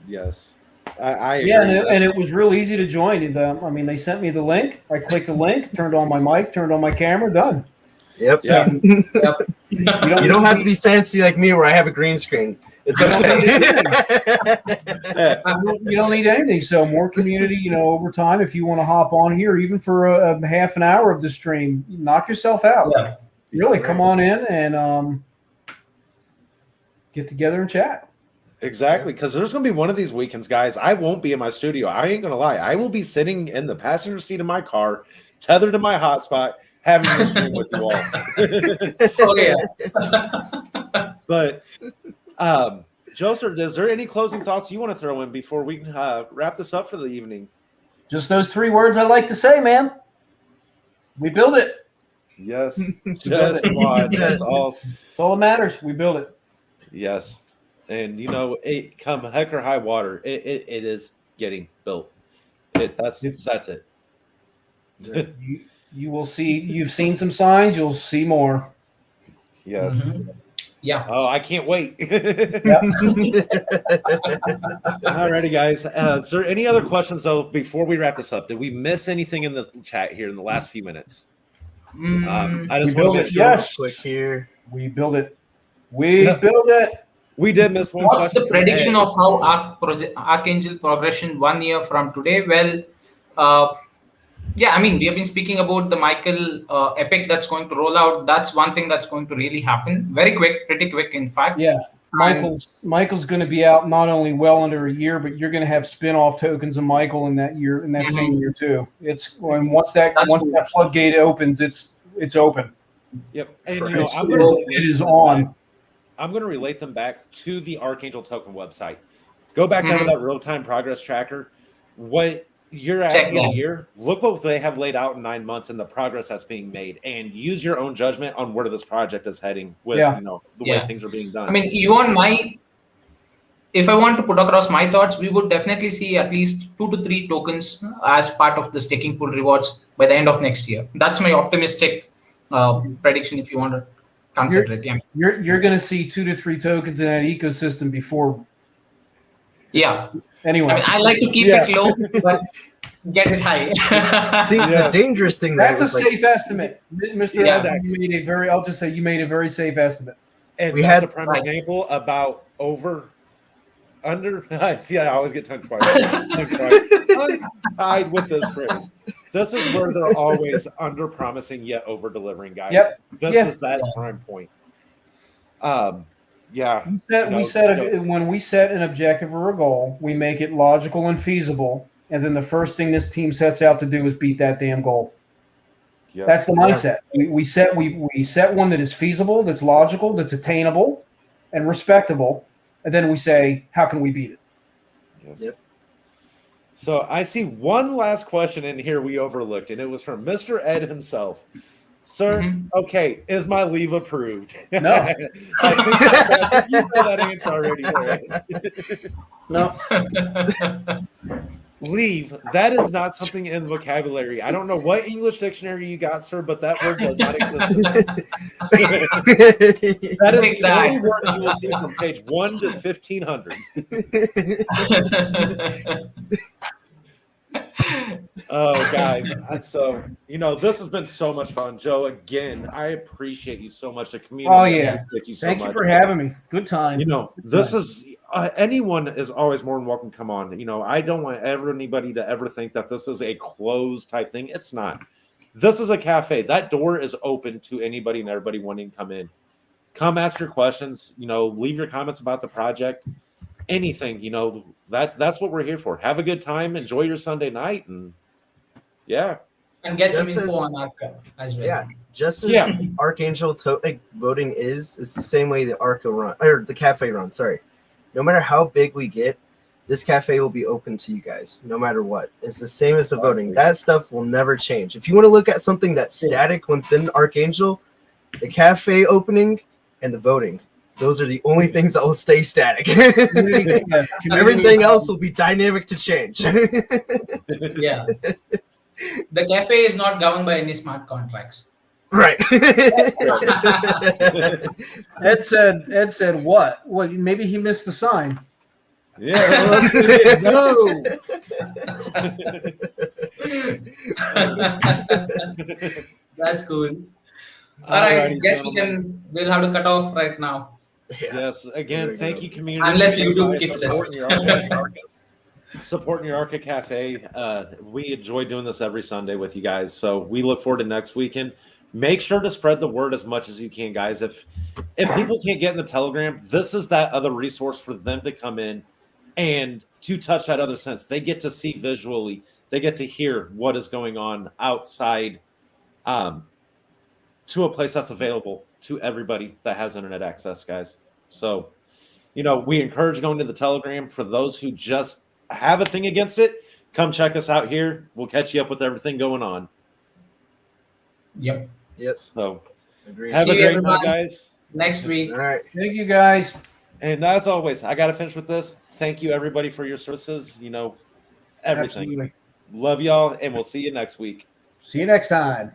yes, I agree. Yeah, and it was real easy to join. They sent me the link. I clicked the link, turned on my mic, turned on my camera, done. Yep. Yeah. Yep. You don't have to be fancy like me, where I have a green screen. It's open. You don't need anything. So more community, over time. If you want to hop on here, even for a half an hour of the stream, knock yourself out. Yeah. Really, come on in and get together and chat. Exactly, because there's going to be one of these weekends, guys. I won't be in my studio. I ain't going to lie. I will be sitting in the passenger seat of my car, tethered to my hotspot, having a stream with you all. Yeah. But, Joseph, is there any closing thoughts you want to throw in before we wrap this up for the evening? Just those 3 words I like to say, man. We build it. Yes, just one. That's all. That's all that matters. We build it. Yes. And it come heck or high water, it is getting built. That's it. You will see. You've seen some signs. You'll see more. Yes. Mm-hmm. Yeah. Oh, I can't wait. Yep. Alrighty, guys. Is there any other questions though before we wrap this up? Did we miss anything in the chat here in the last few minutes? I just want to make sure. Yes. Quick here. We build it. We build it. We did miss one. What's the question. prediction of how Archangel progression 1 year from today? Well, yeah, I mean, we have been speaking about the Michael epic that's going to roll out. That's one thing that's going to really happen very quick, pretty quick, in fact. Yeah. Michael's going to be out not only well under a year, but you're going to have spin-off tokens of Michael in that year, in that same year too. It's when once that floodgate opens, it's open. Yep. And It is on. I'm going to relate them back to the Archangel token website. Go back down to that real-time progress tracker. What you're asking a year, look what they have laid out in 9 months and the progress that's being made, and use your own judgment on where this project is heading with the way things are being done. I mean, if I want to put across my thoughts, we would definitely see at least 2 to 3 tokens as part of the staking pool rewards by the end of next year. That's my optimistic prediction if you want to consider it. Yeah. You're going to see 2 to 3 tokens in that ecosystem before. Yeah. Anyway, I mean, I like to keep it low, but get it high. See, the dangerous thing there that's a was safe estimate, Mr. Yeah. Aslan, you made a very. I'll just say you made a very safe estimate. And we that's had a prime example about under. See, I always get tongue tied with this phrase. This is where they're always under promising yet over delivering, guys. Yep. This is that prime point. Yeah. When we set an objective or a goal, we make it logical and feasible, and then the first thing this team sets out to do is beat that damn goal. Yes. That's the mindset. We set one that is feasible, that's logical, that's attainable, and respectable, and then we say, how can we beat it? Yes. Yep. So I see one last question in here we overlooked, and it was from Mr. Ed himself. Sir, okay, is my leave approved? No. I think you know that answer already. Right? No. Leave, that is not something in vocabulary. I don't know what English dictionary you got, sir, but that word does not exist. That is the only word you will see from page 1 to 1500. Oh, guys. So, this has been so much fun. Joe, again, I appreciate you so much. The community. Oh, yeah. Thank you for having me. Good time. This is anyone is always more than welcome to come on. I don't want anybody to ever think that this is a closed type thing. It's not. This is a cafe. That door is open to anybody and everybody wanting to come in. Come ask your questions. Leave your comments about the project. Anything, that's what we're here for. Have a good time, enjoy your Sunday night, and and get some info on Arka as well. Yeah, just as Archangel voting it's the same way the Arca run or the cafe run. Sorry, no matter how big we get, this cafe will be open to you guys, no matter what. It's the same as the voting. That stuff will never change. If you want to look at something that's static within Archangel, the cafe opening and the voting. Those are the only things that will stay static. Everything else will be dynamic to change. Yeah. The cafe is not governed by any smart contracts. Right. Ed said what? Well, maybe he missed the sign. Yeah. No. That's cool. All right. Guess we'll have to cut off right now. Yeah. Yes. Again, There thank go. you, community. Unless for YouTube guys kicks us. supporting your Arca Cafe. We enjoy doing this every Sunday with you guys. So we look forward to next weekend. Make sure to spread the word as much as you can, guys. If people can't get in the Telegram, this is that other resource for them to come in and to touch that other sense. They get to see visually. They get to hear what is going on outside, to a place that's available to everybody that has internet access, guys. So, we encourage going to the Telegram. For those who just have a thing against it, come check us out here. We'll catch you up with everything going on. Yep. Yep. So, Agreed. have See a you, great everyone. night, guys. Next week. All right. Thank you, guys. And as always, I got to finish with this. Thank you, everybody, for your services. Everything. Absolutely. Love y'all, and we'll see you next week. See you next time.